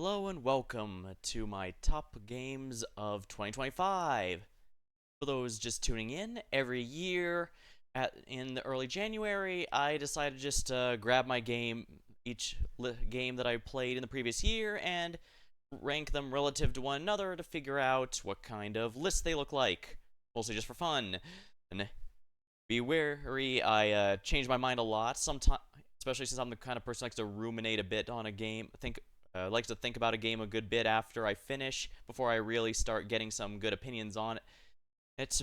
Hello and welcome to my top games of 2025. For those just tuning in, every year in the early January, I decide to just grab my each game that I played in the previous year, and rank them relative to one another to figure out what kind of list they look like. Mostly just for fun. And be wary, I change my mind a lot sometimes, especially since I'm the kind of person who likes to ruminate a bit on a game. Likes to think about a game a good bit after I finish before I really start getting some good opinions on it.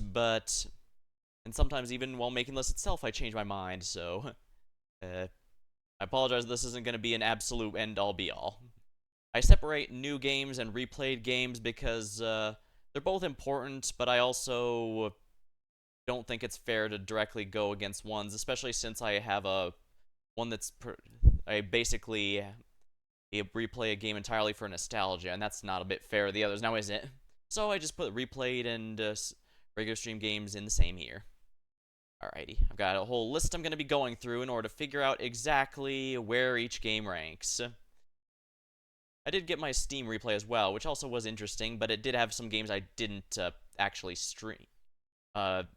And sometimes even while making the list itself, I change my mind. So I apologize. This isn't going to be an absolute end all be all. I separate new games and replayed games because they're both important, but I also don't think it's fair to directly go against ones, especially since I have one I basically replay a game entirely for nostalgia, and that's not a bit fair to the others now, is it? So I just put replayed and regular stream games in the same here. Alrighty, I've got a whole list I'm going to be going through in order to figure out exactly where each game ranks. I did get my Steam replay as well, which also was interesting, but it did have some games I didn't actually stream.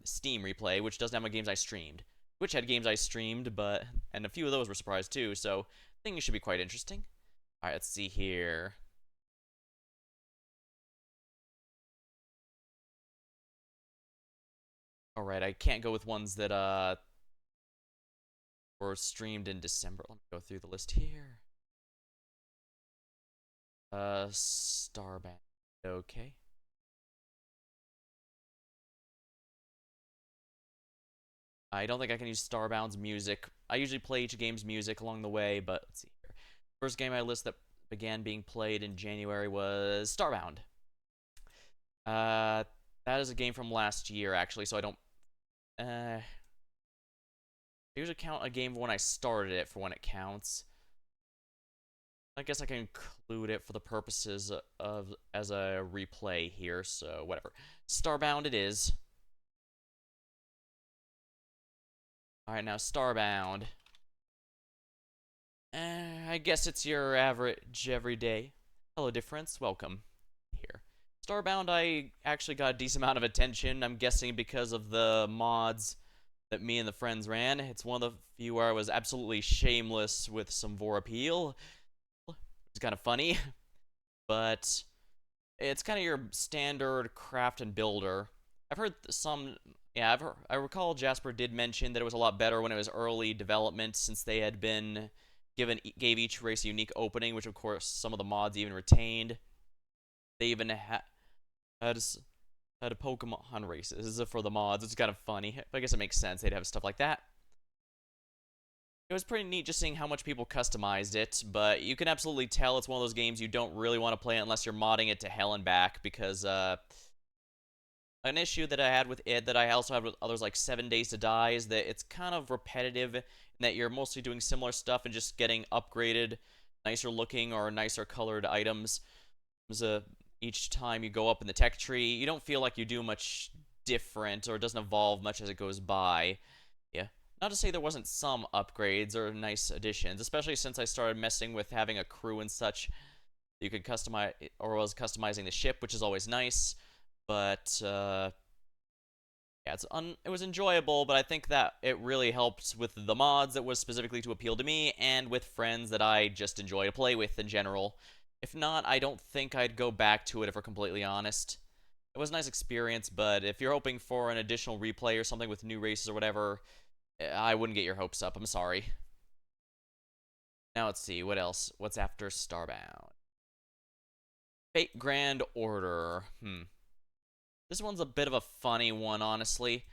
Steam replay, which doesn't have my games I streamed. Which had games I streamed, and a few of those were surprised too, so things should be quite interesting. Alright, let's see here. Alright, I can't go with ones that were streamed in December. Let me go through the list here. Starband. Okay. I don't think I can use Starbound's music. I usually play each game's music along the way, but let's see here. First game I list that began being played in January was Starbound. That is a game from last year, actually, so I don't... I usually count a game when I started it for when it counts. I guess I can include it for the purposes of as a replay here, so whatever. Starbound it is. Alright, now Starbound. I guess it's your average everyday. Hello, difference. Welcome here. Starbound, I actually got a decent amount of attention. I'm guessing because of the mods that me and the friends ran. It's one of the few where I was absolutely shameless with some vor appeal. It's kind of funny, but it's kind of your standard craft and builder. I've heard some. Yeah, I recall Jasper did mention that it was a lot better when it was early development, since they had been gave each race a unique opening, which of course some of the mods even retained. They even had a Pokemon races for the mods. It's kind of funny. I guess it makes sense. They'd have stuff like that. It was pretty neat just seeing how much people customized it, but you can absolutely tell it's one of those games you don't really want to play unless you're modding it to hell and back, because an issue that I had with it, that I also had with others like 7 Days to Die, is that it's kind of repetitive in that you're mostly doing similar stuff and just getting upgraded, nicer looking or nicer colored items. Each time you go up in the tech tree, you don't feel like you do much different, or it doesn't evolve much as it goes by. Yeah. Not to say there wasn't some upgrades or nice additions, especially since I started messing with having a crew and such. You could customize, or was customizing the ship, which is always nice. But yeah, it was enjoyable, but I think that it really helped with the mods that was specifically to appeal to me, and with friends that I just enjoy to play with in general. If not, I don't think I'd go back to it, if we're completely honest. It was a nice experience, but if you're hoping for an additional replay or something with new races or whatever, I wouldn't get your hopes up. I'm sorry. Now let's see, what else? What's after Starbound? Fate Grand Order. This one's a bit of a funny one, honestly.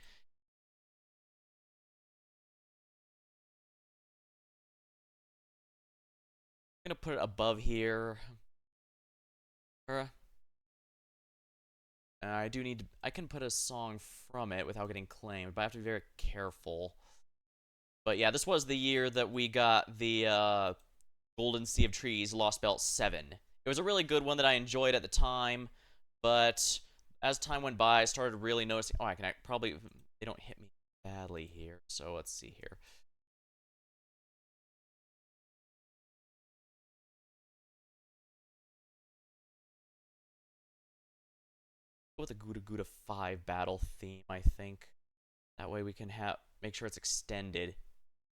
I'm gonna put it above here. I can put a song from it without getting claimed, but I have to be very careful. But yeah, this was the year that we got the Golden Sea of Trees Lost Belt 7. It was a really good one that I enjoyed at the time, but as time went by, I started really noticing, oh, probably, they don't hit me badly here, so let's see here. Go with a Gouda Gouda 5 battle theme, I think. That way we can make sure it's extended.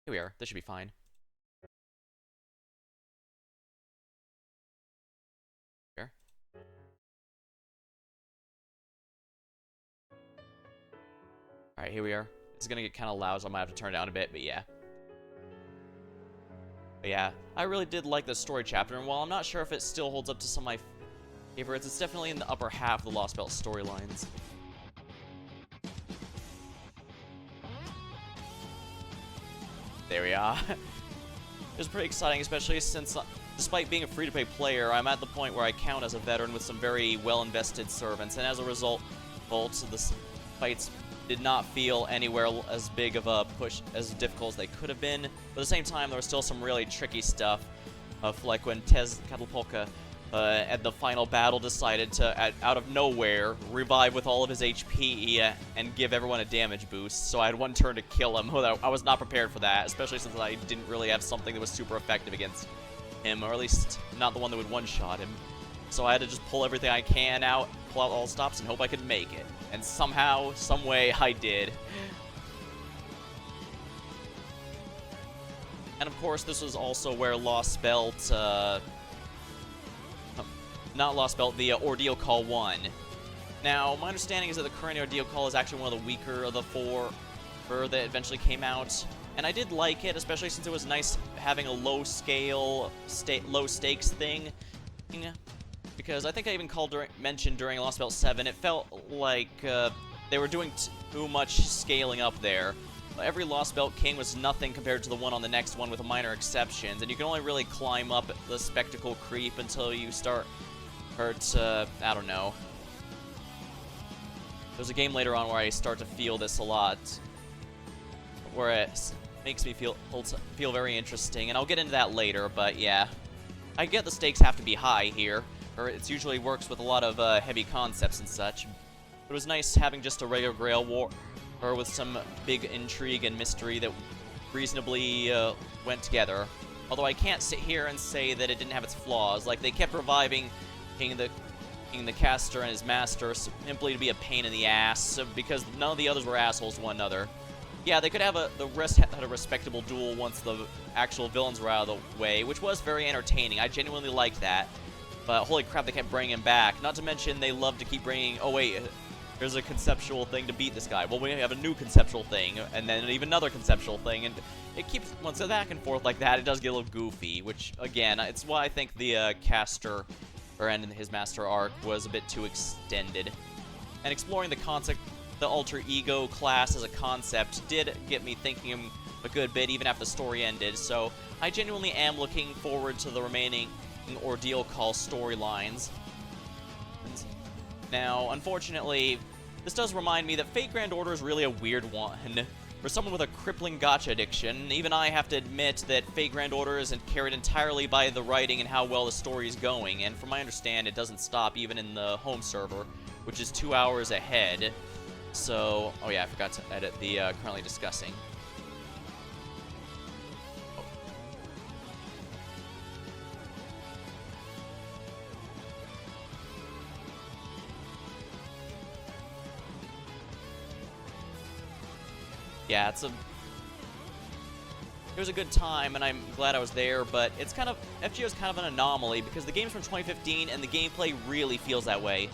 Here we are. This should be fine. Here. Alright, here we are. It's gonna get kind of loud, so I might have to turn it down a bit, but yeah. But yeah, I really did like the story chapter, and while I'm not sure if it still holds up to some of my favorites, it's definitely in the upper half of the Lost Belt storylines. There we are. It was pretty exciting, especially since, despite being a free-to-play player, I'm at the point where I count as a veteran with some very well-invested servants, and as a result, the fights did not feel anywhere as big of a push, as difficult as they could have been. But at the same time, there was still some really tricky stuff, like when Tezcatlipoca at the final battle decided to, out of nowhere, revive with all of his HP and give everyone a damage boost. So I had one turn to kill him. I was not prepared for that, especially since I didn't really have something that was super effective against him, or at least not the one that would one-shot him. So I had to just pull everything I can out, pull out all the stops, and hope I could make it. And somehow, someway, I did. And of course, this was also where Lost Belt, not Lost Belt, the Ordeal Call won. Now, my understanding is that the current Ordeal Call is actually one of the weaker of the four that eventually came out. And I did like it, especially since it was nice having a low-scale, low-stakes thing. Because I think I even mentioned during Lost Belt 7, it felt like they were doing too much scaling up there. Every Lost Belt King was nothing compared to the one on the next one, with minor exceptions, and you can only really climb up the Spectacle Creep until you start I don't know. There's a game later on where I start to feel this a lot, where it makes me feel very interesting, and I'll get into that later, but yeah. I get the stakes have to be high here, or it usually works with a lot of heavy concepts and such. It was nice having just a regular Grail War, or with some big intrigue and mystery that reasonably went together. Although I can't sit here and say that it didn't have its flaws. Like, they kept reviving King the Caster and his master simply to be a pain in the ass, because none of the others were assholes to one another. Yeah, they could have the rest had a respectable duel once the actual villains were out of the way, which was very entertaining. I genuinely liked that. But holy crap, they kept bringing him back. Not to mention, they love to keep bringing, oh wait, there's a conceptual thing to beat this guy. Well, we have a new conceptual thing, and then even another conceptual thing, and it keeps, once it's back and forth like that, it does get a little goofy, which, again, it's why I think the Caster, and his master arc, was a bit too extended. And exploring the concept, the alter ego class as a concept, did get me thinking a good bit, even after the story ended, so I genuinely am looking forward to the remaining Ordeal Call storylines. Now, unfortunately, this does remind me that Fate Grand Order is really a weird one. For someone with a crippling gacha addiction, even I have to admit that Fate Grand Order isn't carried entirely by the writing and how well the story is going, and from my understanding, it doesn't stop even in the home server, which is 2 hours ahead. So, oh yeah, I forgot to edit the currently discussing. Yeah, it was a good time, and I'm glad I was there, but it's kind of, FGO is kind of an anomaly, because the game's from 2015, and the gameplay really feels that way.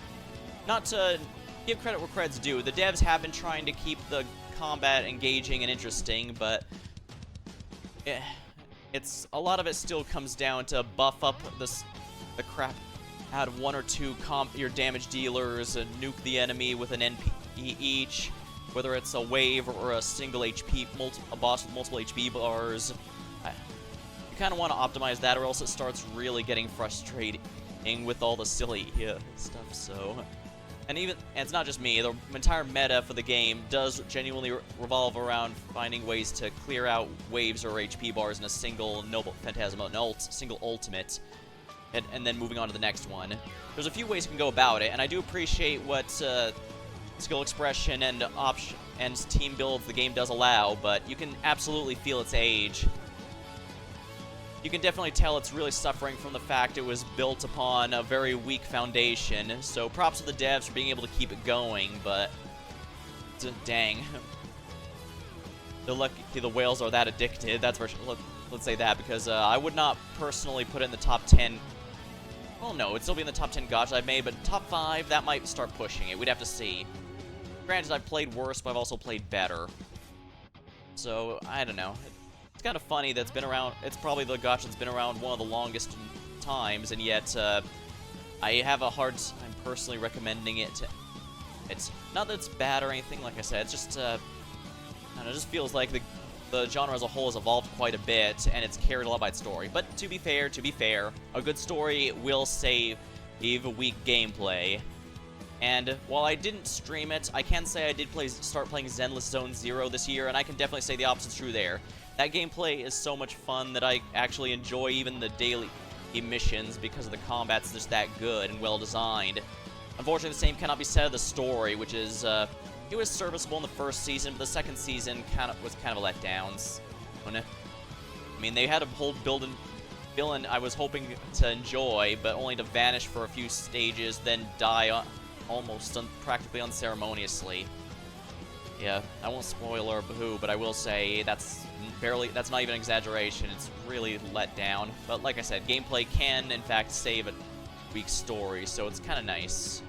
Not to give credit where credit's due, the devs have been trying to keep the combat engaging and interesting, but it's, a lot of it still comes down to buff up the crap out of one or two your damage dealers, and nuke the enemy with an NP each, whether it's a wave or a single HP, a boss with multiple HP bars. You kind of want to optimize that, or else it starts really getting frustrating with all the silly stuff, so... And it's not just me, the entire meta for the game does genuinely revolve around finding ways to clear out waves or HP bars in a single Noble Phantasma, single ultimate, and then moving on to the next one. There's a few ways you can go about it, and I do appreciate what skill expression and team builds the game does allow, but you can absolutely feel its age. you can definitely tell it's really suffering from the fact it was built upon a very weak foundation. So props to the devs for being able to keep it going, but dang. They're lucky the whales are that addicted, that's for sure. Let's say that, because I would not personally put it in the top 10. Well, no, it'd still be in the top 10 gotchas I've made, but top 5, that might start pushing it. We'd have to see. Granted, I've played worse, but I've also played better. So, I don't know. It's kind of funny that it's been around. It's probably the gacha that's been around one of the longest times, and yet I have a hard time personally recommending it. It's not that it's bad or anything, like I said. It's just, I don't know, it just feels like the genre as a whole has evolved quite a bit, and it's carried a lot by its story. But to be fair, a good story will save weak gameplay. And while I didn't stream it, I can say I did start playing Zenless Zone Zero this year, and I can definitely say the opposite's true there. That gameplay is so much fun that I actually enjoy even the daily missions because of the combat's just that good and well designed. Unfortunately, the same cannot be said of the story, which is, it was serviceable in the first season, but the second season was kind of a letdown. I mean, they had a whole villain I was hoping to enjoy, but only to vanish for a few stages, then die almost practically unceremoniously. Yeah, I won't spoiler who, but I will say that's not even an exaggeration. It's really let down. But like I said, gameplay can, in fact, save a weak story, so it's kind of nice.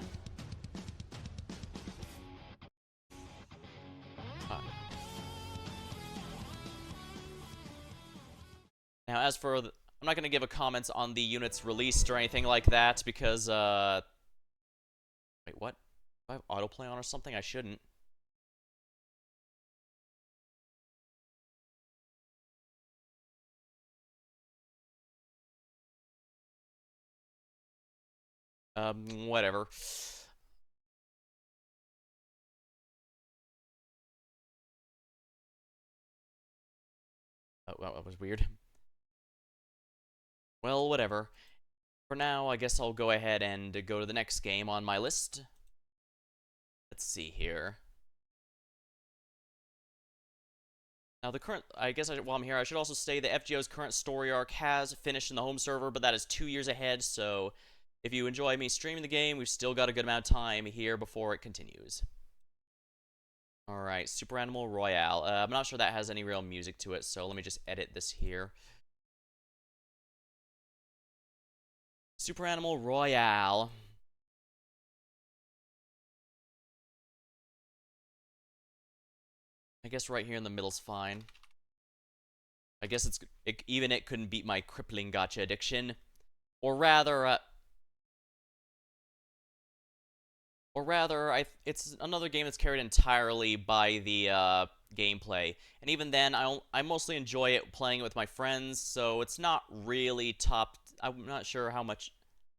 Now, as for I'm not going to give a comment on the units released or anything like that, because, wait, what? Do I have autoplay on or something? I shouldn't. Whatever. Oh, well, that was weird. Well, whatever. For now, I guess I'll go ahead and go to the next game on my list. Let's see here. Now, while I'm here, I should also say that FGO's current story arc has finished in the home server, but that is 2 years ahead, so if you enjoy me streaming the game, we've still got a good amount of time here before it continues. Alright, Super Animal Royale. I'm not sure that has any real music to it, so let me just edit this here. Super Animal Royale. I guess right here in the middle's fine. I guess even it couldn't beat my crippling gacha addiction. Or rather, it's another game that's carried entirely by the gameplay. And even then, I mostly enjoy it playing it with my friends, so it's not really top. I'm not sure how much.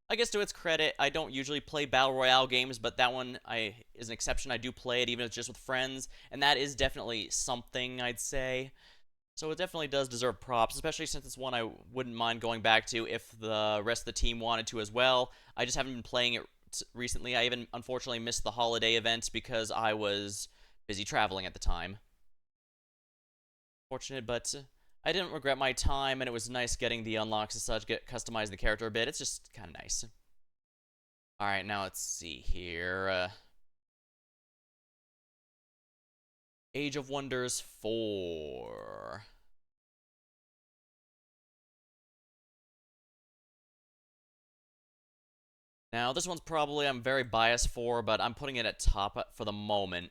I guess to its credit, I don't usually play Battle Royale games, but that one is an exception. I do play it even if it's just with friends, and that is definitely something, I'd say. So it definitely does deserve props, especially since it's one I wouldn't mind going back to if the rest of the team wanted to as well. I just haven't been playing it recently. I even unfortunately missed the holiday event because I was busy traveling at the time. Fortunate, but I didn't regret my time, and it was nice getting the unlocks and such, customizing the character a bit. It's just kind of nice. Alright, now let's see here. Age of Wonders 4. Now, this one's probably I'm very biased for, but I'm putting it at top for the moment.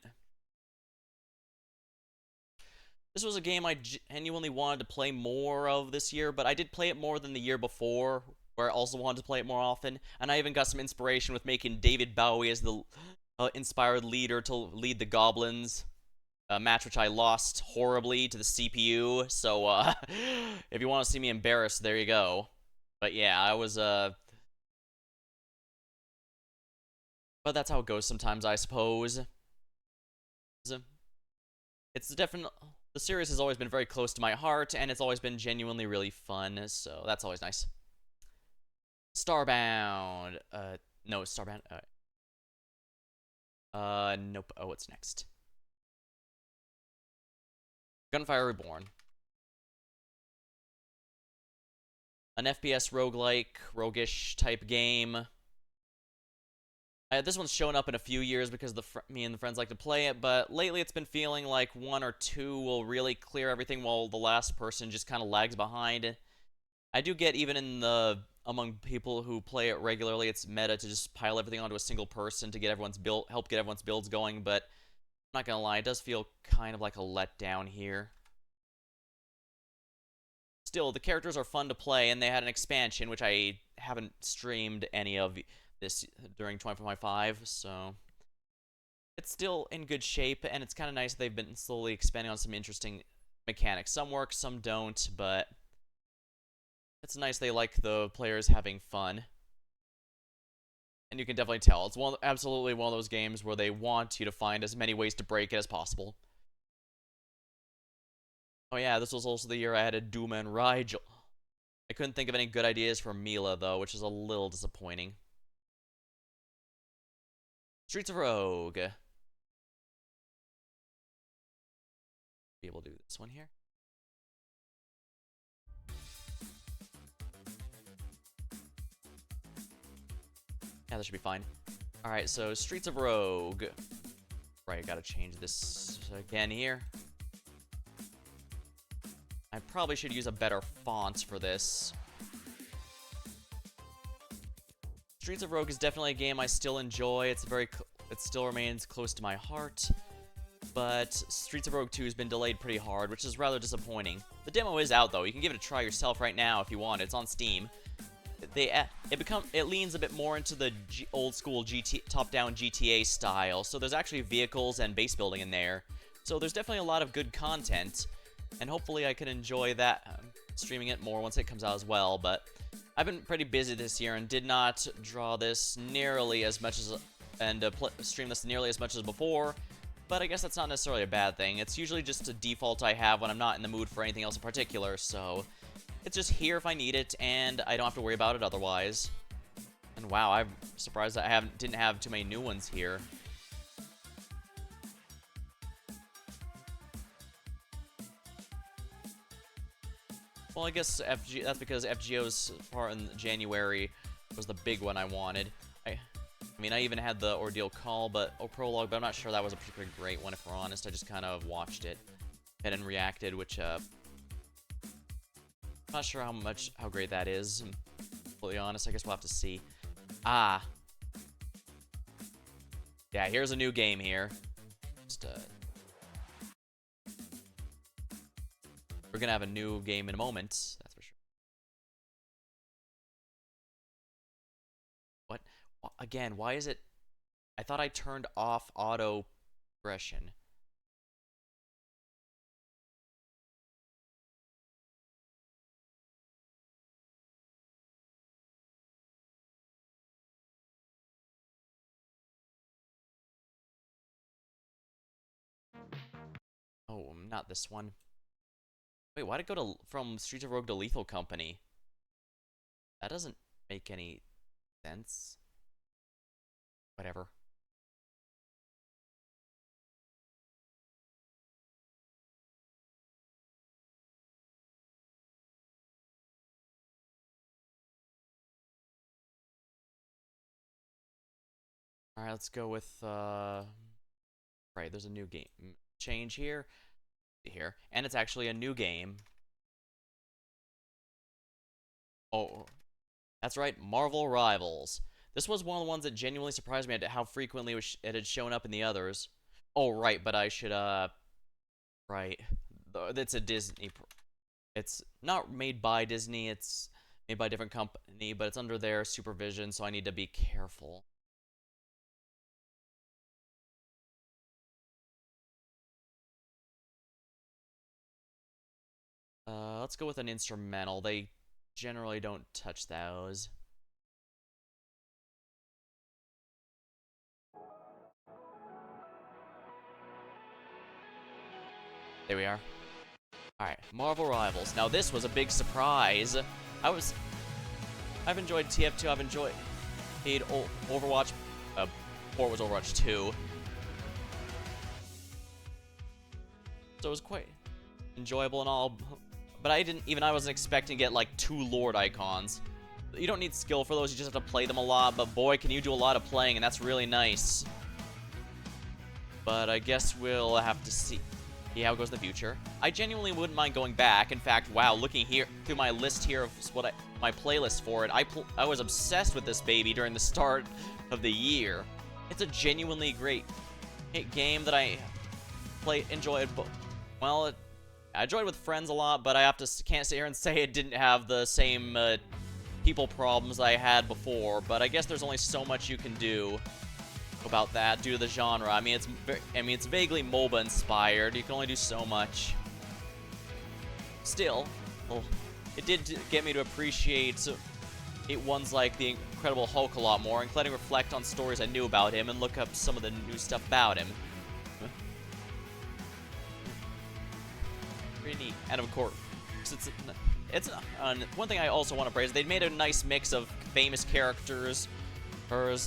This was a game I genuinely wanted to play more of this year, but I did play it more than the year before, where I also wanted to play it more often, and I even got some inspiration with making David Bowie as the inspired leader to lead the Goblins. A match which I lost horribly to the CPU, so, if you want to see me embarrassed, there you go. But yeah, I was, but that's how it goes sometimes, I suppose. It's definitely... The series has always been very close to my heart, and it's always been genuinely really fun, so that's always nice. Starbound. No, Starbound. Nope. Oh, what's next? Gunfire Reborn. an FPS roguelike, roguish type game. This one's shown up in a few years because me and the friends like to play it, but lately it's been feeling like one or two will really clear everything while the last person just kind of lags behind. I do get even among people who play it regularly, it's meta to just pile everything onto a single person to get help get everyone's builds going, but I'm not gonna lie, it does feel kind of like a letdown here. Still, the characters are fun to play, and they had an expansion, which I haven't streamed any of this during 20.5, so it's still in good shape, and it's kind of nice that they've been slowly expanding on some interesting mechanics. Some work, some don't, but it's nice they like the players having fun. And you can definitely tell. It's absolutely one of those games where they want you to find as many ways to break it as possible. Oh yeah, this was also the year I added Duma and Rigel. I couldn't think of any good ideas for Mila, though, which is a little disappointing. Streets of Rogue. Be able to do this one here. Yeah, that should be fine. Alright, so Streets of Rogue. Right, I gotta change this again here. I probably should use a better font for this. Streets of Rogue is definitely a game I still enjoy. It still remains close to my heart. But Streets of Rogue 2 has been delayed pretty hard, which is rather disappointing. The demo is out, though. You can give it a try yourself right now if you want. It's on Steam. It leans a bit more into the old school top-down GTA style. So there's actually vehicles and base building in there. So there's definitely a lot of good content, and hopefully I can enjoy that streaming it more once it comes out as well. But I've been pretty busy this year and did not draw this nearly as much as stream this nearly as much as before. But I guess that's not necessarily a bad thing. It's usually just a default I have when I'm not in the mood for anything else in particular, so it's just here if I need it, and I don't have to worry about it otherwise. And wow, I'm surprised that I didn't have too many new ones here. Well, I guess that's because FGO's part in January was the big one I wanted. I mean, I even had the Ordeal Call, Prologue, but I'm not sure that was a particularly great one, if we're honest. I just kind of watched it and then reacted, which, I'm not sure how great that is. I'm completely honest, I guess we'll have to see. Ah. Yeah, here's a new game here. Just, we're gonna have a new game in a moment, that's for sure. What? Again, why is it... I thought I turned off auto progression. Oh, not this one. Wait, why'd it go from Streets of Rogue to Lethal Company? That doesn't make any sense. Whatever. Alright, let's go with, right, there's a new game change here. And it's actually a new game. Oh, that's right, Marvel Rivals. This was one of the ones that genuinely surprised me at how frequently it had shown up in the others. Oh, right, but I should, right. It's a Disney... It's not made by Disney, it's made by a different company, but it's under their supervision, so I need to be careful. Let's go with an instrumental. They generally don't touch those. There we are. Alright, Marvel Rivals. Now this was a big surprise. I've enjoyed TF2, I've enjoyed Overwatch, before it was Overwatch 2. So it was quite enjoyable and all, but I wasn't expecting to get like 2 Lord icons. You don't need skill for those, you just have to play them a lot, but boy, can you do a lot of playing, and that's really nice. But I guess we'll have to see how it goes in the future. I genuinely wouldn't mind going back. In fact, wow, looking here through my list here of my playlist for it, I was obsessed with this baby during the start of the year. It's a genuinely great game that I enjoyed. Well, I enjoyed with friends a lot, but can't sit here and say it didn't have the same people problems I had before. But I guess there's only so much you can do about that due to the genre. I mean, it's vaguely MOBA inspired. You can only do so much. Still, well, it did get me to appreciate ones like the Incredible Hulk a lot more, including reflect on stories I knew about him and look up some of the new stuff about him. Pretty neat. And of course, it's one thing I also want to praise. They made a nice mix of famous characters,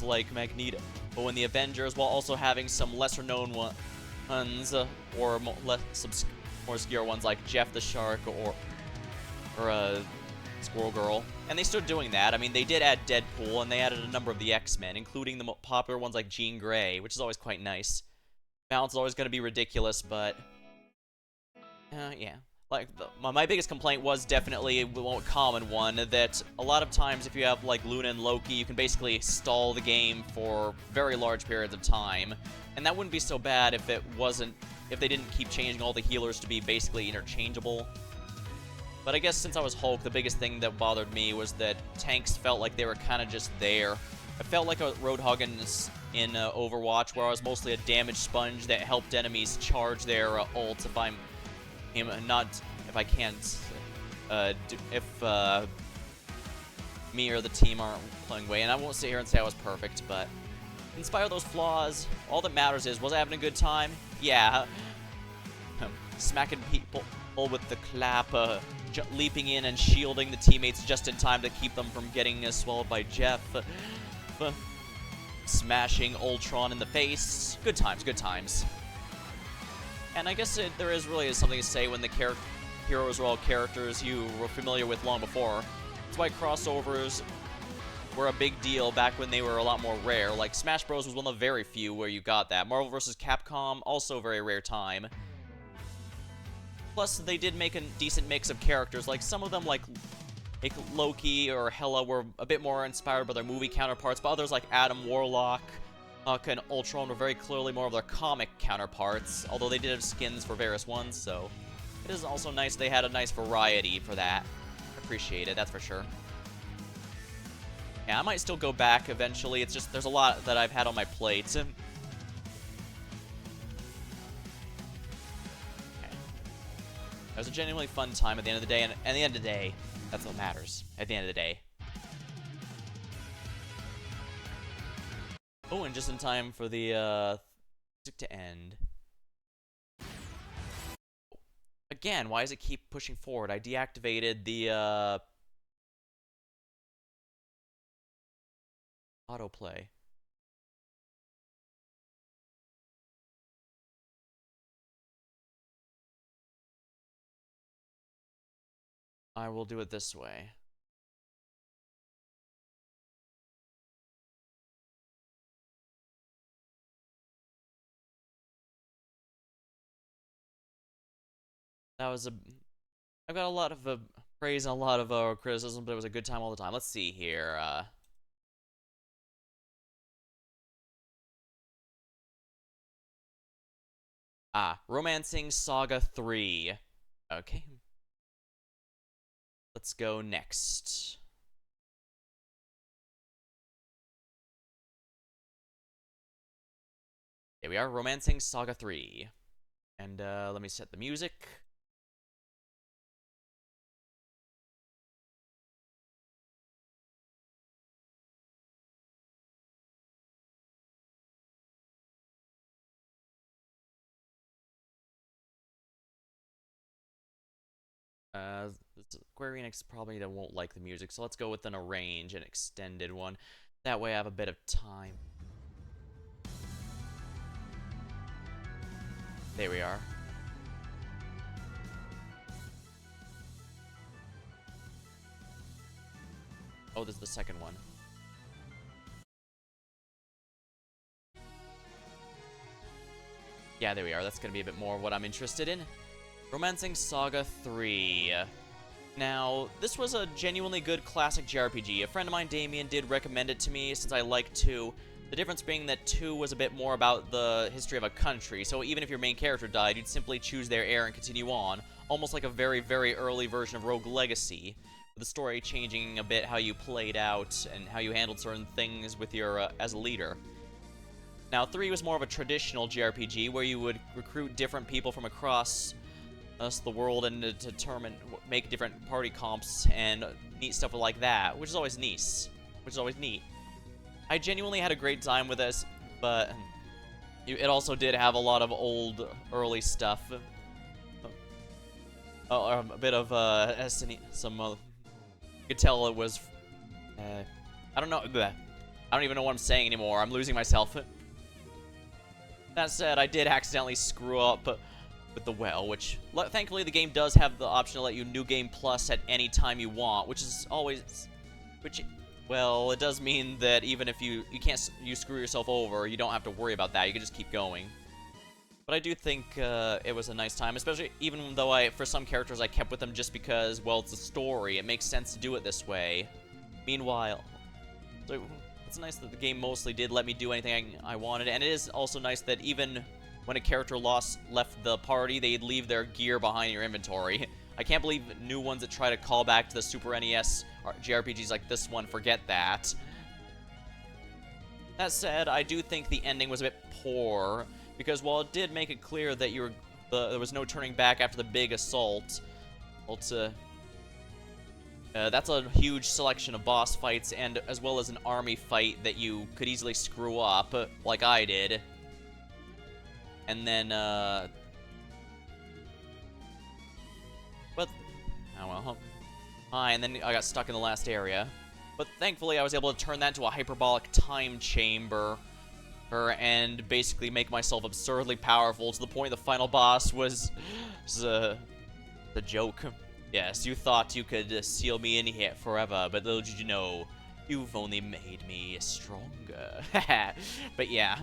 like Magneto in the Avengers, while also having some lesser-known ones, or more obscure ones like Jeff the Shark or Squirrel Girl. And they still doing that. I mean, they did add Deadpool, and they added a number of the X-Men, including the popular ones like Jean Grey, which is always quite nice. Balance is always going to be ridiculous, but yeah. Like, my biggest complaint was definitely a common one, that a lot of times if you have, like, Luna and Loki, you can basically stall the game for very large periods of time. And that wouldn't be so bad if they didn't keep changing all the healers to be basically interchangeable. But I guess since I was Hulk, the biggest thing that bothered me was that tanks felt like they were kind of just there. I felt like a Roadhog in Overwatch, where I was mostly a damage sponge that helped enemies charge their ults if me or the team aren't playing away. And I won't sit here and say I was perfect, but in spite of those flaws, all that matters is, was I having a good time? Yeah. Smacking people with the clap, leaping in and shielding the teammates just in time to keep them from getting swallowed by Jeff. Smashing Ultron in the face. Good times, good times. And I guess there is something to say when the heroes are all characters you were familiar with long before. That's why crossovers were a big deal back when they were a lot more rare. Like, Smash Bros. Was one of the very few where you got that. Marvel vs. Capcom, also a very rare time. Plus, they did make a decent mix of characters. Like, some of them, like Loki or Hela, were a bit more inspired by their movie counterparts, but others like Adam Warlock, and Ultron were very clearly more of their comic counterparts, although they did have skins for various ones, so it is also nice they had a nice variety for that. Appreciate it, that's for sure. Yeah, I might still go back eventually. It's just there's a lot that I've had on my plate. Okay. It was a genuinely fun time at the end of the day, and at the end of the day, that's what matters. At the end of the day. Oh, and just in time for the music to end. Again, why does it keep pushing forward? I deactivated the autoplay. I will do it this way. I've got a lot of praise and a lot of criticism, but it was a good time all the time. Let's see here. Romancing Saga 3. Okay. Let's go next. Here we are, Romancing Saga 3. And let me set the music. Square Enix probably won't like the music, so let's go with an arrange, an extended one. That way I have a bit of time. There we are. Oh, this is the second one. Yeah, there we are. That's gonna be a bit more what I'm interested in. Romancing Saga 3. Now, this was a genuinely good classic JRPG. A friend of mine, Damien, did recommend it to me since I like 2. The difference being that 2 was a bit more about the history of a country, so even if your main character died, you'd simply choose their heir and continue on, almost like a very, very early version of Rogue Legacy, with the story changing a bit how you played out and how you handled certain things with your as a leader. Now, 3 was more of a traditional JRPG, where you would recruit different people from across the world and make different party comps and neat stuff like that, which is always neat. I genuinely had a great time with this, but it also did have a lot of old, early stuff. A bit of, some, you could tell it was, I don't know, bleh. I don't even know what I'm saying anymore. I'm losing myself. That said, I did accidentally screw up with the well, which thankfully the game does have the option to let you New Game Plus at any time you want, which is always, well, it does mean that even if you screw yourself over, you don't have to worry about that. You can just keep going. But I do think it was a nice time, especially even though for some characters I kept with them just because, well, it's a story. It makes sense to do it this way. Meanwhile, so it's nice that the game mostly did let me do anything I wanted, and it is also nice that even when a character left the party, they'd leave their gear behind your inventory. I can't believe new ones that try to call back to the Super NES JRPGs like this one forget that. That said, I do think the ending was a bit poor, because while it did make it clear that there was no turning back after the big assault, that's a huge selection of boss fights, and as well as an army fight that you could easily screw up, like I did. And then, but, oh well. And then I got stuck in the last area. But thankfully I was able to turn that into a hyperbolic time chamber, and basically make myself absurdly powerful to the point the final boss was the joke. Yes, you thought you could seal me in here forever, but little did you know, you've only made me stronger. But yeah.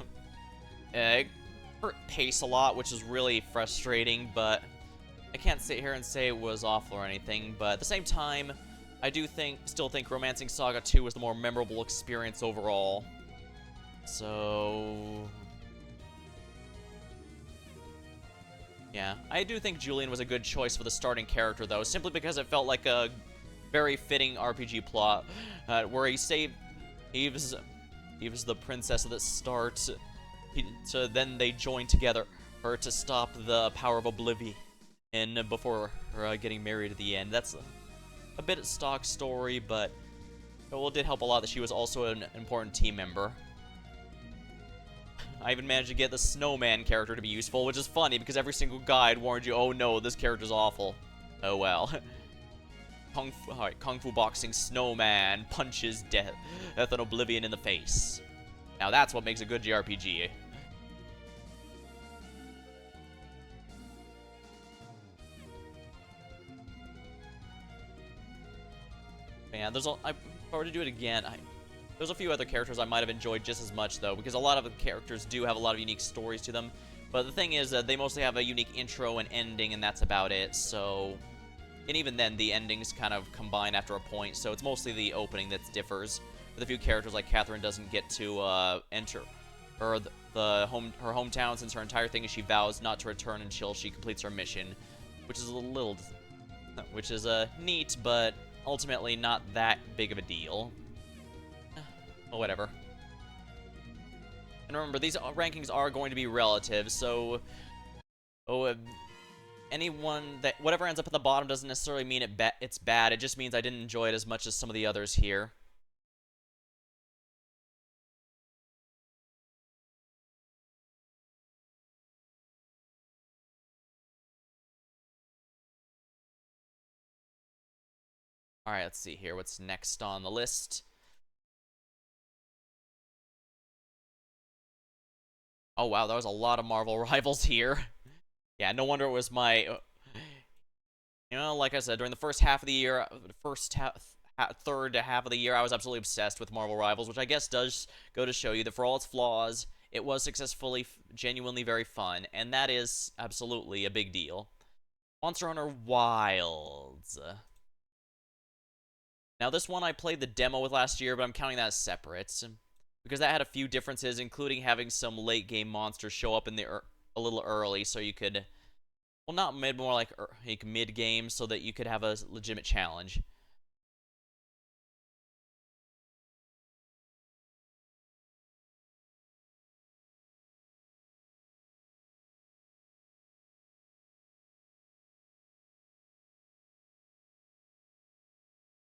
Hurt pace a lot, which is really frustrating, but I can't sit here and say it was awful or anything. But at the same time, I do still think Romancing Saga 2 was the more memorable experience overall. So yeah, I do think Julian was a good choice for the starting character, though, simply because it felt like a very fitting RPG plot, where he was the princess at the start. So then they joined together to stop the power of Oblivion before getting married at the end. That's a bit of stock story, but it did help a lot that she was also an important team member. I even managed to get the Snowman character to be useful, which is funny because every single guide warned you, oh no, this character's awful. Oh well. Kung Fu Boxing Snowman punches Death and Oblivion in the face. Now that's what makes a good JRPG. Yeah, if I were to do it again, there's a few other characters I might have enjoyed just as much, though, because a lot of the characters do have a lot of unique stories to them. But the thing is, they mostly have a unique intro and ending, and that's about it, so... And even then, the endings kind of combine after a point, so it's mostly the opening that differs. With a few characters, like Catherine doesn't get to enter her hometown, since her entire thing is she vows not to return until she completes her mission, which is neat, but ultimately not that big of a deal. Well, whatever. And remember, these rankings are going to be relative, so whatever ends up at the bottom doesn't necessarily mean it's bad. It just means I didn't enjoy it as much as some of the others here. Alright, let's see here. What's next on the list? Oh wow, there was a lot of Marvel rivals here. Yeah, no wonder it was my... like I said, during the first half of the year, third half of the year, I was absolutely obsessed with Marvel Rivals, which I guess does go to show you that for all its flaws, it was successfully, genuinely very fun, and that is absolutely a big deal. Monster Hunter Wilds. Now, this one I played the demo with last year, but I'm counting that as separate, because that had a few differences, including having some late game monsters show up in the a little early, so you could, well, not mid, more like mid game, so that you could have a legitimate challenge.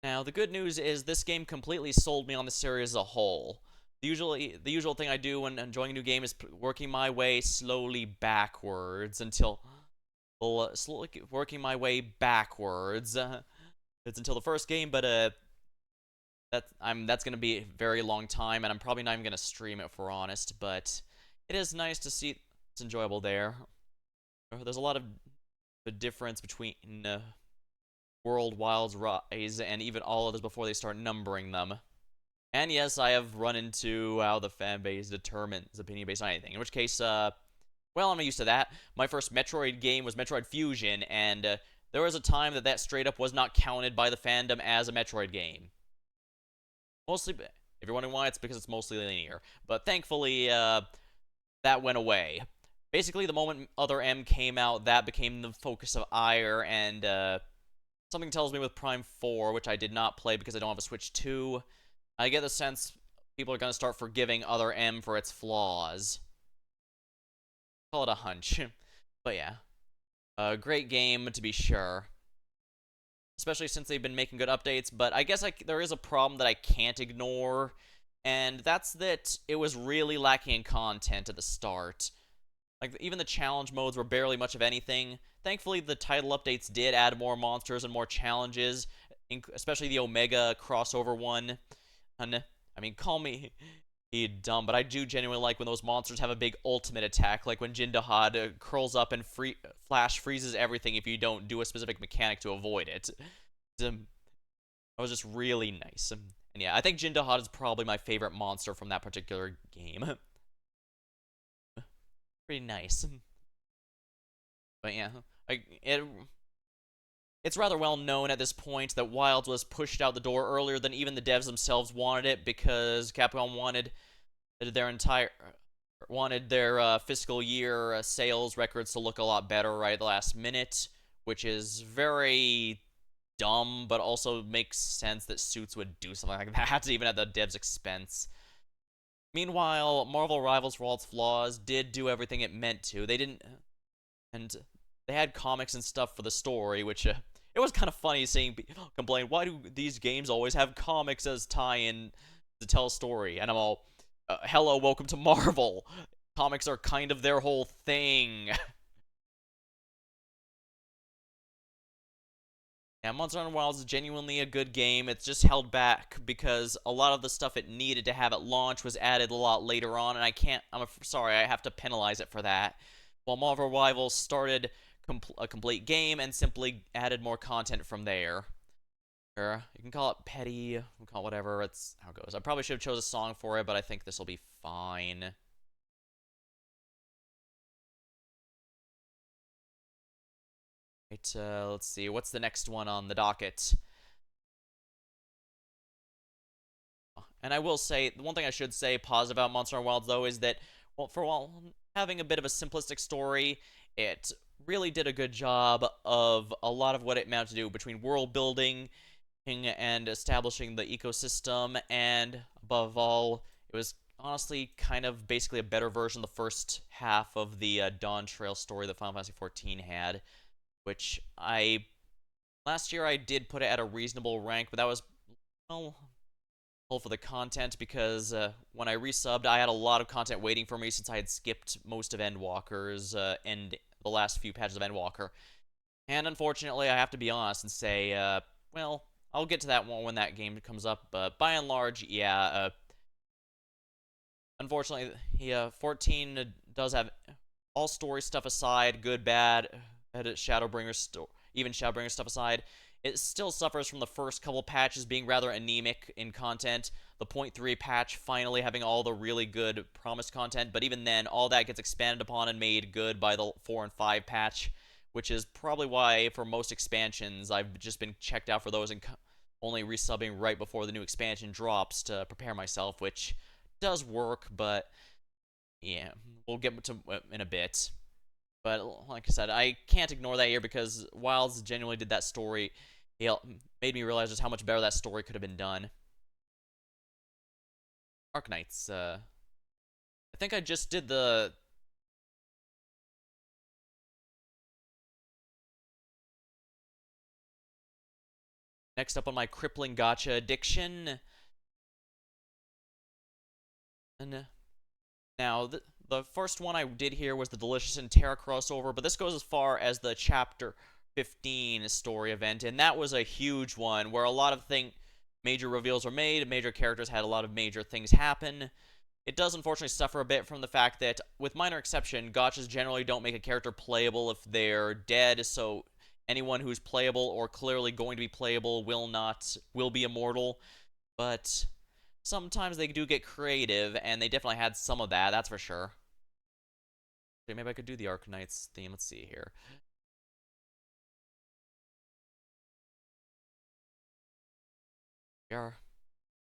Now, the good news is this game completely sold me on the series as a whole. The usual thing I do when enjoying a new game is working my way slowly backwards until, well, slowly working my way backwards. It's until the first game, but that's gonna be a very long time, and I'm probably not even gonna stream it, if we're honest. But it is nice to see it's enjoyable there. There's a lot of the difference between World, Wilds, Rise, and even all others before they start numbering them. And yes, I have run into how the fan base determines opinion based on anything. In which case, well, I'm used to that. My first Metroid game was Metroid Fusion, and there was a time that straight up was not counted by the fandom as a Metroid game. Mostly, if you're wondering why, it's because it's mostly linear. But thankfully, that went away. Basically, the moment Other M came out, that became the focus of ire, and something tells me with Prime 4, which I did not play because I don't have a Switch 2, I get the sense people are going to start forgiving Other M for its flaws. Call it a hunch. But yeah. A great game, to be sure. Especially since they've been making good updates, but I guess there is a problem that I can't ignore, and that's that it was really lacking in content at the start. Like, even the challenge modes were barely much of anything. Thankfully, the title updates did add more monsters and more challenges, especially the Omega crossover one. And, I mean, call me dumb, but I do genuinely like when those monsters have a big ultimate attack, like when Jindohad curls up and flash freezes everything if you don't do a specific mechanic to avoid it. That was just really nice. And yeah, I think Jindohad is probably my favorite monster from that particular game. Pretty nice. But yeah, it's rather well known at this point that Wilds was pushed out the door earlier than even the devs themselves wanted it, because Capcom wanted their fiscal year sales records to look a lot better right at the last minute, which is very dumb, but also makes sense that Suits would do something like that, even at the devs' expense. Meanwhile, Marvel Rivals, for all its flaws, did do everything it meant to. They didn't, and they had comics and stuff for the story, which it was kind of funny seeing people complain, why do these games always have comics as tie-in to tell a story? And I'm all, hello, welcome to Marvel. Comics are kind of their whole thing. Yeah, Monster Hunter Wilds is genuinely a good game. It's just held back because a lot of the stuff it needed to have at launch was added a lot later on, and I'm sorry, I have to penalize it for that. While Marvel Rivals started a complete game and simply added more content from there. Or you can call it petty, you can call it whatever, it's how it goes. I probably should have chose a song for it, but I think this will be fine. Right, let's see, what's the next one on the docket? And I will say, the one thing I should say positive about Monster Hunter Wilds, though, is that, well, for while having a bit of a simplistic story, it really did a good job of a lot of what it meant to do between world building and establishing the ecosystem, and above all, it was honestly kind of basically a better version of the first half of the Dawntrail story that Final Fantasy XIV had, which last year I did put it at a reasonable rank, but that was, well, for the content, because when I resubbed, I had a lot of content waiting for me since I had skipped most of Endwalker's and the last few patches of Endwalker. And unfortunately, I have to be honest and say, well, I'll get to that one when that game comes up, but by and large, yeah, unfortunately, 14 does have, all story stuff aside, good, bad, Shadowbringers story. even Shadowbringer stuff aside, it still suffers from the first couple patches being rather anemic in content. The 0.3 patch finally having all the really good promised content, but even then, all that gets expanded upon and made good by the 4 and 5 patch, which is probably why for most expansions I've just been checked out for those and only resubbing right before the new expansion drops to prepare myself, which does work, but yeah, we'll get to in a bit. But like I said, I can't ignore that here because Wilds genuinely did that story. It made me realize just how much better that story could have been done. Arknights, I think I just did the... Next up on my crippling gacha addiction. And now, the first one I did here was the Delicious in Terra crossover, but this goes as far as the Chapter 15 story event, and that was a huge one where a lot of major reveals were made, major characters had a lot of major things happen. It does unfortunately suffer a bit from the fact that, with minor exception, gachas generally don't make a character playable if they're dead, so anyone who's playable or clearly going to be playable will be immortal, but sometimes they do get creative, and they definitely had some of that, that's for sure. Okay, maybe I could do the Arknights theme. Let's see here. Here,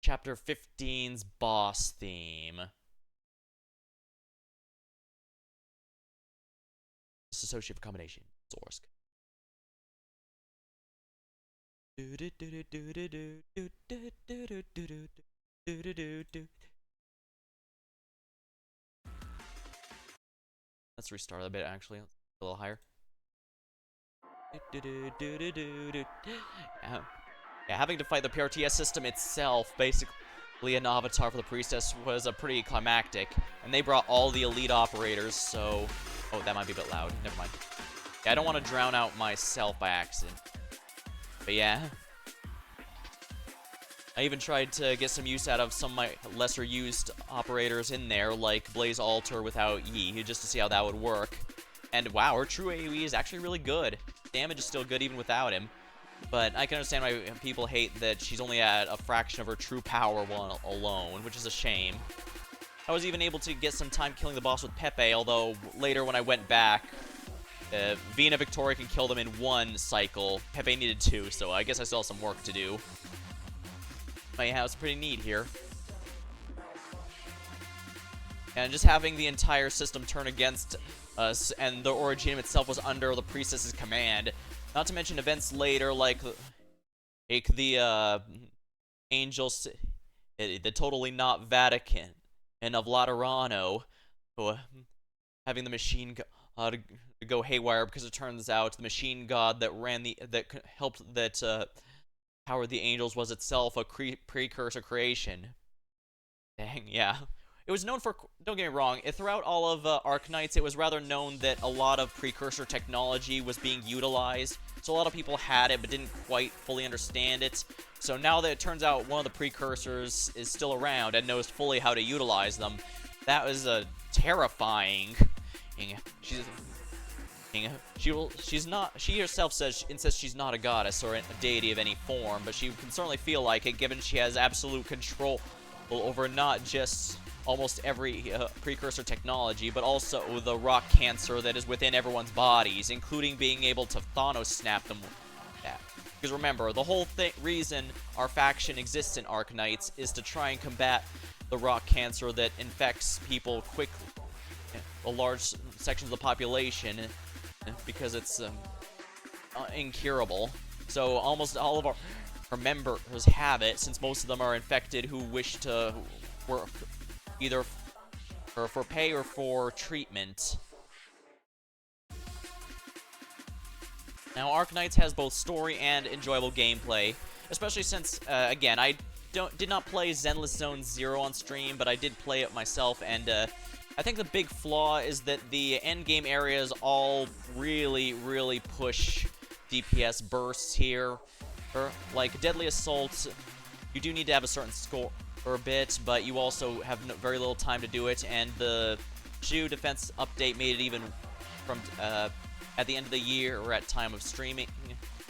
Chapter 15's boss theme. Dissociative combination. Zorsk. Let's restart a bit, actually. Let's a little higher. Yeah, having to fight the PRTS system itself, basically an avatar for the priestess, was a pretty climactic. And they brought all the elite operators, so... Oh, that might be a bit loud. Never mind. Yeah, I don't want to drown out myself by accident. But yeah. I even tried to get some use out of some of my lesser used operators in there, like Blaze Alter without Yi, just to see how that would work. And wow, her true AoE is actually really good. Damage is still good even without him. But I can understand why people hate that she's only at a fraction of her true power while alone, which is a shame. I was even able to get some time killing the boss with Pepe, although later when I went back, Vina Victoria can kill them in one cycle. Pepe needed two, so I guess I still have some work to do. But yeah, it's pretty neat here. And just having the entire system turn against us, and the Originium itself was under the Priestess's command. Not to mention events later, like the Angels, the totally not Vatican, and of Laterano, having the machine god go haywire because it turns out the machine god that powered the Angels was itself a precursor creation. Dang, yeah. It was known for, don't get me wrong, throughout all of Arknights, it was rather known that a lot of precursor technology was being utilized. So a lot of people had it, but didn't quite fully understand it. So now that it turns out one of the precursors is still around and knows fully how to utilize them, that was terrifying. She herself insists she's not a goddess or a deity of any form, but she can certainly feel like it, given she has absolute control over not just almost every precursor technology, but also the rock cancer that is within everyone's bodies, including being able to Thanos snap them. Because remember, the whole reason our faction exists in Arknights is to try and combat the rock cancer that infects people quickly, large sections of the population, because it's incurable. So almost all of our members have it, since most of them are infected who wish to work either for pay or for treatment. Now, Arknights has both story and enjoyable gameplay, especially since, again, I did not play Zenless Zone Zero on stream, but I did play it myself, and I think the big flaw is that the endgame areas all really, really push DPS bursts here. Like Deadly Assault, you do need to have a certain score for a bit, but you also have very little time to do it, and the Shu defense update made it even from at the end of the year or at time of streaming.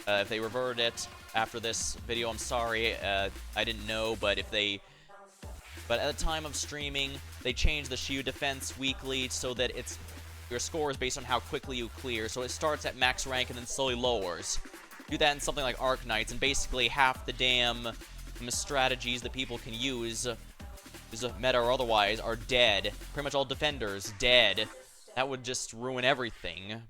If they reverted it after this video, I'm sorry. I didn't know, but at the time of streaming, they changed the shield defense weekly so that your score is based on how quickly you clear. So it starts at max rank and then slowly lowers. Do that in something like Arknights, and basically half the damn strategies that people can use, meta or otherwise, are dead. Pretty much all defenders dead. That would just ruin everything.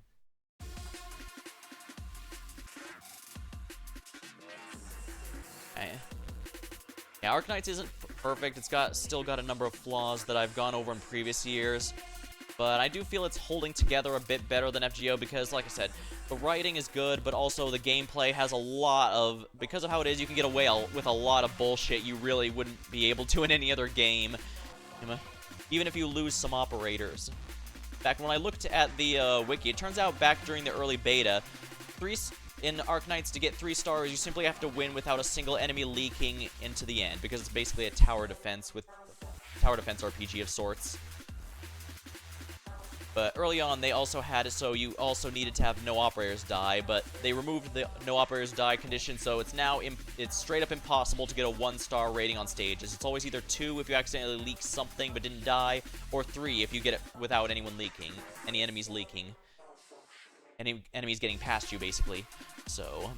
Yeah, Arknights isn't perfect. It's still got a number of flaws that I've gone over in previous years. But I do feel it's holding together a bit better than FGO because, like I said, the writing is good, but also the gameplay has a lot of... Because of how it is, you can get away with a lot of bullshit you really wouldn't be able to in any other game. Even if you lose some operators. In fact, when I looked at the wiki, it turns out back during the early beta, in Arknights, to get 3 stars, you simply have to win without a single enemy leaking into the end, because it's basically a tower defense RPG of sorts. But early on, they also had it so you also needed to have no operators die, but they removed the no operators die condition, so it's now it's straight up impossible to get a 1-star rating on stages. It's always either 2 if you accidentally leak something but didn't die, or 3 if you get it without anyone leaking, any enemies leaking. Any enemies getting past you, basically. So,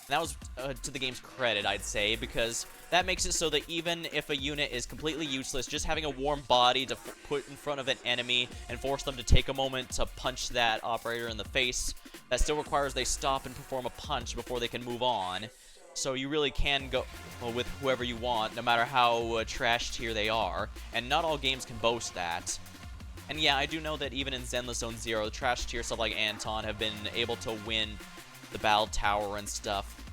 that was to the game's credit, I'd say, because that makes it so that even if a unit is completely useless, just having a warm body to put in front of an enemy and force them to take a moment to punch that operator in the face, that still requires they stop and perform a punch before they can move on. So you really can go with whoever you want, no matter how trash tier they are, and not all games can boast that. And yeah, I do know that even in Zenless Zone Zero, the trash tier stuff like Anton have been able to win the Battle Tower and stuff.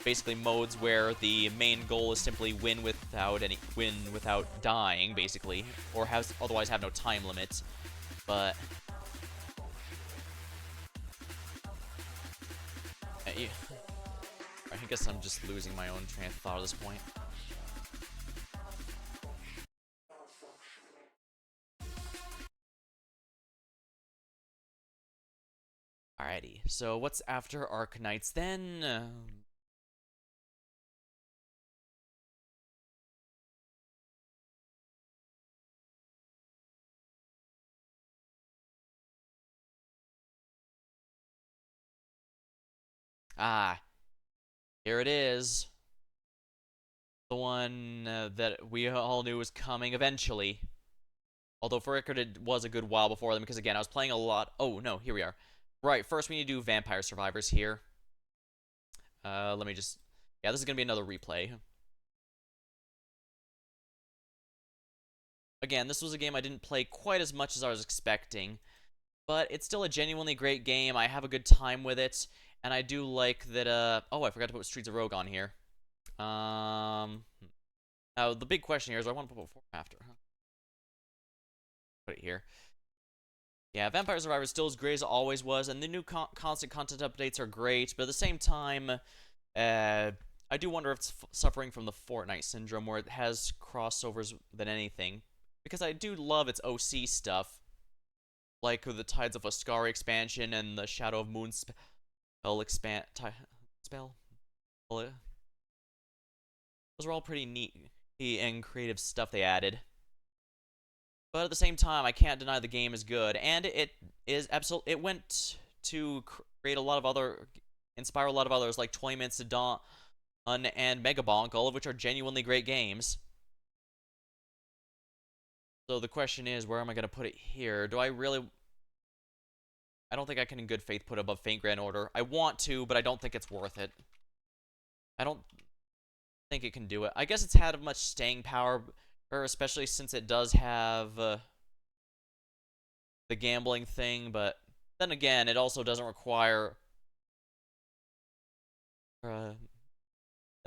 Basically modes where the main goal is simply win without dying, basically, or otherwise have no time limit. But I guess I'm just losing my own train of thought at this point. Alrighty, so what's after Arknights then? Here it is. The one that we all knew was coming eventually. Although for record, it was a good while before them, because again, I was playing a lot. Oh, no, here we are. Right, first we need to do Vampire Survivors here. Let me just... Yeah, this is going to be another replay. Again, this was a game I didn't play quite as much as I was expecting, but it's still a genuinely great game. I have a good time with it, and I do like that, oh, I forgot to put Streets of Rogue on here. Now, the big question here is, do I want to put before or after? Put it here. Yeah, Vampire Survivors still as great as it always was, and the new constant content updates are great, but at the same time, I do wonder if it's suffering from the Fortnite syndrome, where it has crossovers than anything, because I do love its OC stuff, like the Tides of Ascari expansion and the Shadow of Moon spell. Those are all pretty neat and creative stuff they added. But at the same time, I can't deny the game is good, and it went to create inspire a lot of others, like 20 Minutes to Dawn and Megabonk, all of which are genuinely great games. So the question is, where am I going to put it here? I don't think I can in good faith put it above Faint Grand Order. I want to, but I don't think it's worth it. I don't think it can do it. I guess it's had much staying power, especially since it does have the gambling thing, but then again, it also doesn't require... then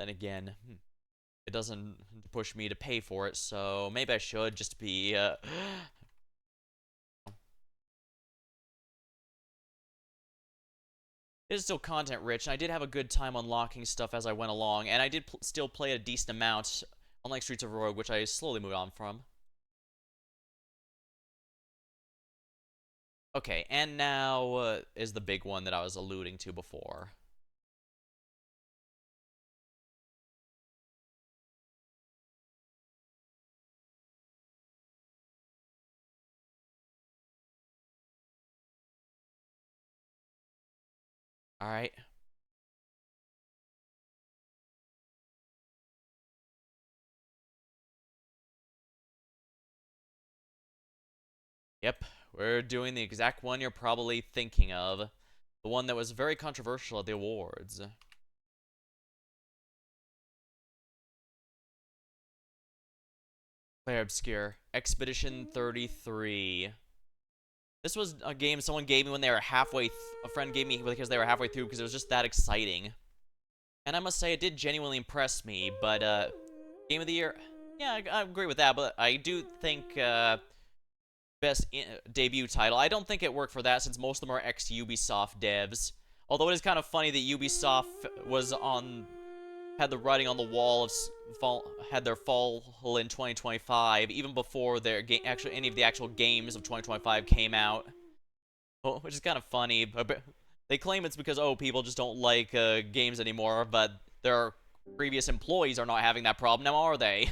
again, it doesn't push me to pay for it, so maybe I should just be... It is still content rich, and I did have a good time unlocking stuff as I went along, and I did still play a decent amount, unlike Streets of Rogue, which I slowly moved on from. Okay, and now is the big one that I was alluding to before. Alright. Yep, we're doing the exact one you're probably thinking of. The one that was very controversial at the awards. Clair Obscur. Expedition 33. This was a game someone gave me when they were halfway... a friend gave me because they were halfway through because it was just that exciting. And I must say, it did genuinely impress me, but, Game of the Year... Yeah, I agree with that, but I do think, best debut title. I don't think it worked for that since most of them are ex-Ubisoft devs. Although it is kind of funny that Ubisoft had the writing on the wall of had their fall in 2025 even before their any of the actual games of 2025 came out, which is kind of funny. They claim it's because people just don't like games anymore, but their previous employees are not having that problem now, are they?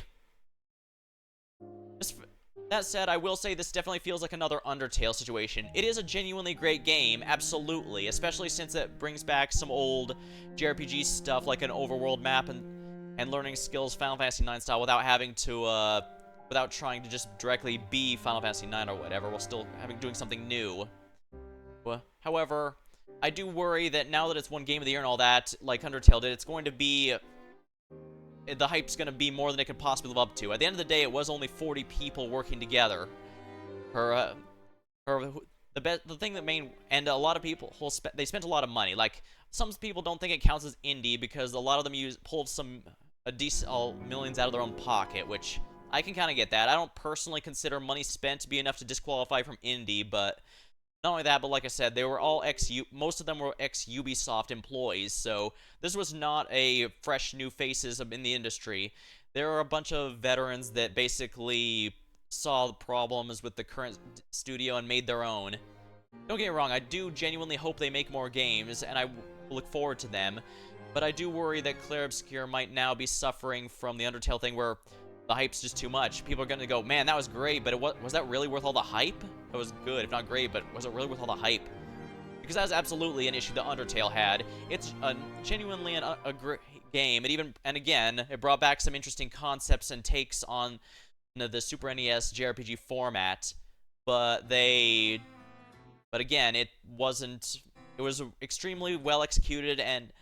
That said, I will say this definitely feels like another Undertale situation. It is a genuinely great game, absolutely, especially since it brings back some old JRPG stuff like an overworld map and learning skills Final Fantasy IX style without having to, without trying to just directly be Final Fantasy IX or whatever, while still doing something new. However, I do worry that now that it's won Game of the Year and all that, like Undertale did, it's going to be... the hype's going to be more than it could possibly live up to. At the end of the day, it was only 40 people working together. The thing that and a lot of people, they spent a lot of money. Like, some people don't think it counts as indie because a lot of them pulled a decent millions out of their own pocket, which I can kind of get that. I don't personally consider money spent to be enough to disqualify from indie, but not only that, but like I said, they were all most of them were ex-Ubisoft employees, so this was not a fresh new faces in the industry. There are a bunch of veterans that basically saw the problems with the current studio and made their own. Don't get me wrong, I do genuinely hope they make more games, and I look forward to them, but I do worry that Clair Obscur might now be suffering from the Undertale thing where the hype's just too much. People are going to go, man, that was great, but was that really worth all the hype? It was good, if not great, but was it really worth all the hype? Because that's absolutely an issue that Undertale had. It's genuinely a great game. And again, it brought back some interesting concepts and takes on the Super NES JRPG format, but again, it wasn't. It was extremely well executed and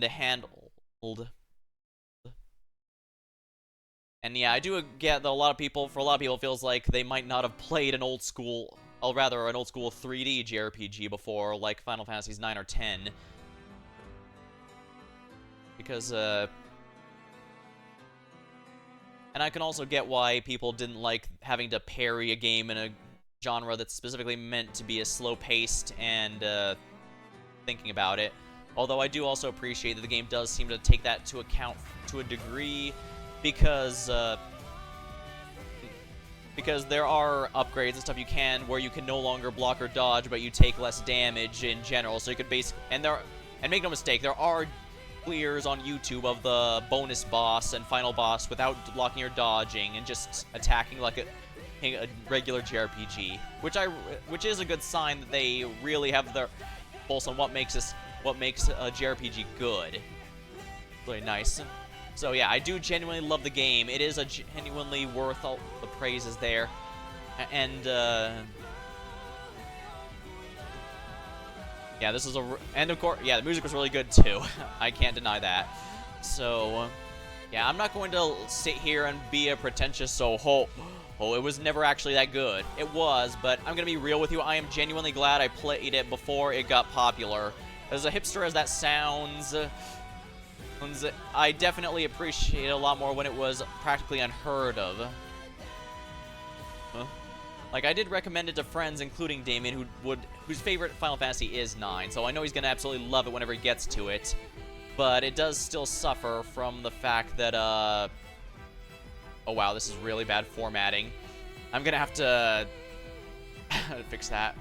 handled. And yeah, I do get that for a lot of people, it feels like they might not have played an old school 3D JRPG before, like Final Fantasies 9 or 10. Because, and I can also get why people didn't like having to parry a game in a genre that's specifically meant to be a slow-paced and, thinking about it. Although I do also appreciate that the game does seem to take that to account to a degree, because there are upgrades and stuff you can where you can no longer block or dodge, but you take less damage in general. So you could and make no mistake, there are clears on YouTube of the bonus boss and final boss without blocking or dodging and just attacking like a regular JRPG, which is a good sign that they really have their pulse on what makes a JRPG good. Really nice. So yeah, I do genuinely love the game. It is genuinely worth all the praises there. And, yeah, this is and of course, yeah, the music was really good too. I can't deny that. So, yeah, I'm not going to sit here and be a pretentious, it was never actually that good. It was, but I'm going to be real with you. I am genuinely glad I played it before it got popular. As a hipster as that sounds, I definitely appreciate it a lot more when it was practically unheard of. Like, I did recommend it to friends, including Damien, whose favorite Final Fantasy is 9, so I know he's gonna absolutely love it whenever he gets to it. But it does still suffer from the fact that, oh wow, this is really bad formatting. I'm gonna have to fix that.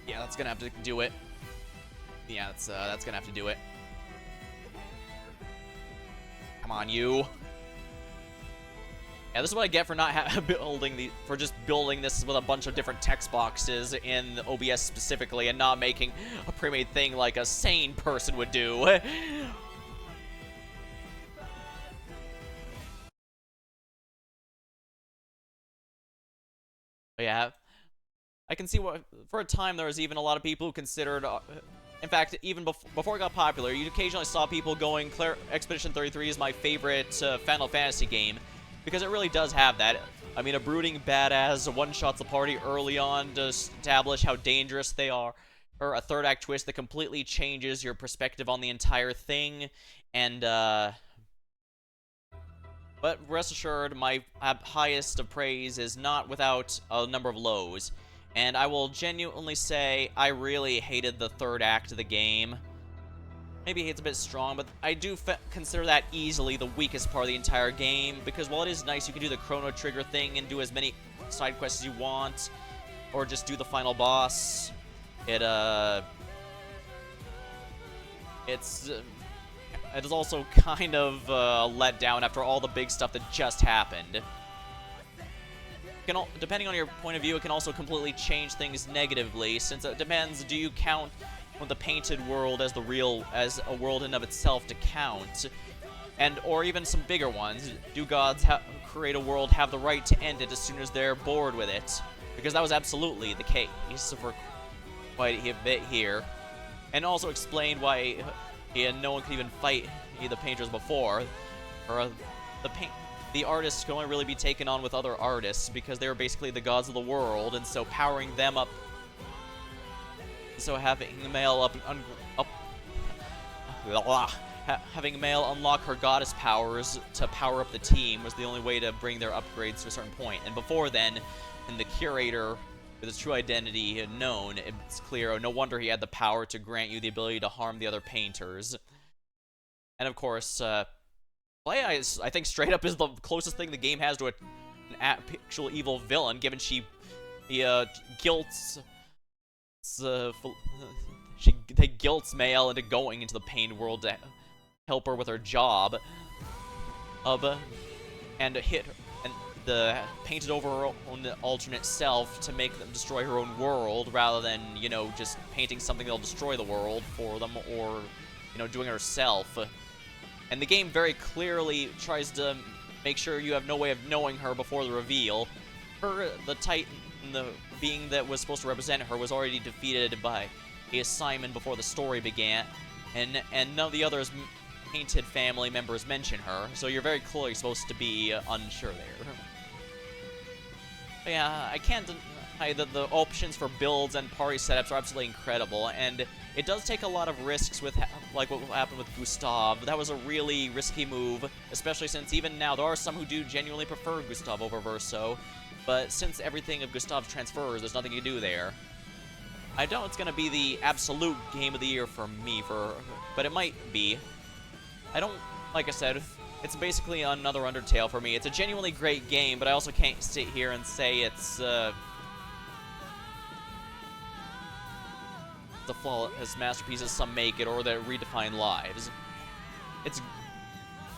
Yeah, that's gonna have to do it. Yeah, that's gonna have to do it. Come on, you. Yeah, this is what I get for not for just building this with a bunch of different text boxes in OBS specifically, and not making a pre-made thing like a sane person would do. But yeah, I can see what for a time there was even a lot of people who considered. In fact, even before it got popular, you occasionally saw people going, Expedition 33 is my favorite Final Fantasy game, because it really does have that. I mean, a brooding badass one-shots the party early on to establish how dangerous they are, or a third act twist that completely changes your perspective on the entire thing, and, but rest assured, my highest of praise is not without a number of lows. And I will genuinely say, I really hated the third act of the game. Maybe it's a bit strong, but I do consider that easily the weakest part of the entire game, because while it is nice you can do the Chrono Trigger thing and do as many side quests as you want, or just do the final boss, it is also kind of let down after all the big stuff that just happened. Depending on your point of view, it can also completely change things negatively, since it depends, do you count the painted world as a world in of itself to count? Or even some bigger ones, do gods create a world have the right to end it as soon as they're bored with it? Because that was absolutely the case for quite a bit here. And also explained why no one could even fight the painters before, or the artists can only really be taken on with other artists because they were basically the gods of the world, and so powering them up, so having Male having Male unlock her goddess powers to power up the team was the only way to bring their upgrades to a certain point. And before then, in the curator with his true identity known, it's clear, no wonder he had the power to grant you the ability to harm the other painters. And of course, I think straight up is the closest thing the game has to an actual evil villain, given she guilts Male into going into the pained world to help her with her job, and the painted over her own alternate self to make them destroy her own world, rather than, you know, just painting something that'll destroy the world for them, or, you know, doing it herself. And the game very clearly tries to make sure you have no way of knowing her before the reveal. The Titan, the being that was supposed to represent her, was already defeated by Simon before the story began, and none of the others painted family members mention her, so you're very clearly supposed to be unsure there. But yeah, I can't deny that the options for builds and party setups are absolutely incredible, and it does take a lot of risks with, like what happened with Gustav. That was a really risky move, especially since even now there are some who do genuinely prefer Gustav over Verso, but since everything of Gustav transfers, there's nothing you can do there. I doubt it's gonna be the absolute game of the year for me, but it might be. Like I said, it's basically another Undertale for me. It's a genuinely great game, but I also can't sit here and say it's the flawless masterpieces some make it, or that redefine lives.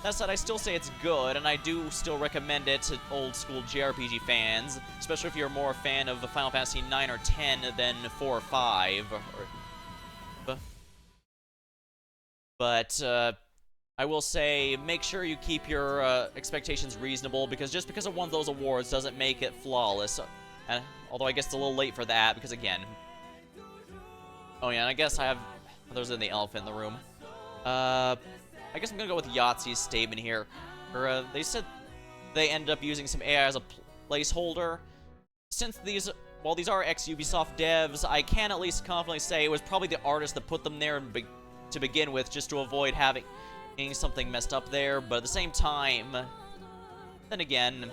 That said, I still say it's good, and I do still recommend it to old-school JRPG fans, especially if you're more a fan of the Final Fantasy 9 or 10 than 4 or 5. But I will say, make sure you keep your expectations reasonable, because just because it won those awards doesn't make it flawless. Although I guess it's a little late for that, because again... Oh yeah, and I guess there's the elephant in the room. I guess I'm gonna go with Yahtzee's statement here. They said they ended up using some AI as a placeholder. Since while these are ex-Ubisoft devs, I can at least confidently say it was probably the artist that put them there to begin with, just to avoid having something messed up there. But at the same time, then again,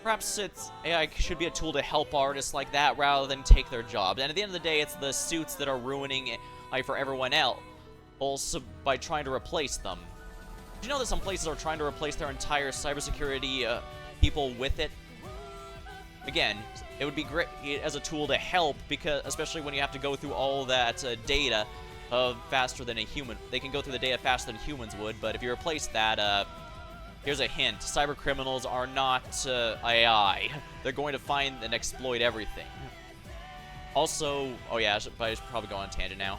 perhaps AI should be a tool to help artists like that rather than take their jobs. And at the end of the day, it's the suits that are ruining it for everyone else. Also, by trying to replace them. Did you know that some places are trying to replace their entire cybersecurity people with it? Again, it would be great as a tool to help, because especially when you have to go through all that data faster than a human. They can go through the data faster than humans would, but if you replace that, here's a hint. Cyber criminals are not AI. They're going to find and exploit everything. Also, oh yeah, I should probably go on a tangent now.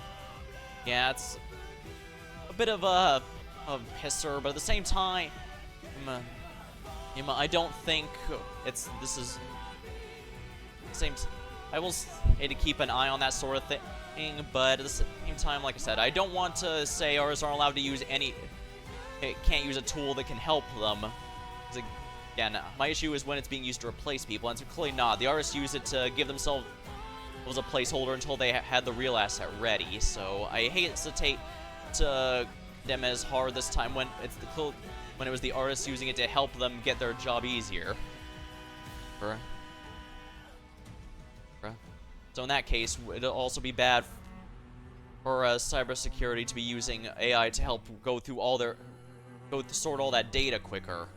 Yeah, it's a bit of a pisser, but at the same time, I don't think this is the same. I will say to keep an eye on that sort of thing, but at the same time, like I said, I don't want to say artists aren't allowed to use can't use a tool that can help them. Again, my issue is when it's being used to replace people, and it's clearly not. The artists use it to give themselves a placeholder until they had the real asset ready. So I hesitate to them as hard this time when it was the artists using it to help them get their job easier. So in that case, it'll also be bad for cybersecurity to be using AI to help sort all that data quicker.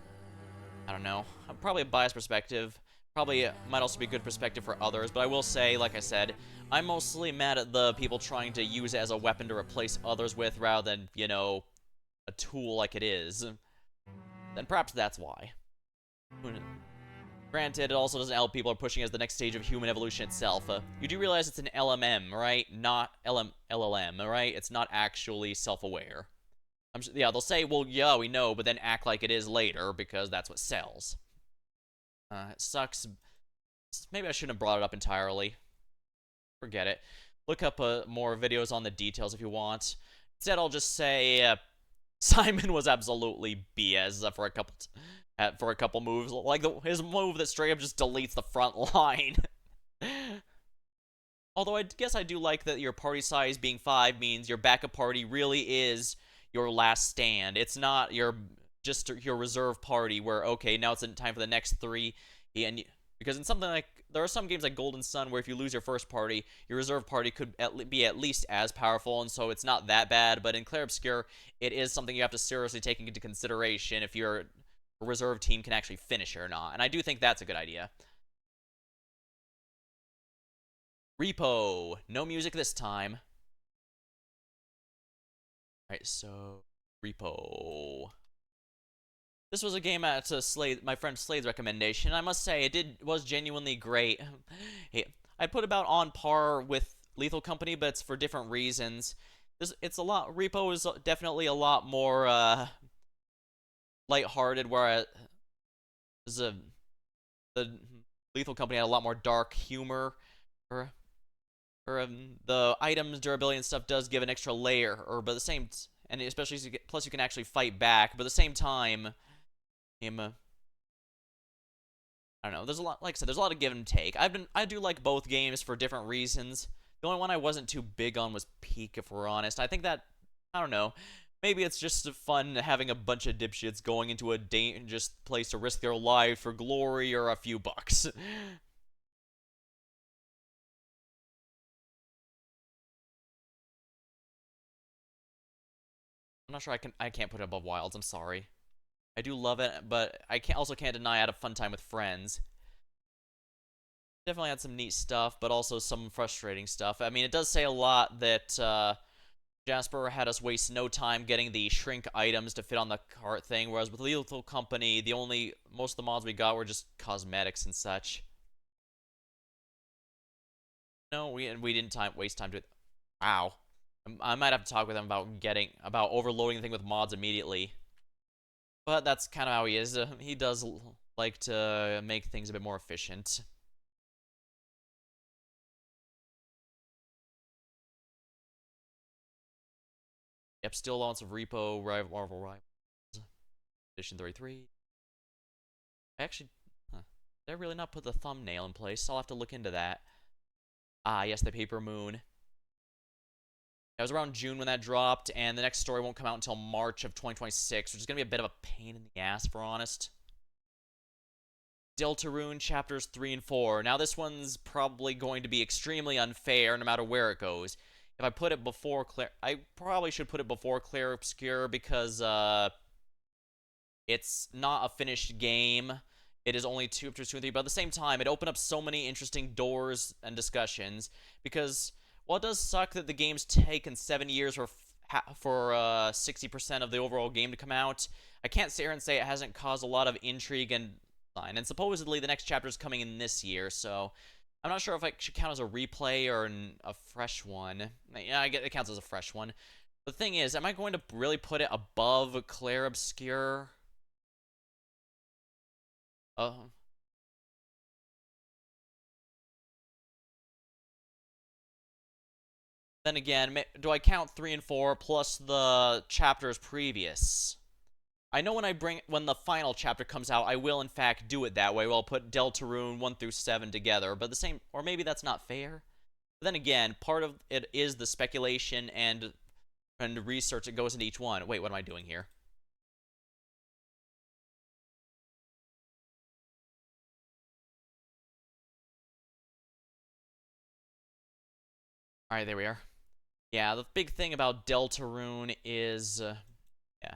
I don't know. Probably a biased perspective. Probably might also be a good perspective for others, but I will say, like I said, I'm mostly mad at the people trying to use it as a weapon to replace others with, rather than, you know, a tool like it is. Then perhaps that's why. Granted, it also doesn't help people are pushing as the next stage of human evolution itself. You do realize it's an LMM, right? Not LLM, right? It's not actually self-aware. Yeah, they'll say, well, yeah, we know, but then act like it is later, because that's what sells. It sucks. Maybe I shouldn't have brought it up entirely. Forget it. Look up more videos on the details if you want. Instead, I'll just say Simon was absolutely BS for a couple moves. Like his move that straight up just deletes the front line. Although I guess I do like that your party size being 5 means your backup party really is your last stand. It's not just your reserve party where, okay, now it's time for the next 3. And because in something like, there are some games like Golden Sun where if you lose your first party, your reserve party could be at least as powerful, and so it's not that bad. But in Clair Obscur, it is something you have to seriously take into consideration if your reserve team can actually finish it or not. And I do think that's a good idea. Repo. No music this time. Alright, so Repo. This was a game at my friend Slade's recommendation. I must say, it was genuinely great. I put about on par with Lethal Company, but it's for different reasons. Repo is definitely a lot more lighthearted, whereas the Lethal Company had a lot more dark humor. The items, durability, and stuff does give an extra layer, but the same, and especially plus you can actually fight back. But at the same time, I don't know. There's a lot, like I said, there's a lot of give and take. I do like both games for different reasons. The only one I wasn't too big on was Peak, if we're honest. I think that, I don't know. Maybe it's just fun having a bunch of dipshits going into a dangerous place to risk their lives for glory or a few bucks. I'm not sure I can't put it above Wilds. I'm sorry. I do love it, but I also can't deny I had a fun time with friends. Definitely had some neat stuff, but also some frustrating stuff. I mean, it does say a lot that Jasper had us waste no time getting the shrink items to fit on the cart thing, whereas with Lethal Company, most of the mods we got were just cosmetics and such. No, we didn't waste time to. Wow. I might have to talk with him about overloading the thing with mods immediately. But that's kind of how he is. He does like to make things a bit more efficient. Yep, still lots of Repo, Marvel Rivals, Edition 33. Did I really not put the thumbnail in place? I'll have to look into that. Ah, yes, the Paper Moon. It was around June when that dropped, and the next story won't come out until March of 2026, which is going to be a bit of a pain in the ass, for honest. Deltarune Chapters 3 and 4. Now, this one's probably going to be extremely unfair no matter where it goes. If I put it before I probably should put it before Clair Obscur, because, it's not a finished game. it is only chapters 2 and 3, but at the same time, it opened up so many interesting doors and discussions, because while it does suck that the game's taken 7 years for 60% of the overall game to come out, I can't sit here and say it hasn't caused a lot of intrigue and design. And supposedly the next chapter is coming in this year, so I'm not sure if it should count as a replay or a fresh one. Yeah, I get it counts as a fresh one. The thing is, am I going to really put it above Clair Obscur? Oh. Then again, do I count 3 and 4 plus the chapters previous? I know when the final chapter comes out, I will in fact do it that way. I'll put Deltarune 1 through 7 together, but or maybe that's not fair. But then again, part of it is the speculation and research that goes into each one. Wait, what am I doing here? Alright, there we are. Yeah, the big thing about Deltarune is, yeah,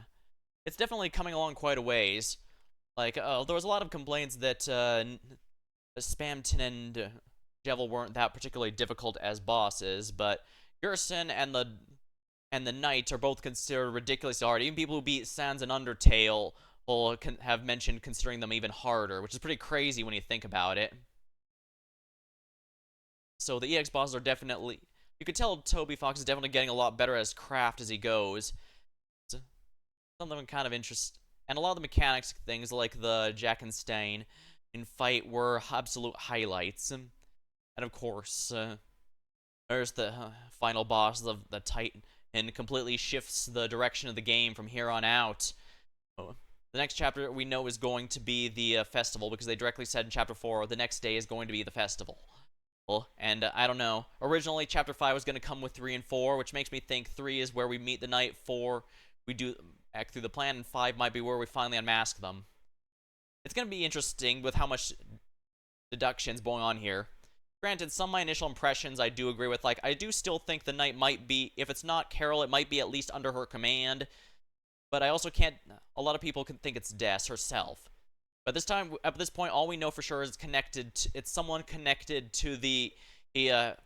it's definitely coming along quite a ways. Like, there was a lot of complaints that Spamton and Jevil weren't that particularly difficult as bosses, but Gerson and the Knight are both considered ridiculously hard. Even people who beat Sans and Undertale will have mentioned considering them even harder, which is pretty crazy when you think about it. So the EX bosses are definitely... You could tell Toby Fox is definitely getting a lot better as craft as he goes. So, some of them kind of interest... And a lot of the mechanics things, like the Jack and Stain in fight, were absolute highlights. And of course, there's the final boss of the Titan, and completely shifts the direction of the game from here on out. Oh, the next chapter we know is going to be the festival, because they directly said in Chapter 4, the next day is going to be the festival. And I don't know. Originally, Chapter 5 was going to come with 3 and 4, which makes me think 3 is where we meet the Knight, 4 we do act through the plan, and 5 might be where we finally unmask them. It's going to be interesting with how much deductions going on here. Granted, some of my initial impressions I do agree with. Like, I do still think the Knight might be, if it's not Karol, it might be at least under her command. But I also can't, a lot of people can think it's Des herself. But this time, at this point, all we know for sure is it's someone connected to the to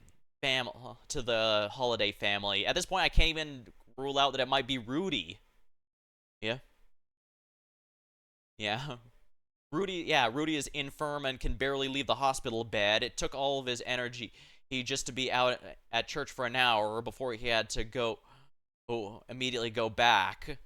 the Holiday family. At this point, I can't even rule out that it might be Rudy. Yeah. Yeah. Rudy is infirm and can barely leave the hospital bed. It took all of his energy just to be out at church for an hour before he had to immediately go back.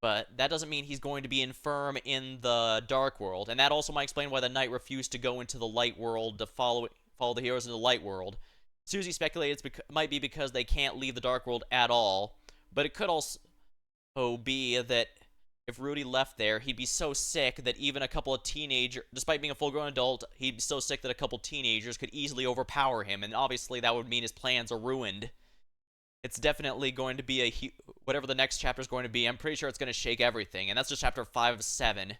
But that doesn't mean he's going to be infirm in the Dark World. And that also might explain why the Knight refused to go into the Light World to follow the heroes into the Light World. Susie speculated it might be because they can't leave the Dark World at all. But it could also be that if Rudy left there, he'd be so sick that even a couple of teenagers, despite being a full-grown adult, he'd be so sick that a couple teenagers could easily overpower him. And obviously that would mean his plans are ruined. It's definitely going to be whatever the next chapter is going to be. I'm pretty sure it's going to shake everything, and that's just chapter 5 of 7.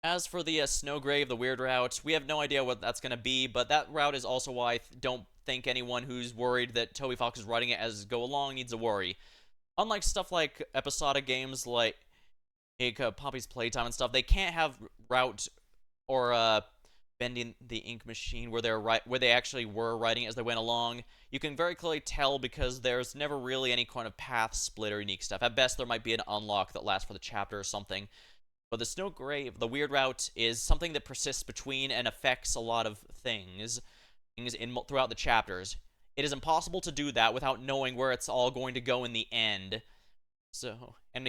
As for the Snowgrave, the weird route, we have no idea what that's going to be, but that route is also why I don't think anyone who's worried that Toby Fox is writing it as go along needs to worry. Unlike stuff like episodic games like Poppy's Playtime and stuff, they can't have route or bending the ink machine where they actually were writing as they went along. You can very clearly tell because there's never really any kind of path split or unique stuff. At best, there might be an unlock that lasts for the chapter or something. But the Snowgrave, the weird route, is something that persists between and affects a lot of things throughout the chapters. It is impossible to do that without knowing where it's all going to go in the end. So, and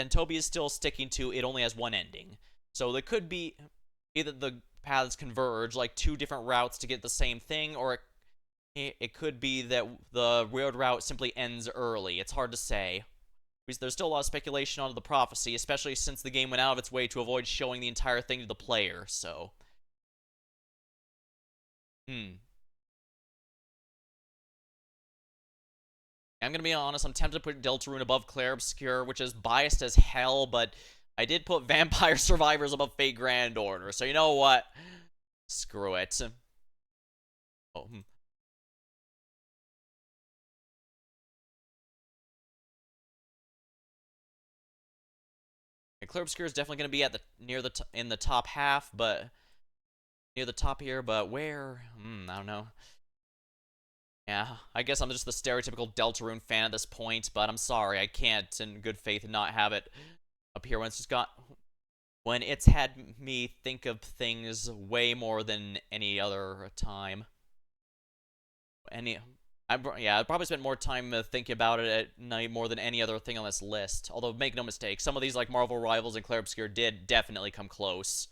Toby is still sticking to it only has one ending. So there could be either the paths converge, like 2 different routes to get the same thing, or it could be that the weird route simply ends early. It's hard to say. There's still a lot of speculation on the prophecy, especially since the game went out of its way to avoid showing the entire thing to the player, so... I'm gonna be honest, I'm tempted to put Deltarune above Clair Obscur, which is biased as hell, but I did put Vampire Survivors above Fate Grand Order, so you know what? Screw it. Oh, Clear Obscure is definitely going to be at the in the top half, but near the top here. But where? I don't know. Yeah, I guess I'm just the stereotypical Deltarune fan at this point, but I'm sorry, I can't, in good faith, not have it up here when it's had me think of things way more than any other time. I probably spent more time thinking about it at night more than any other thing on this list. Although, make no mistake, some of these, like Marvel Rivals and Clair Obscur, did definitely come close.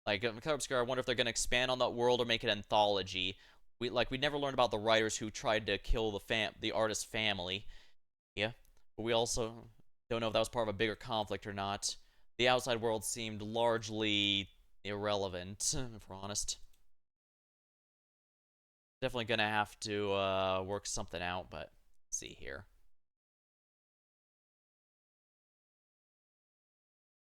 Like, Clair Obscur, I wonder if they're going to expand on that world or make it anthology. We never learned about the writers who tried to kill the artist's family. Yeah, but we also don't know if that was part of a bigger conflict or not. The outside world seemed largely irrelevant, if we're honest. Definitely gonna have to work something out, but let's see here.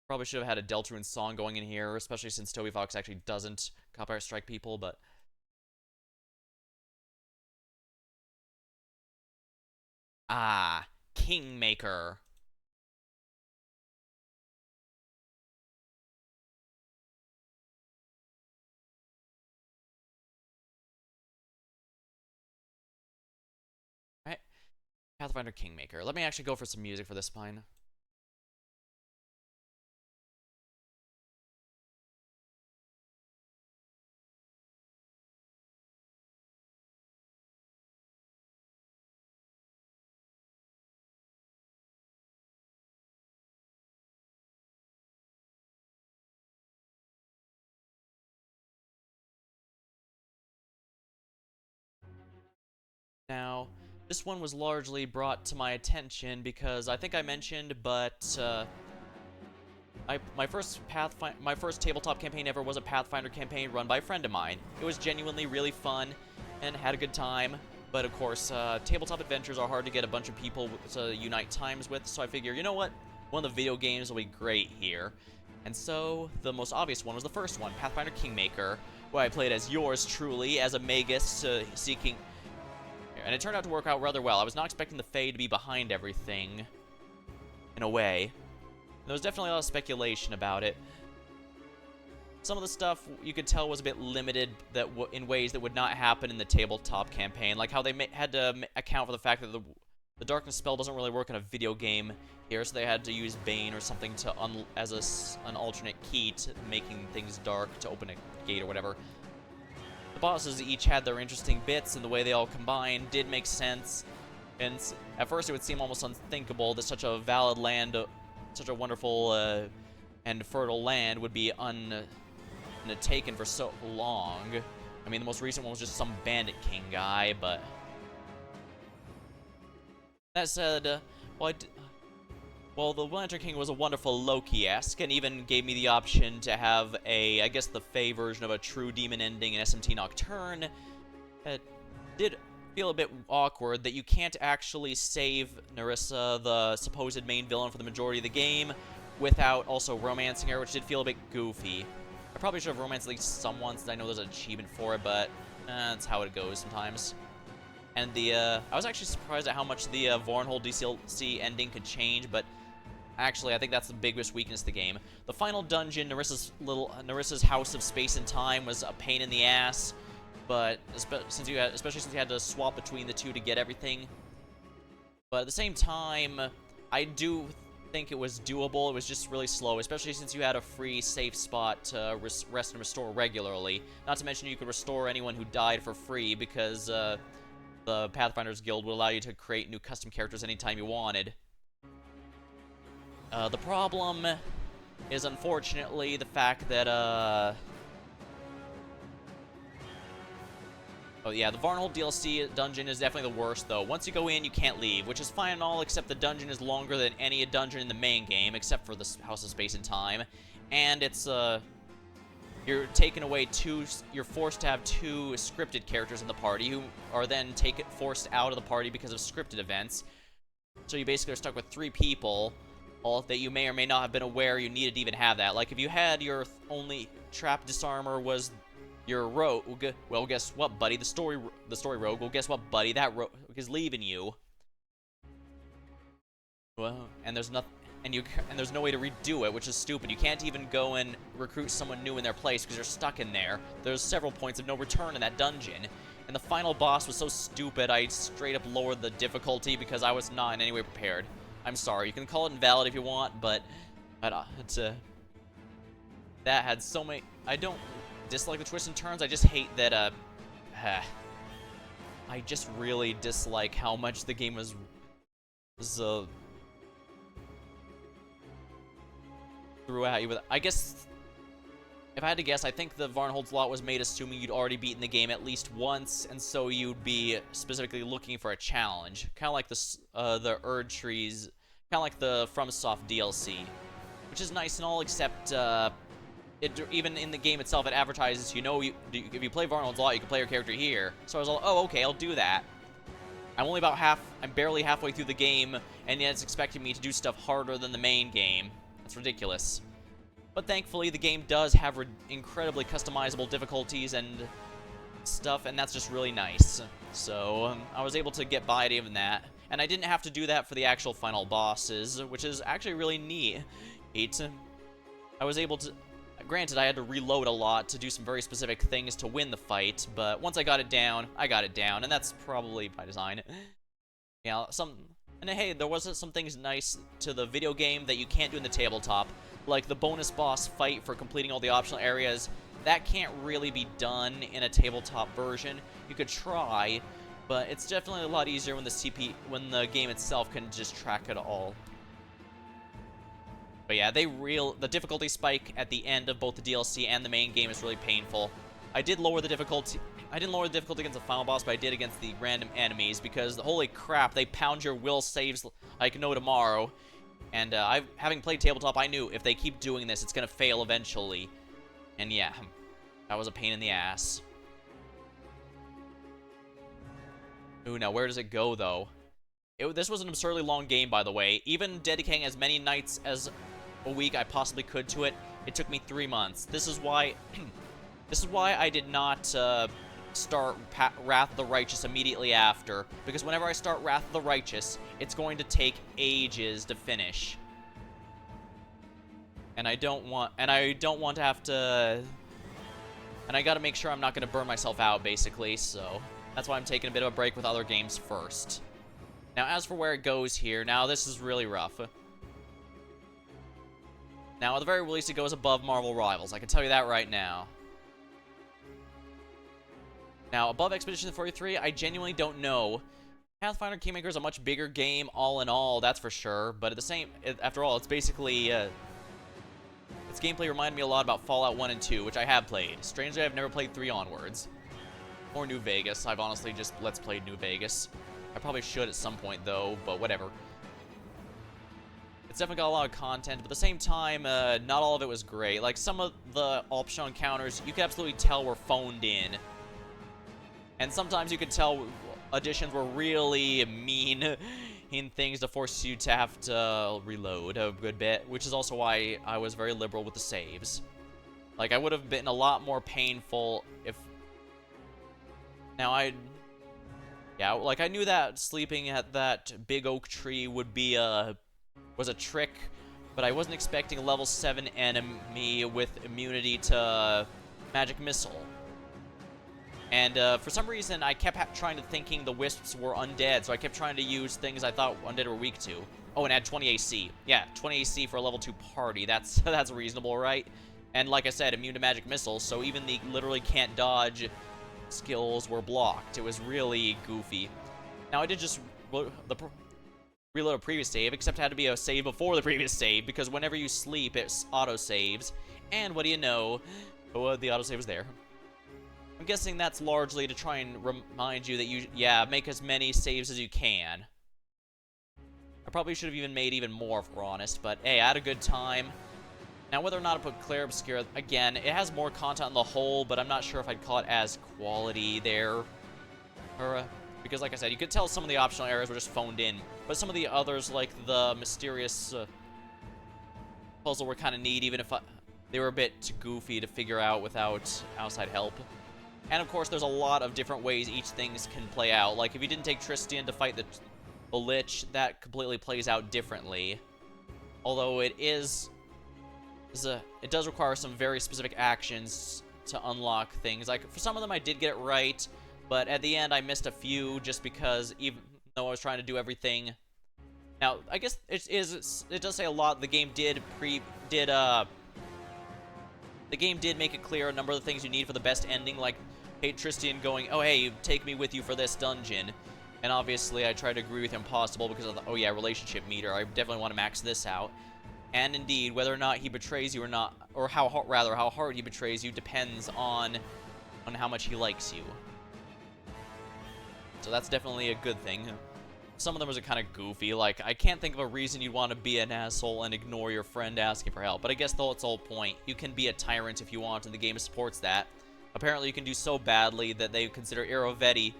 Probably should have had a Deltarune song going in here, especially since Toby Fox actually doesn't copyright strike people, but... Ah, Kingmaker. Alright, Pathfinder Kingmaker. Let me actually go for some music for this spine. Now, this one was largely brought to my attention because I think I mentioned, but my first tabletop campaign ever was a Pathfinder campaign run by a friend of mine. It was genuinely really fun and had a good time, but of course, tabletop adventures are hard to get a bunch of people to unite times with, so I figure, you know what? One of the video games will be great here. And so, the most obvious one was the first one, Pathfinder Kingmaker, where I played as yours truly, as a magus seeking... And it turned out to work out rather well. I was not expecting the Fae to be behind everything, in a way. There was definitely a lot of speculation about it. Some of the stuff you could tell was a bit limited in ways that would not happen in the tabletop campaign, like how they had to account for the fact that the darkness spell doesn't really work in a video game here, so they had to use Bane or something as an alternate key to making things dark to open a gate or whatever. The bosses each had their interesting bits, and the way they all combined did make sense. And at first, it would seem almost unthinkable that such a valid land, such a wonderful and fertile land, would be taken for so long. I mean, the most recent one was just some Bandit King guy, but that said, well, the Lantern King was a wonderful Loki-esque, and even gave me the option to have I guess the Fae version of a true demon ending in SMT Nocturne. It did feel a bit awkward that you can't actually save Nerissa, the supposed main villain for the majority of the game, without also romancing her, which did feel a bit goofy. I probably should have romanced at least someone, since I know there's an achievement for it, but that's how it goes sometimes. And I was actually surprised at how much the Vornhold DLC ending could change, but actually, I think that's the biggest weakness of the game. The final dungeon, Nerissa's House of Space and Time, was a pain in the ass, but especially since you had to swap between the two to get everything. But at the same time, I do think it was doable. It was just really slow, especially since you had a free safe spot to rest and restore regularly. Not to mention you could restore anyone who died for free because the Pathfinders Guild would allow you to create new custom characters anytime you wanted. The problem is, unfortunately, the fact that, oh yeah, the Varnhold DLC dungeon is definitely the worst, though. Once you go in, you can't leave, which is fine and all, except the dungeon is longer than any dungeon in the main game, except for the House of Space and Time. And it's, you're forced to have two scripted characters in the party, who are then forced out of the party because of scripted events. So you basically are stuck with 3 people, all that you may or may not have been aware you needed to even have that. Like, if you had your only trap disarmer was your rogue, well, guess what, buddy? The story rogue, well, guess what, buddy? That rogue is leaving you. Well, and there's nothing... and there's no way to redo it, which is stupid. You can't even go and recruit someone new in their place because you're stuck in there. There's several points of no return in that dungeon. And the final boss was so stupid, I straight up lowered the difficulty because I was not in any way prepared. I'm sorry. You can call it invalid if you want, but that had so many... I don't dislike the twists and turns, I just hate that, I just really dislike how much the game was threw at you with... I guess, if I had to guess, I think the Varnhold's Lot was made assuming you'd already beaten the game at least once, and so you'd be specifically looking for a challenge. Kind of like the Erdtree's... Kind of like the FromSoft DLC. Which is nice and all, except, even in the game itself, it advertises, if you play Varnhold's Lot, you can play your character here. So I was like, oh, okay, I'll do that. I'm barely halfway through the game, and yet it's expecting me to do stuff harder than the main game. That's ridiculous. But thankfully, the game does have incredibly customizable difficulties and stuff, and that's just really nice. So, I was able to get by at even that. And I didn't have to do that for the actual final bosses, which is actually really neat. I was able to... Granted, I had to reload a lot to do some very specific things to win the fight, but once I got it down, and that's probably by design. Yeah, and hey, there was some things nice to the video game that you can't do in the tabletop, like the bonus boss fight for completing all the optional areas. That can't really be done in a tabletop version. You could try, but it's definitely a lot easier when the game itself can just track it all. But yeah, the difficulty spike at the end of both the DLC and the main game is really painful. I didn't lower the difficulty against the final boss, but I did against the random enemies, because holy crap, they pound your will saves like no tomorrow. And having played tabletop, I knew if they keep doing this, it's gonna fail eventually. And yeah, that was a pain in the ass. Ooh, now where does it go though? This was an absurdly long game, by the way. Even dedicating as many nights as a week I possibly could to it, it took me 3 months. This is why I did not start Wrath of the Righteous immediately after, because whenever I start Wrath of the Righteous, it's going to take ages to finish. And I don't want to have to... And I gotta make sure I'm not gonna burn myself out, basically, so... That's why I'm taking a bit of a break with other games first. Now, as for where it goes here, now this is really rough. Now, at the very least, it goes above Marvel Rivals. I can tell you that right now. Now, above Expedition 43, I genuinely don't know. Pathfinder Kingmaker is a much bigger game, all in all, that's for sure. But after all, it's basically... its gameplay reminded me a lot about Fallout 1 and 2, which I have played. Strangely, I've never played 3 onwards. Or New Vegas. I've honestly just Let's Played New Vegas. I probably should at some point, though, but whatever. It's definitely got a lot of content, but at the same time, not all of it was great. Like, some of the optional encounters, you could absolutely tell were phoned in. And sometimes you could tell additions were really mean in things to force you to have to reload a good bit, which is also why I was very liberal with the saves. Like, I would have been a lot more painful if... Now, yeah, like, I knew that sleeping at that big oak tree would be was a trick, but I wasn't expecting a level 7 enemy with immunity to magic missile. And for some reason, I kept trying to thinking the wisps were undead, so I kept trying to use things I thought undead were weak to. Oh, and add 20 AC. Yeah, 20 AC for a level 2 party. That's reasonable, right? And like I said, immune to magic missiles, so even the literally can't dodge skills were blocked. It was really goofy. Now, I did just reload a previous save, except it had to be a save before the previous save, because whenever you sleep, it auto-saves. And what do you know? Oh, the autosave was there. I'm guessing that's largely to try and remind you that make as many saves as you can. I probably should have even made even more, if we're honest, but hey, I had a good time. Now, whether or not I put Clair Obscura, again, it has more content on the whole, but I'm not sure if I'd call it as quality there. Or, because like I said, you could tell some of the optional areas were just phoned in, but some of the others, like the mysterious puzzle, were kind of neat, even if they were a bit goofy to figure out without outside help. And of course, there's a lot of different ways each things can play out. Like, if you didn't take Tristian to fight the Lich, that completely plays out differently. Although it it does require some very specific actions to unlock things. Like, for some of them I did get it right, but at the end I missed a few just because even though I was trying to do everything. Now, I guess it does say a lot. The game did make it clear a number of the things you need for the best ending, like hey, Tristian going, oh hey, take me with you for this dungeon. And obviously I try to agree with him possible because of the, oh yeah, relationship meter. I definitely want to max this out. And indeed, whether or not he betrays you or not, or how hard he betrays you depends on how much he likes you. So that's definitely a good thing. Some of them are kind of goofy, like, I can't think of a reason you'd want to be an asshole and ignore your friend asking for help, but I guess that's the whole point. You can be a tyrant if you want, and the game supports that. Apparently you can do so badly that they consider Irovetti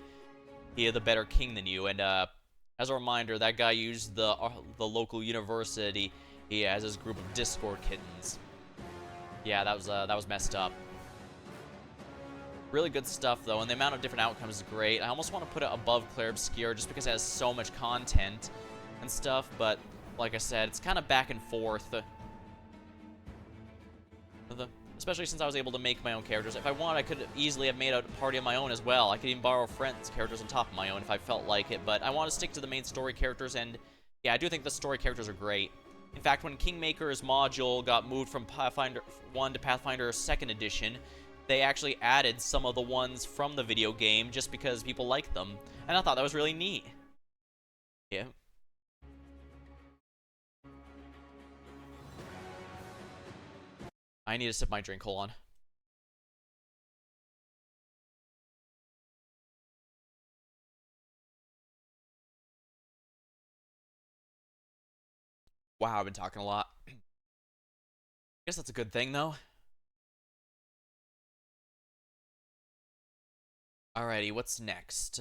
the better king than you, and as a reminder, that guy used the local university as his group of Discord kittens. Yeah, that was messed up. Really good stuff, though, and the amount of different outcomes is great. I almost want to put it above Clair Obscur just because it has so much content and stuff, but like I said, it's kind of back and forth. Especially since I was able to make my own characters. If I wanted, I could easily have made a party of my own as well. I could even borrow friends' characters on top of my own if I felt like it, but I want to stick to the main story characters, and yeah, I do think the story characters are great. In fact, when Kingmaker's module got moved from Pathfinder 1 to Pathfinder 2nd Edition, they actually added some of the ones from the video game just because people liked them. And I thought that was really neat. Yeah. I need to sip my drink, hold on. Wow, I've been talking a lot. Guess that's a good thing, though. Alrighty, what's next?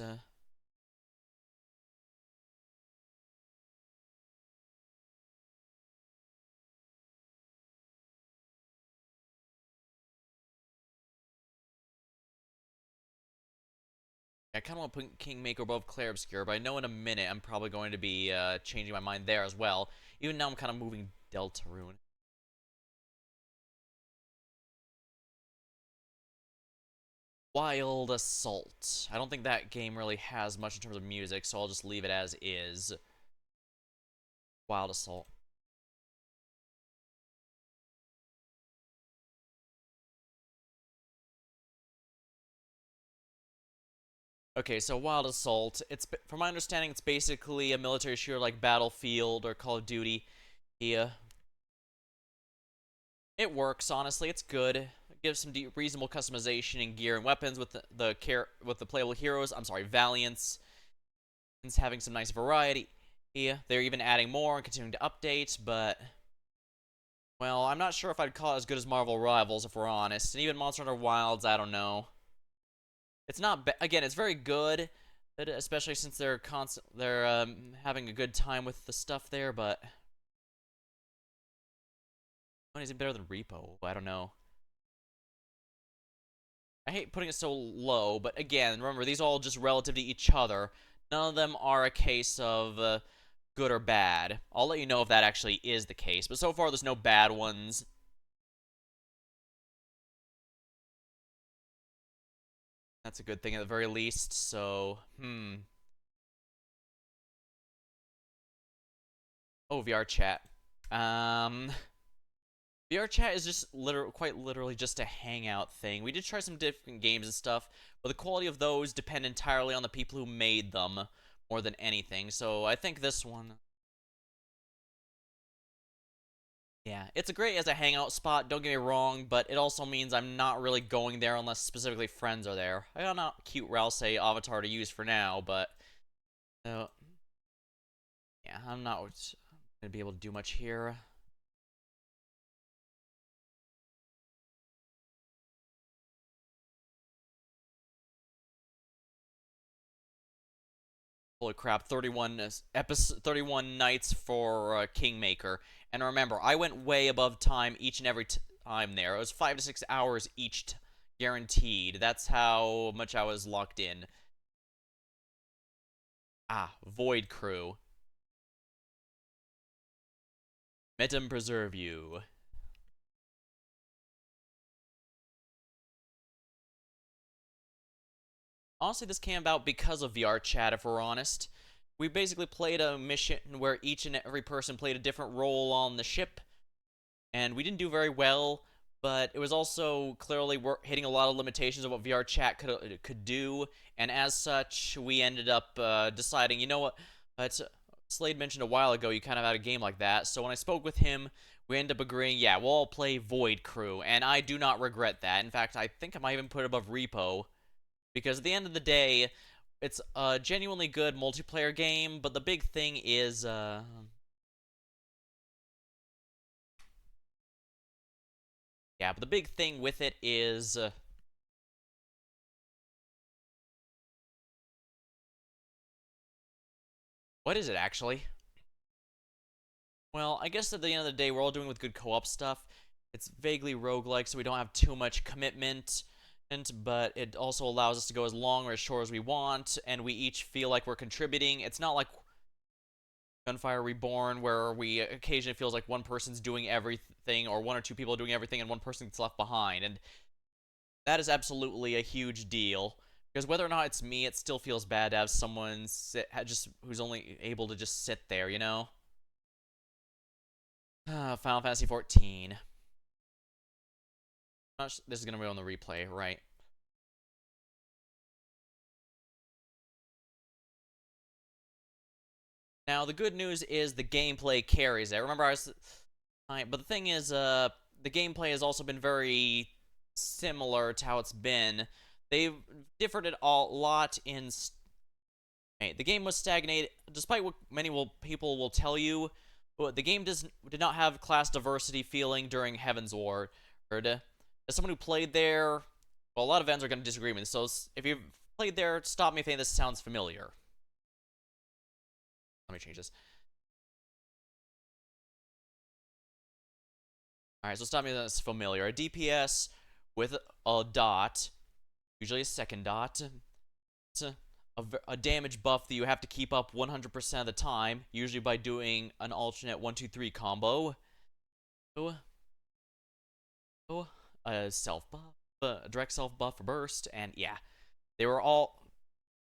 I kind of want to put Kingmaker above Clair Obscur, but I know in a minute I'm probably going to be changing my mind there as well. Even now I'm kind of moving Deltarune. Wild Assault. I don't think that game really has much in terms of music, so I'll just leave it as is. Wild Assault. Okay, so Wild Assault, from my understanding, it's basically a military shooter like Battlefield or Call of Duty. Yeah. It works, honestly, it's good. It gives some reasonable customization in gear and weapons with the playable heroes. I'm sorry, Valiants. It's having some nice variety. Yeah, they're even adding more and continuing to update, but well, I'm not sure if I'd call it as good as Marvel Rivals if we're honest. And even Monster Hunter Wilds, I don't know. It's not again, it's very good, especially since they're having a good time with the stuff there, but is it better than Repo? I don't know. I hate putting it so low, but again, remember, these are all just relative to each other. None of them are a case of good or bad. I'll let you know if that actually is the case, but so far there's no bad ones. That's a good thing at the very least, so, Oh, VR chat. VR chat is just quite literally just a hangout thing. We did try some different games and stuff, but the quality of those depend entirely on the people who made them more than anything. So I think this one, yeah, it's great as a hangout spot, don't get me wrong, but it also means I'm not really going there unless specifically friends are there. I got a cute Rouse avatar to use for now, but yeah, I'm not going to be able to do much here. Holy crap, 31 nights for Kingmaker. And remember, I went way above time each and every time there. It was 5 to 6 hours each guaranteed. That's how much I was locked in. Ah, Void Crew. Metum preserve you. Honestly, this came about because of VR chat, if we're honest. We basically played a mission where each and every person played a different role on the ship, and we didn't do very well, but it was also clearly hitting a lot of limitations of what VR chat could do, and as such, we ended up deciding, you know what, Slade mentioned a while ago you kind of had a game like that, so when I spoke with him, we ended up agreeing, yeah, we'll all play Void Crew, and I do not regret that. In fact, I think I might even put it above Repo, because at the end of the day, it's a genuinely good multiplayer game, but the big thing is, yeah, but the big thing with it is, what is it actually? Well, I guess at the end of the day, we're all doing with good co-op stuff. It's vaguely roguelike, so we don't have too much commitment, but it also allows us to go as long or as short as we want, and we each feel like we're contributing. It's not like Gunfire Reborn, where we occasionally feels like one person's doing everything, or one or two people are doing everything, and one person gets left behind, and that is absolutely a huge deal. Because whether or not it's me, it still feels bad to have someone who's only able to just sit there, you know? Final Fantasy 14. This is gonna be on the replay, right? Now, the good news is the gameplay carries it. Remember, but the thing is, the gameplay has also been very similar to how it's been. They've differed it a lot in. The game was stagnated, despite what people will tell you. The game did not have class diversity feeling during Heavensward. As someone who played there, well, a lot of fans are going to disagree with me. So if you've played there, stop me if any of this sounds familiar. Let me change this. Alright, so stop me if that's familiar. A DPS with a dot, usually a second dot. It's a damage buff that you have to keep up 100% of the time, usually by doing an alternate 1-2-3 combo. A self buff, a direct self buff for burst, and yeah, they were all.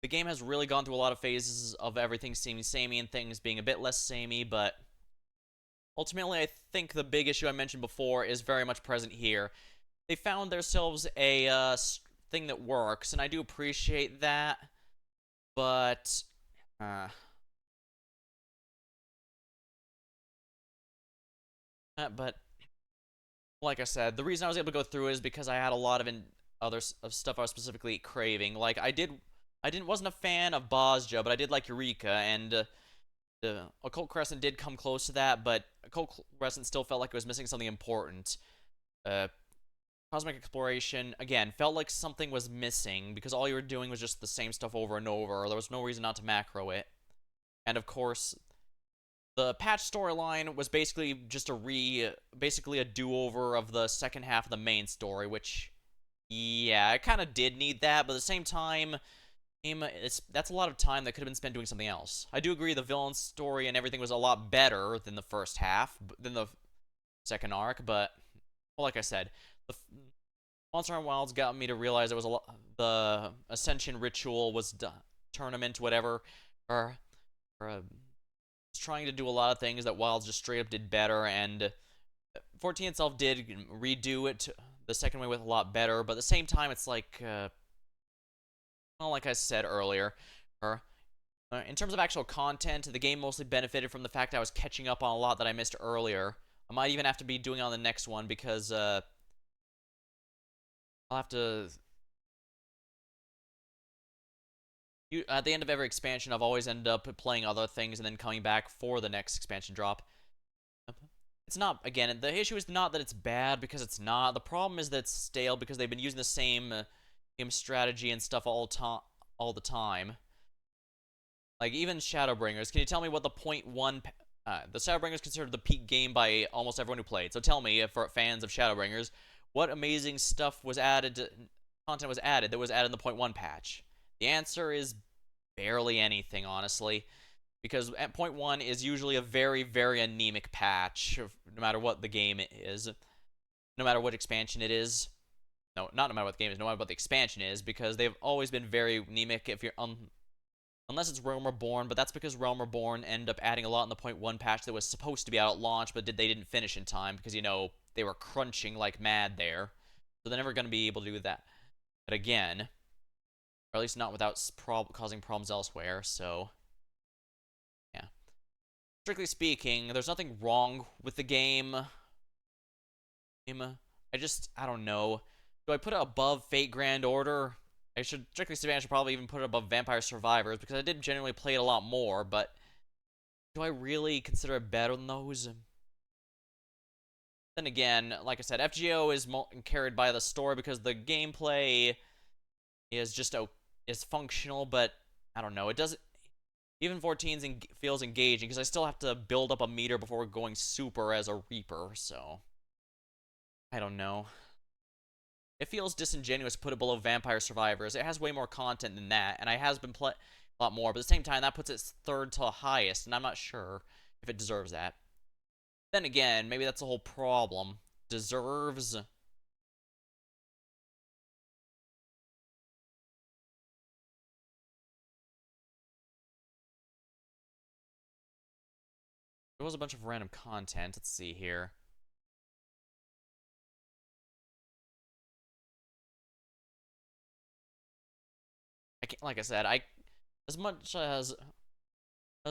The game has really gone through a lot of phases of everything seeming samey and things being a bit less samey, but ultimately, I think the big issue I mentioned before is very much present here. They found themselves a thing that works, and I do appreciate that, but like I said, the reason I was able to go through it is because I had a lot of other stuff I was specifically craving. Like wasn't a fan of Bozja, but I did like Eureka, and Occult Crescent did come close to that, but Occult Crescent still felt like it was missing something important. Cosmic Exploration, again, felt like something was missing, because all you were doing was just the same stuff over and over. There was no reason not to macro it. And of course, the patch storyline was basically just basically a do-over of the second half of the main story, which, yeah, I kind of did need that, but at the same time, that's a lot of time that could have been spent doing something else. I do agree the villain story and everything was a lot better than the first half, than the second arc, but, well, like I said, the Monster Hunter Wilds got me to realize it was the Ascension ritual was tournament, whatever, or trying to do a lot of things that Wilds just straight up did better, and 14 itself did redo it the second way with a lot better, but at the same time, it's like, well, like I said earlier, in terms of actual content, the game mostly benefited from the fact I was catching up on a lot that I missed earlier. I might even have to be doing on the next one, because, I'll have to... at the end of every expansion, I've always ended up playing other things and then coming back for the next expansion drop. It's not, again, the issue is not that it's bad, because it's not. The problem is that it's stale, because they've been using the same game strategy and stuff all the time. Like, even Shadowbringers. Can you tell me what the .1... the Shadowbringers is considered the peak game by almost everyone who played. So tell me, for fans of Shadowbringers, what amazing stuff was added, content was added that was added in the .1 patch? The answer is barely anything, honestly. because at point 1 is usually a very, very anemic patch, no matter what the game is, no matter what expansion it is. No, not no matter what the game is, no matter what the expansion is, because they've always been very anemic if you're unless it's Realm Reborn, but that's because Realm Reborn ended up adding a lot in the point 1 patch that was supposed to be out at launch, but they didn't finish in time because, you know, they were crunching like mad there. So they're never going to be able to do that. But again, or at least not without causing problems elsewhere, so yeah. Strictly speaking, there's nothing wrong with the game. I don't know. Do I put it above Fate Grand Order? Strictly speaking, I should probably even put it above Vampire Survivors, because I did generally play it a lot more, but do I really consider it better than those? Then again, like I said, FGO is carried by the story because the gameplay is just is functional, but I don't know. It doesn't. Even 14 feels engaging because I still have to build up a meter before going super as a Reaper, so I don't know. It feels disingenuous to put it below Vampire Survivors. It has way more content than that, and I has been playing a lot more, but at the same time, that puts it third to highest, and I'm not sure if it deserves that. Then again, maybe that's the whole problem. Deserves. There was a bunch of random content. Let's see here. Like I said, as much as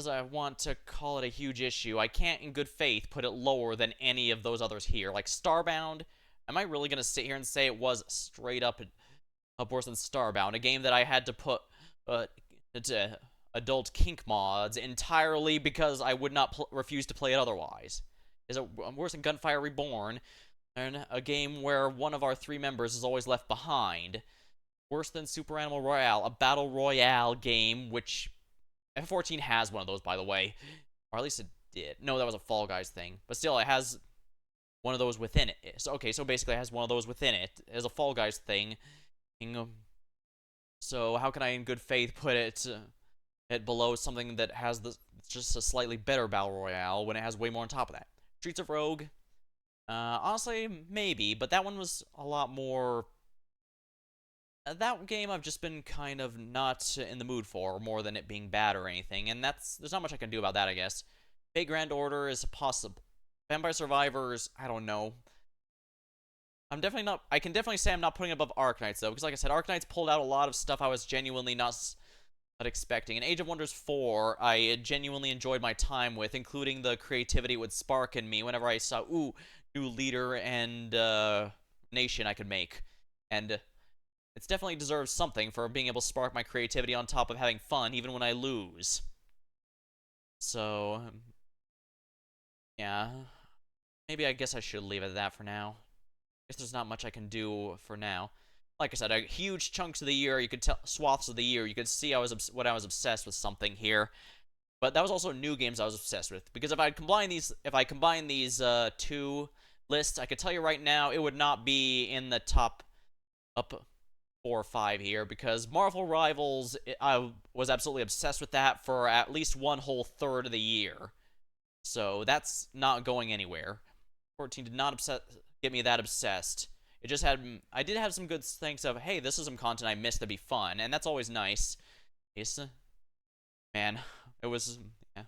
I want to call it a huge issue, I can't in good faith put it lower than any of those others here. Like Starbound, am I really going to sit here and say it was straight up worse than Starbound, a game that I had to put adult kink mods entirely because I would not refuse to play it otherwise? Is it worse than Gunfire Reborn, and a game where one of our 3 members is always left behind? Worse than Super Animal Royale, a battle royale game, which F14 has one of those, by the way. Or at least it did. No, that was a Fall Guys thing. But still, it has one of those within it. So basically it has one of those within it as a Fall Guys thing. So how can I in good faith put it below something that has just a slightly better battle royale when it has way more on top of that? Streets of Rogue, honestly, maybe, but that one was a lot more. That game I've just been kind of not in the mood for, more than it being bad or anything, and there's not much I can do about that, I guess. Fate Grand Order is possible. Vampire Survivors, I don't know. I can definitely say I'm not putting it above Arknights, though, because like I said, Arknights pulled out a lot of stuff I was genuinely not expecting. In Age of Wonders 4, I genuinely enjoyed my time with, including the creativity it would spark in me whenever I saw, ooh, new leader and nation I could make. And it's definitely deserves something for being able to spark my creativity on top of having fun even when I lose. So, yeah. Maybe I guess I should leave it at that for now. I guess there's not much I can do for now. Like I said, huge chunks of the year, you could tell, swaths of the year, you could see I was obsessed with something here. But that was also new games I was obsessed with. Because if I combine these 2 lists, I could tell you right now, it would not be in the top 4 or 5 here, because Marvel Rivals, I was absolutely obsessed with that for at least one whole third of the year. So that's not going anywhere. 14 did not get me that obsessed. It just I did have some good things of, hey, this is some content I missed that'd be fun, and that's always nice. Man, it was, yeah.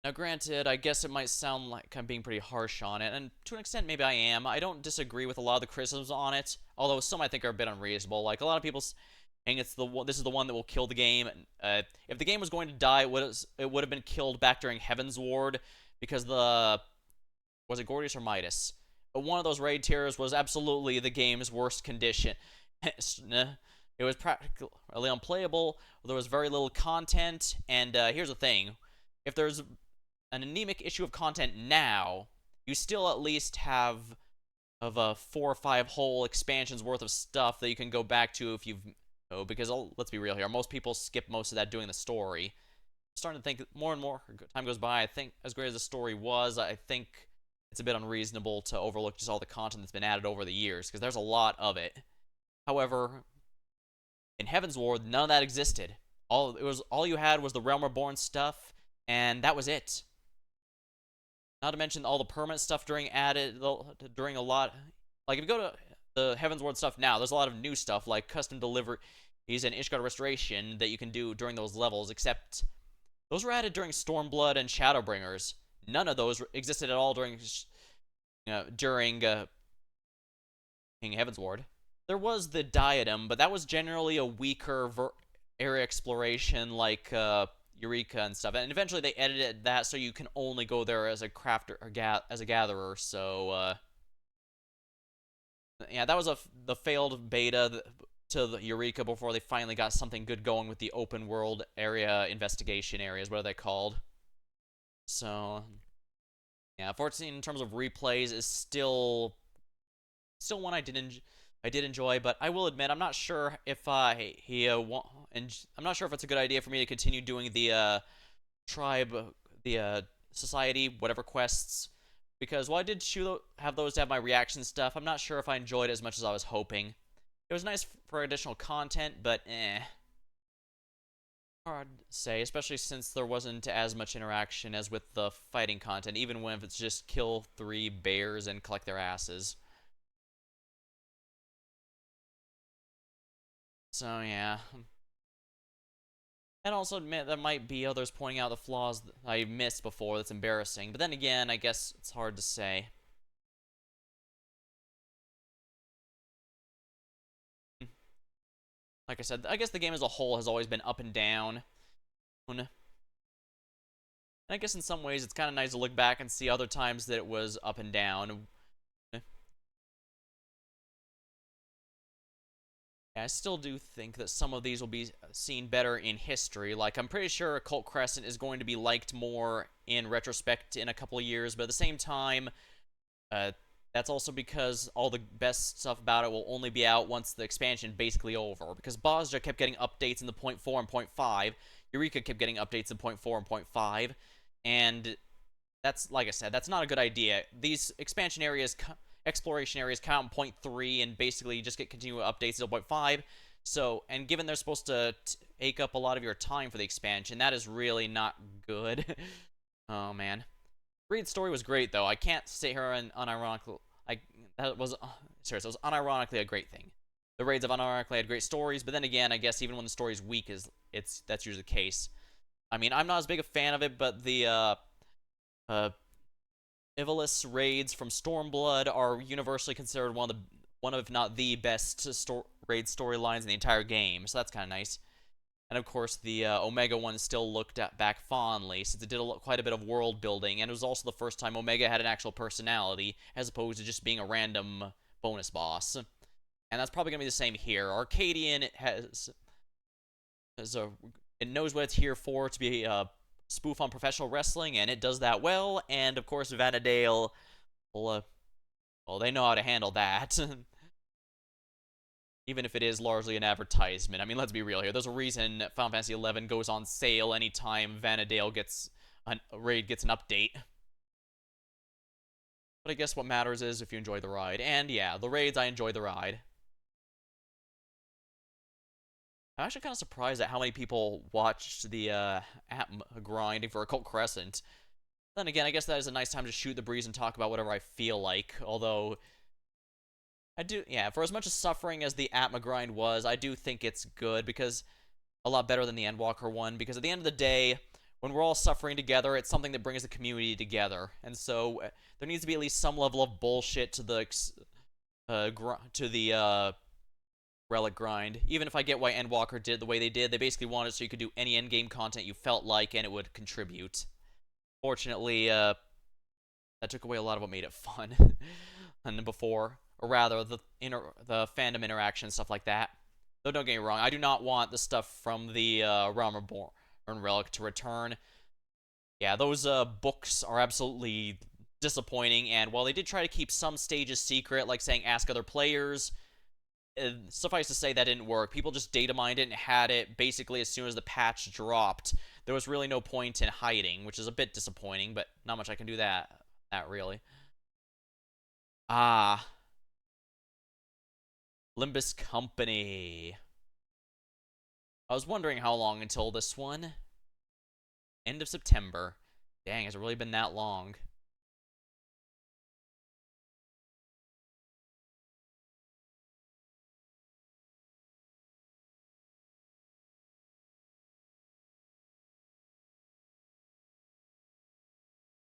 Now, granted, I guess it might sound like I'm being pretty harsh on it, and to an extent, maybe I am. I don't disagree with a lot of the criticisms on it, although some I think are a bit unreasonable. Like, a lot of people saying this is the one that will kill the game. If the game was going to die, it would have been killed back during Heavensward, because was it Gordius or Midas? But one of those raid tiers was absolutely the game's worst condition. It was practically unplayable. There was very little content, and here's the thing: if there's an anemic issue of content now, you still at least have of 4 or 5 whole expansions worth of stuff that you can go back to if you've. Oh, because let's be real here, most people skip most of that doing the story. I'm starting to think more and more time goes by. I think as great as the story was, I think it's a bit unreasonable to overlook just all the content that's been added over the years, because there's a lot of it. However, in Heavensward, none of that existed. all you had was the Realm Reborn stuff, and that was it. Not to mention all the permanent stuff during a lot. Like if you go to the Heavensward stuff now, there's a lot of new stuff like custom deliveries and Ishgard Restoration that you can do during those levels. Except those were added during Stormblood and Shadowbringers. None of those existed at all during King Heavensward. There was the Diadem, but that was generally a weaker area exploration like Eureka and stuff. And eventually they edited that so you can only go there as a crafter or as a gatherer. So yeah, that was the failed beta to the Eureka before they finally got something good going with the open world area investigation areas. What are they called? So yeah, 14 in terms of replays is still one I did enjoy, but I will admit I'm not sure if I'm not sure if it's a good idea for me to continue doing the tribe, the society, whatever quests, because while I did have those to have my reaction stuff, I'm not sure if I enjoyed it as much as I was hoping. It was nice for additional content, but hard to say, especially since there wasn't as much interaction as with the fighting content, even when it's just kill 3 bears and collect their asses. So yeah. And also admit there might be others pointing out the flaws that I missed before that's embarrassing. But then again, I guess it's hard to say. Like I said, I guess the game as a whole has always been up and down. And I guess in some ways it's kind of nice to look back and see other times that it was up and down. I still do think that some of these will be seen better in history. Like, I'm pretty sure Occult Crescent is going to be liked more in retrospect in a couple of years, but at the same time, that's also because all the best stuff about it will only be out once the expansion basically over. Because Bozja kept getting updates in the 0.4 and 0.5, Eureka kept getting updates in 0.4 and 0.5, and that's, like I said, that's not a good idea. These expansion areas, exploration areas count in 0.3 and basically just get continual updates until 0.5. So, and given they're supposed to take up a lot of your time for the expansion, that is really not good. Oh, man. Reed's story was great, though. I can't sit here and unironically... that was... Seriously, it was unironically a great thing. The raids have unironically had great stories, but then again, I guess even when the story's weak, that's usually the case. I mean, I'm not as big a fan of it, but the, Ivalice raids from Stormblood are universally considered one of, if not the best raid storylines in the entire game, so that's kind of nice. And of course, the Omega one is still looked at back fondly, since it did quite a bit of world building, and it was also the first time Omega had an actual personality, as opposed to just being a random bonus boss. And that's probably going to be the same here. Arcadian it knows what it's here for, to be a spoof on professional wrestling, and it does that well. And of course, Vana'diel, well, they know how to handle that. Even if it is largely an advertisement. I mean, let's be real here. There's a reason Final Fantasy XI goes on sale anytime Vana'diel gets a raid gets an update. But I guess what matters is if you enjoy the ride. And yeah, the raids, I enjoy the ride. I'm actually kind of surprised at how many people watched the app grinding for Occult Crescent. Then again, I guess that is a nice time to shoot the breeze and talk about whatever I feel like. Although, yeah, for as much as suffering as the Atma grind was, I do think it's good, because a lot better than the Endwalker one, because at the end of the day, when we're all suffering together, it's something that brings the community together. And so, there needs to be at least some level of bullshit to the Relic grind. Even if I get why Endwalker did the way they did, they basically wanted it so you could do any endgame content you felt like, and it would contribute. Fortunately, that took away a lot of what made it fun. And before, or rather, the fandom interaction, stuff like that. Though don't get me wrong, I do not want the stuff from the Realm Reborn Relic to return. Yeah, those books are absolutely disappointing, and while they did try to keep some stages secret, like saying ask other players, suffice to say that didn't work. People just data mined it and had it basically as soon as the patch dropped. There was really no point in hiding, which is a bit disappointing, but not much I can do that really. Ah. Limbus Company. I was wondering how long until this one. End of September. Dang, has it really been that long?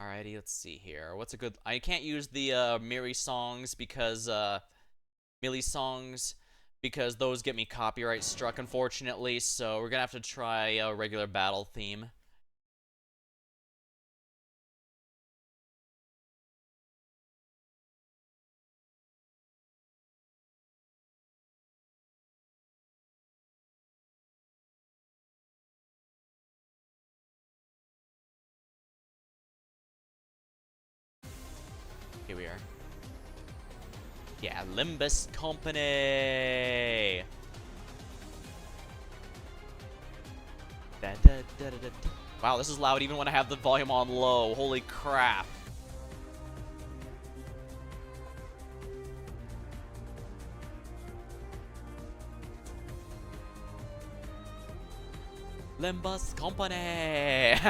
Alrighty, let's see here. What's a good... I can't use the Miri songs because, Millie songs, because those get me copyright struck, unfortunately, so we're gonna have to try a regular battle theme. Here we are. Yeah, Limbus Company! Wow, this is loud even when I have the volume on low. Holy crap. Limbus Company!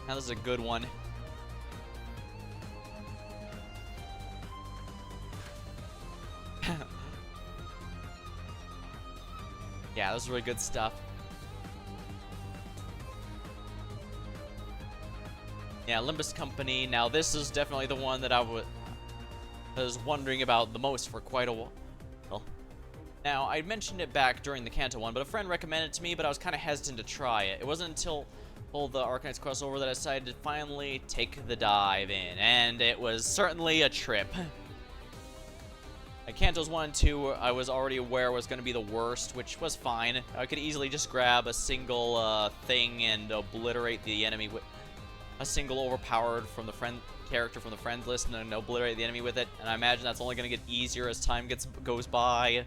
Now this is a good one. Yeah, this is really good stuff. Yeah, Limbus Company. Now this is definitely the one that I was wondering about the most for quite a while. Now, I mentioned it back during the Kanto one, but a friend recommended it to me, but I was kind of hesitant to try it. It wasn't until the Arknights crossover that I decided to finally take the dive in, and it was certainly a trip. Kantos 1 and 2, I was already aware was going to be the worst, which was fine. I could easily just grab a single thing and obliterate the enemy with a single overpowered from the character from the friends list and obliterate the enemy with it. And I imagine that's only going to get easier as time goes by.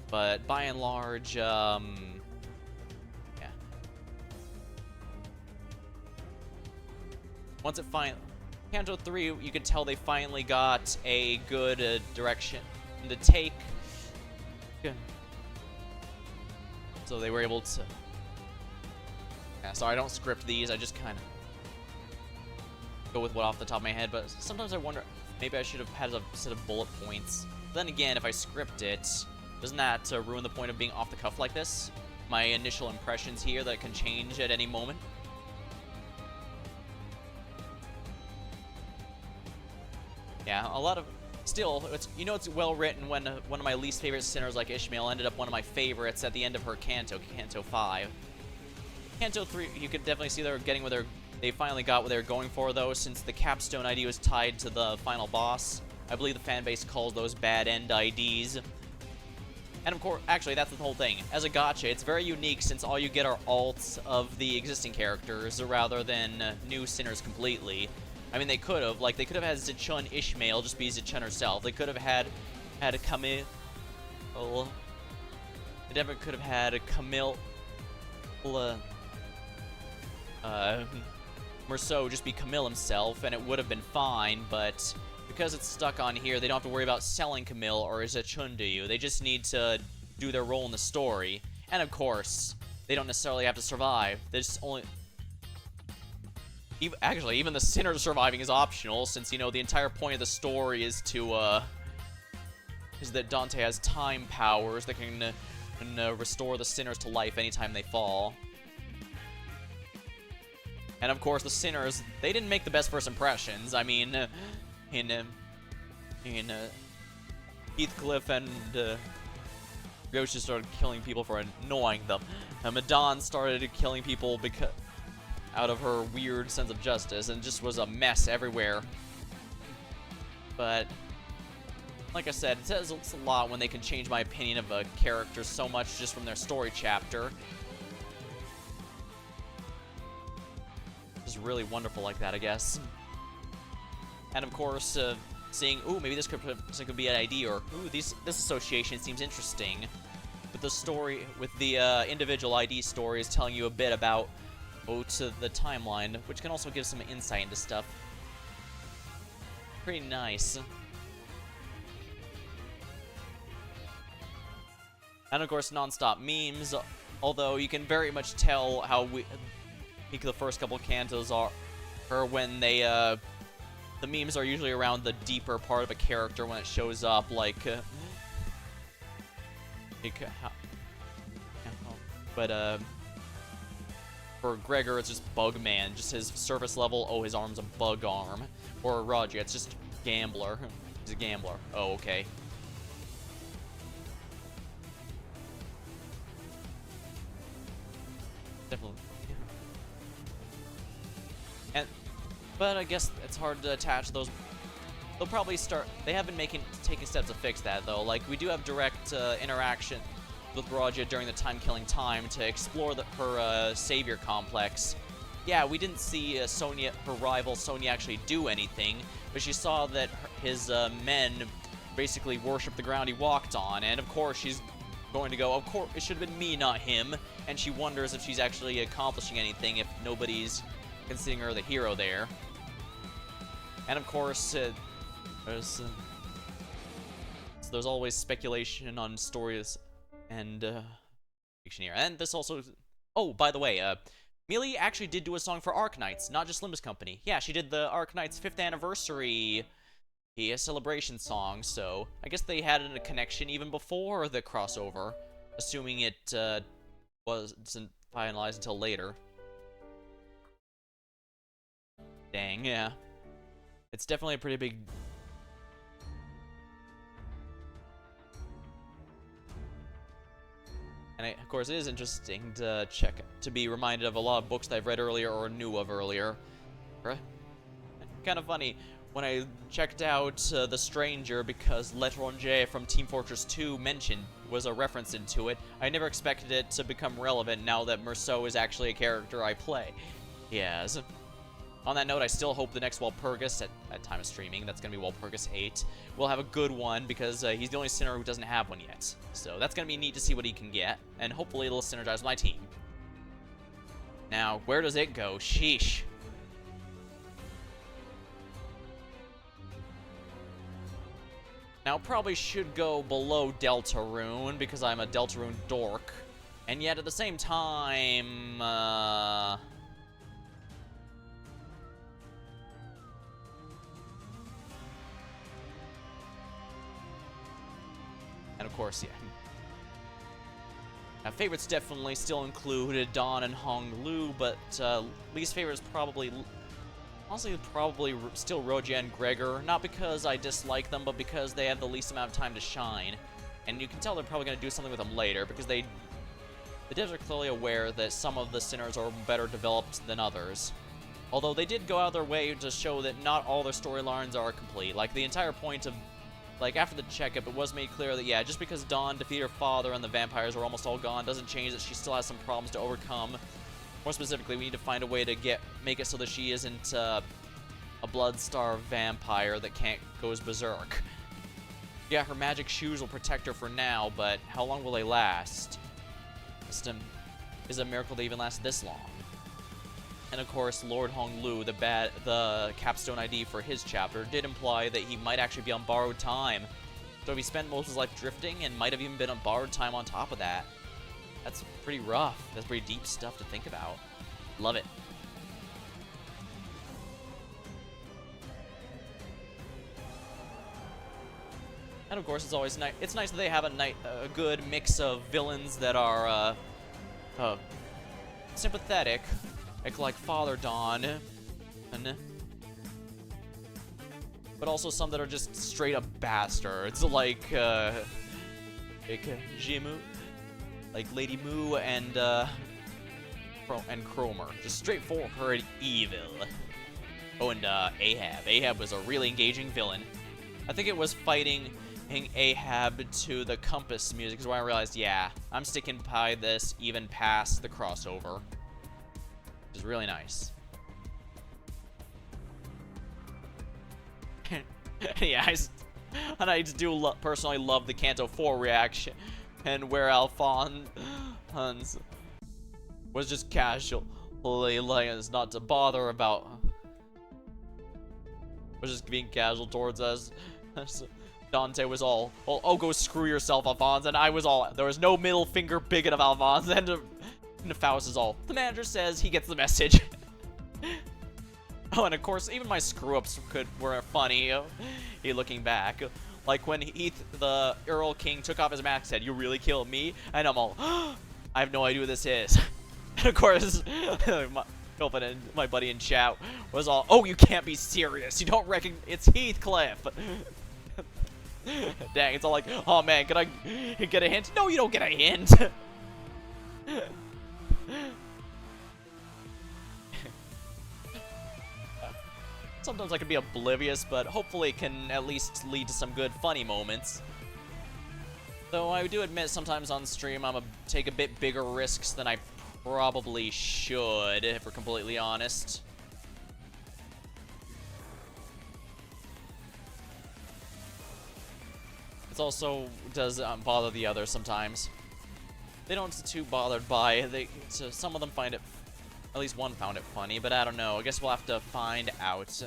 But by and large, yeah. Once it Kanto 3, you could tell they finally got a good direction to take. So they were able to... Yeah, sorry, I don't script these, I just kind of go with what off the top of my head, but sometimes I wonder, maybe I should have had a set of bullet points. Then again, if I script it, doesn't that ruin the point of being off the cuff like this? My initial impressions here that can change at any moment. Yeah, a lot of... Still, it's well written when one of my least favorite sinners like Ishmael ended up one of my favorites at the end of her Kanto 5. Kanto 3, you could definitely see they're getting what they finally got what they were going for, though, since the capstone ID was tied to the final boss. I believe the fanbase calls those bad end IDs. And of course, actually, that's the whole thing. As a gacha, it's very unique since all you get are alts of the existing characters rather than new sinners completely. I mean, they could have had Zichun Ishmael just be Zichun herself. They could have had a Camille. They definitely could have had a Camille. Merceau just be Camille himself, and it would have been fine, but because it's stuck on here, they don't have to worry about selling Camille or Zichun to you. They just need to do their role in the story. And of course, they don't necessarily have to survive. They just only... Actually, even the sinner surviving is optional, since, the entire point of the story is to, is that Dante has time powers that can restore the sinners to life anytime they fall. And of course, the sinners, they didn't make the best first impressions. I mean, Heathcliff and Gosha started killing people for annoying them. Madon started killing people because out of her weird sense of justice, and just was a mess everywhere. But like I said, it says a lot when they can change my opinion of a character so much just from their story chapter. It's really wonderful like that, I guess. And of course, seeing, ooh, maybe this could be an ID, or ooh, this association seems interesting. With the story, with the individual ID stories telling you a bit about go to the timeline, which can also give some insight into stuff. Pretty nice. And of course, non-stop memes, although you can very much tell how weak the first couple cantos are, or when they, the memes are usually around the deeper part of a character when it shows up, like, for Gregor, it's just Bugman, just his surface level, oh, his arm's a bug arm. Or Raja, it's just Gambler. He's a gambler. Oh, okay. Definitely. But I guess it's hard to attach those. They'll probably start. They have been taking steps to fix that, though. Like, we do have direct interaction with Raja during the time-killing time to explore her savior complex. Yeah, we didn't see Sonya, her rival Sonya, actually do anything, but she saw that his men basically worship the ground he walked on, and of course she's going to go, of course, it should have been me, not him, and she wonders if she's actually accomplishing anything if nobody's considering her the hero there. And of course, there's always speculation on stories and fiction here. And this also, oh, by the way, Mealy actually did do a song for Arknights, not just Limbus Company. Yeah, she did the Arknights 5th anniversary celebration song, so I guess they had a connection even before the crossover, assuming it wasn't finalized until later. Dang, yeah. It's definitely a pretty big... And of course, it is interesting to to be reminded of a lot of books that I've read earlier or knew of earlier. Kind of funny, when I checked out The Stranger, because L'Étranger from Team Fortress 2 was a reference into it, I never expected it to become relevant now that Merceau is actually a character I play. Yes. On that note, I still hope the next Walpurgis, at time of streaming, that's going to be Walpurgis 8, will have a good one, because he's the only Sinner who doesn't have one yet. So that's going to be neat to see what he can get, and hopefully it'll synergize with my team. Now, where does it go? Sheesh. Now, probably should go below Deltarune, because I'm a Deltarune dork. And yet, at the same time, and of course, yeah. Now, favorites definitely still include Dawn and Hong Lu, but least favorites probably, honestly, probably still Roja and Gregor. Not because I dislike them, but because they have the least amount of time to shine. And you can tell they're probably going to do something with them later, because the devs are clearly aware that some of the Sinners are better developed than others. Although they did go out of their way to show that not all their storylines are complete. Like, the entire point of, like, after the checkup, it was made clear that, yeah, just because Dawn defeated her father and the vampires were almost all gone doesn't change that she still has some problems to overcome. More specifically, we need to find a way to make it so that she isn't a blood-starved vampire that goes berserk. Yeah, her magic shoes will protect her for now, but how long will they last? Is a miracle they even last this long. And of course, Lord Hong Lu, the capstone ID for his chapter, did imply that he might actually be on borrowed time. So if he spent most of his life drifting and might have even been on borrowed time on top of that, that's pretty rough. That's pretty deep stuff to think about. Love it. And of course, it's always nice. It's nice that they have a good mix of villains that are sympathetic, like Father Dawn, but also some that are just straight up bastards, like Jimu, like Lady Mu and Cromer, just straightforward evil. Oh, and Ahab. Ahab was a really engaging villain. I think it was fighting Ahab to the Compass music is why I realized, yeah, I'm sticking by this even past the crossover. Which is really nice. Yeah, I do personally love the Canto 4 reaction, and where Alphonse was just casual. like us not to bother about. Was just being casual towards us. Dante was all, oh, go screw yourself, Alphonse, and I was all, there was no middle finger big enough, Alphonse, and Faust is all, the manager says he gets the message. Oh, and of course, even my screw-ups were funny, he looking back. Like when Heath, the Earl King, took off his mask and said, "You really killed me?" And I'm all, I have no idea what this is. And of course, my buddy in chat was all, "Oh, you can't be serious. You don't reckon it's Heathcliff." Dang, it's all like, oh man, can I get a hint? No, you don't get a hint. Sometimes I can be oblivious, but hopefully it can at least lead to some good funny moments. Though I do admit sometimes on stream I'm take a bit bigger risks than I probably should, if we're completely honest. It also does bother the others sometimes. They don't too bothered by it. So some of them find it, at least one found it funny, but I don't know. I guess we'll have to find out.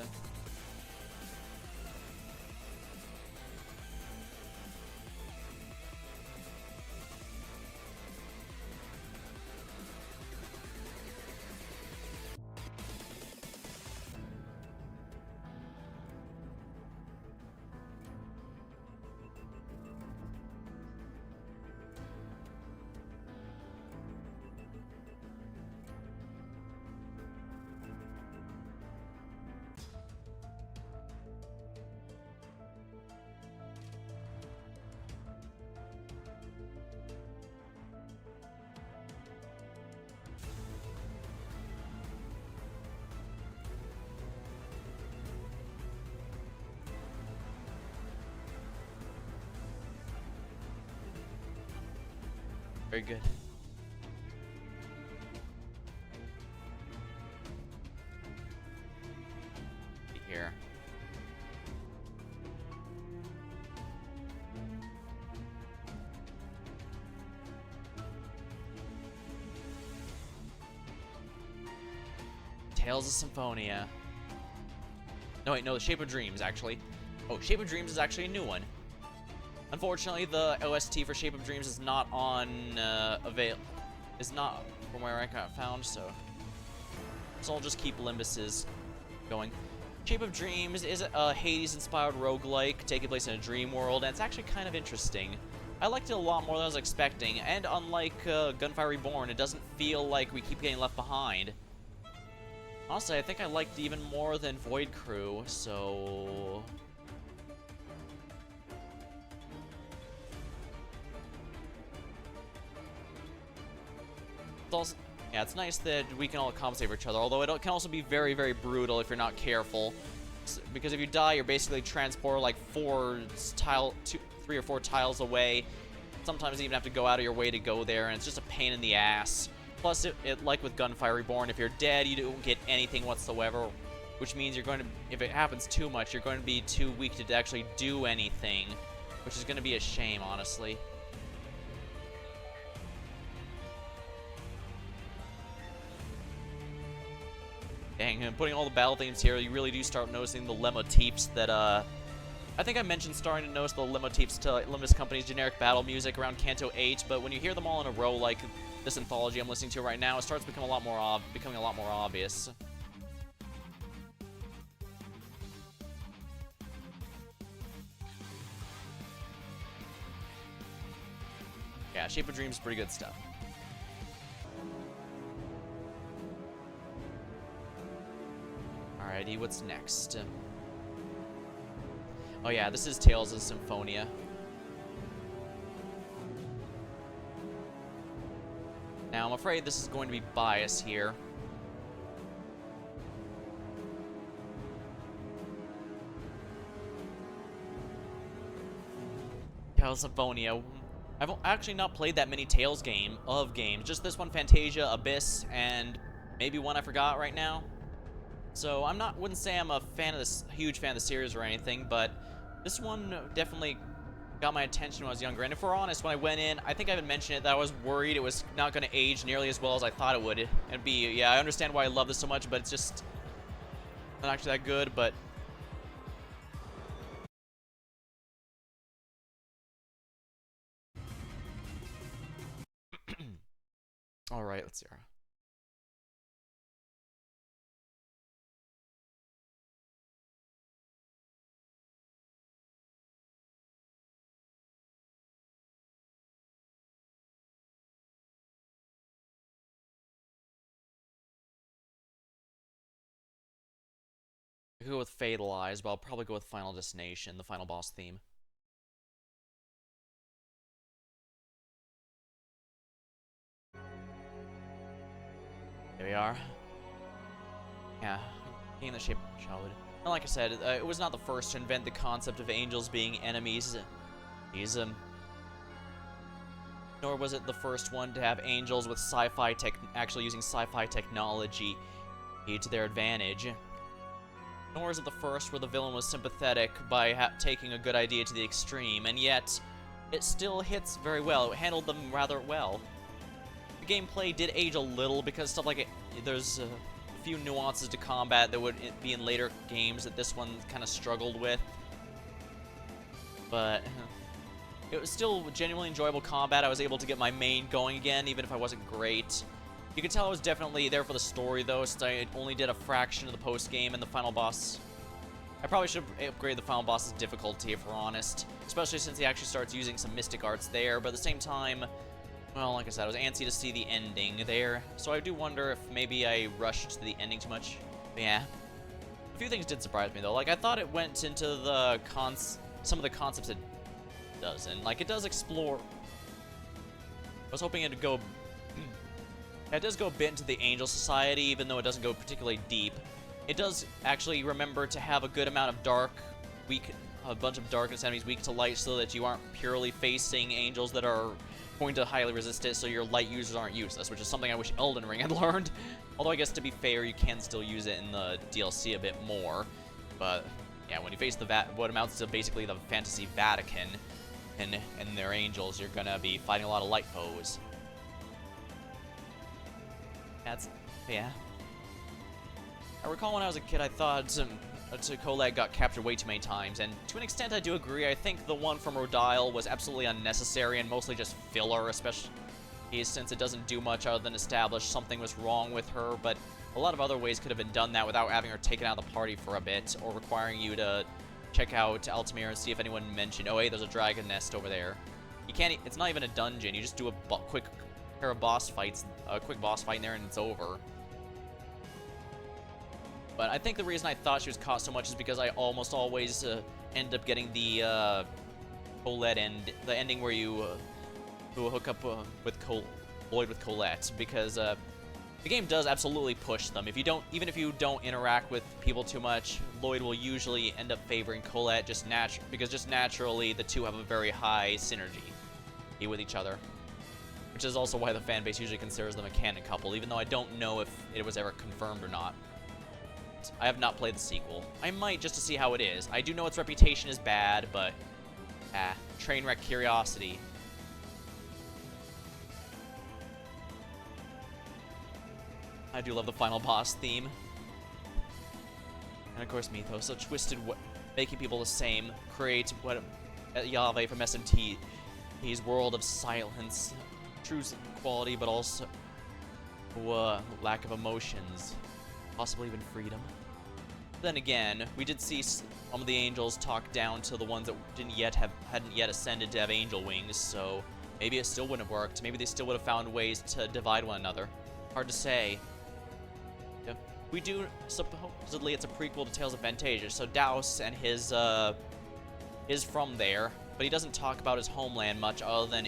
Very good. Here. Tales of Symphonia. No, wait, no, the Shape of Dreams, actually. Oh, Shape of Dreams is actually a new one. Unfortunately, the OST for Shape of Dreams is not on is not from where I got found, so I'll just keep Limbus's going. Shape of Dreams is a Hades-inspired roguelike taking place in a dream world, and it's actually kind of interesting. I liked it a lot more than I was expecting, and unlike Gunfire Reborn, it doesn't feel like we keep getting left behind. Honestly, I think I liked it even more than Void Crew, so also, yeah, it's nice that we can all compensate for each other, although it can also be very, very brutal if you're not careful. Because if you die, you're basically transported like 3 or 4 tiles away. Sometimes you even have to go out of your way to go there, and it's just a pain in the ass. Plus, like with Gunfire Reborn, if you're dead, you don't get anything whatsoever, which means you're going to, if it happens too much, you're going to be too weak to actually do anything, which is going to be a shame, honestly. Dang, and putting all the battle themes here, you really do start noticing the leitmotifs that, I think I mentioned starting to notice the leitmotifs to Limbus Company's generic battle music around Canto 8, but when you hear them all in a row, like this anthology I'm listening to right now, it starts becoming a lot more obvious. Yeah, Shape of Dreams is pretty good stuff. Alrighty, what's next? Oh yeah, this is Tales of Symphonia. Now, I'm afraid this is going to be biased here. Tales of Symphonia. I've actually not played that many Tales games. Just this one, Fantasia, Abyss, and maybe one I forgot right now. So wouldn't say I'm a fan of huge fan of the series or anything, but this one definitely got my attention when I was younger. And if we're honest, when I went in, I think I even mentioned it, that I was worried it was not going to age nearly as well as I thought it would. And be, yeah, I understand why I love this so much, but it's just not actually that good, but... Alright, let's see. I could go with Fatalized, but I'll probably go with Final Destination, the final boss theme. Here we are. Yeah, in the shape of childhood. And like I said, it was not the first to invent the concept of angels being enemies. Nor was it the first one to have angels with sci-fi actually using sci-fi technology to their advantage. Nor is it the first where the villain was sympathetic by taking a good idea to the extreme, and yet it still hits very well. It handled them rather well. The gameplay did age a little because stuff like there's a few nuances to combat that would be in later games that this one kind of struggled with. But it was still genuinely enjoyable combat. I was able to get my main going again, even if I wasn't great. You could tell I was definitely there for the story, though, since I only did a fraction of the post-game and the final boss. I probably should upgrade the final boss's difficulty, if we're honest. Especially since he actually starts using some mystic arts there, but at the same time, well, like I said, I was antsy to see the ending there. So I do wonder if maybe I rushed to the ending too much. But yeah. A few things did surprise me, though. Like, I thought it went into the some of the concepts it doesn't. Like, it does explore... I was hoping it'd go... It does go a bit into the Angel Society, even though it doesn't go particularly deep. It does actually remember to have a good amount of a bunch of darkness enemies weak to light, so that you aren't purely facing angels that are going to highly resist it, so your light users aren't useless, which is something I wish Elden Ring had learned. Although I guess, to be fair, you can still use it in the DLC a bit more. But yeah, when you face what amounts to basically the Fantasy Vatican and their angels, you're gonna be fighting a lot of light foes. Yeah. I recall when I was a kid, I thought Colette got captured way too many times, and to an extent I do agree. I think the one from Rodile was absolutely unnecessary and mostly just filler, especially since it doesn't do much other than establish something was wrong with her, but a lot of other ways could have been done that without having her taken out of the party for a bit, or requiring you to check out Altamir and see if anyone mentioned, oh hey, there's a dragon nest over there. You can't, it's not even a dungeon, you just do a quick pair of boss fights, a quick boss fight in there and it's over. But I think the reason I thought she was caught so much is because I almost always end up getting the Colette end, the ending where you hook up with Lloyd with Colette, because the game does absolutely push them. If you don't, even if you don't interact with people too much, Lloyd will usually end up favoring Colette because just naturally the two have a very high synergy with each other. Which is also why the fan base usually considers them a canon couple, even though I don't know if it was ever confirmed or not. I have not played the sequel. I might, just to see how it is. I do know its reputation is bad, but... train wreck curiosity. I do love the final boss theme. And of course Mythos, so twisted, making people the same. Create what Yahweh from SMT. His world of silence. True quality, but also lack of emotions. Possibly even freedom. Then again, we did see some of the angels talk down to the ones that hadn't yet ascended to have angel wings, so maybe it still wouldn't have worked. Maybe they still would have found ways to divide one another. Hard to say. Yeah. We do supposedly it's a prequel to Tales of Fantasia, so Daus and his is from there, but he doesn't talk about his homeland much other than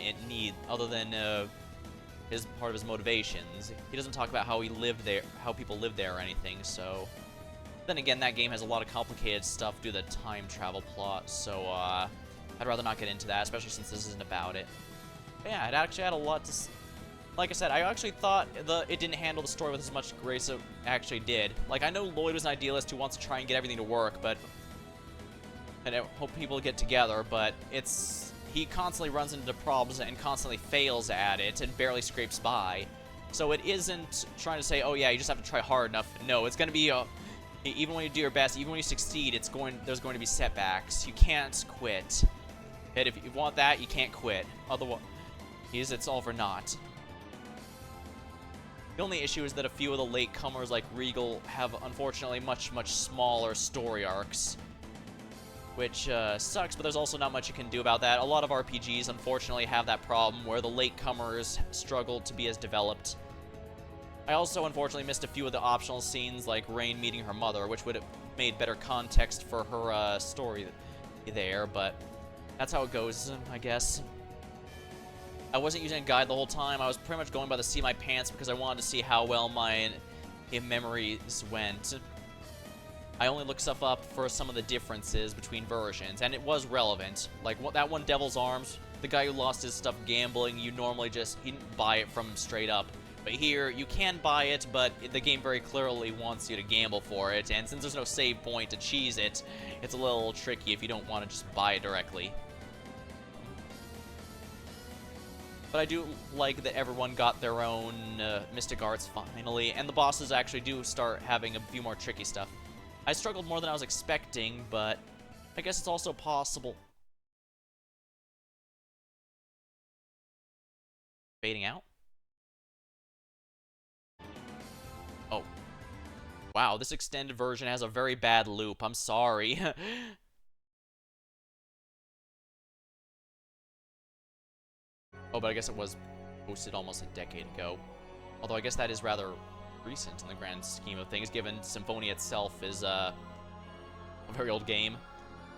his part of his motivations. He doesn't talk about how he lived there, how people live there or anything, so... Then again, that game has a lot of complicated stuff due to the time travel plot, so I'd rather not get into that, especially since this isn't about it. But yeah, it actually had a lot to... Like I said, I actually thought it didn't handle the story with as much grace as it actually did. Like, I know Lloyd was an idealist who wants to try and get everything to work, but... And I hope people get together, but he constantly runs into problems and constantly fails at it and barely scrapes by. So it isn't trying to say, oh yeah, you just have to try hard enough. No, it's going to be even when you do your best, even when you succeed, there's going to be setbacks. You can't quit. And if you want that, you can't quit. Otherwise, it's all for naught. The only issue is that a few of the latecomers like Regal have unfortunately much smaller story arcs, which sucks, but there's also not much you can do about that. A lot of RPGs unfortunately have that problem where the latecomers struggle to be as developed. I also unfortunately missed a few of the optional scenes like Rain meeting her mother, which would have made better context for her story there, but that's how it goes, I guess. I wasn't using a guide the whole time. I was pretty much going by the seat of my pants because I wanted to see how well my memories went. I only looked stuff up for some of the differences between versions, and it was relevant. Like, that one Devil's Arms, the guy who lost his stuff gambling, you normally he didn't buy it from straight up. But here, you can buy it, but the game very clearly wants you to gamble for it, and since there's no save point to cheese it, it's a little tricky if you don't want to just buy it directly. But I do like that everyone got their own Mystic Arts finally, and the bosses actually do start having a few more tricky stuff. I struggled more than I was expecting, but I guess it's also possible. Fading out? Oh. Wow, this extended version has a very bad loop. I'm sorry. Oh, but I guess it was posted almost a decade ago. Although I guess that is rather recent in the grand scheme of things, given Symphonia itself is a very old game.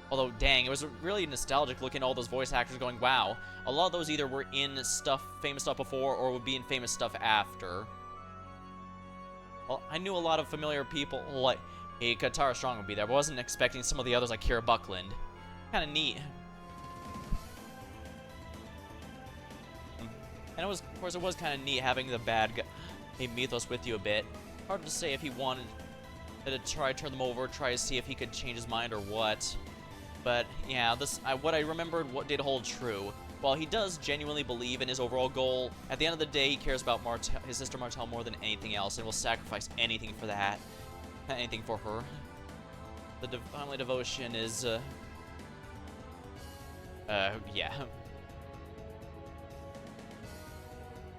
Although, dang, it was really nostalgic looking at all those voice actors going, wow. A lot of those either were in famous stuff before, or would be in famous stuff after. Well, I knew a lot of familiar people, like Katara Strong would be there, but I wasn't expecting some of the others like Kira Buckland. Kind of neat. And it was, of course, it was kind of neat having the bad guy, Mythos, with you a bit. Hard to say if he wanted to try to turn them over, try to see if he could change his mind or what. But yeah, what I remembered did hold true. While he does genuinely believe in his overall goal, at the end of the day, he cares about his sister Martel more than anything else, and will sacrifice anything for that, anything for her. The family devotion is, yeah.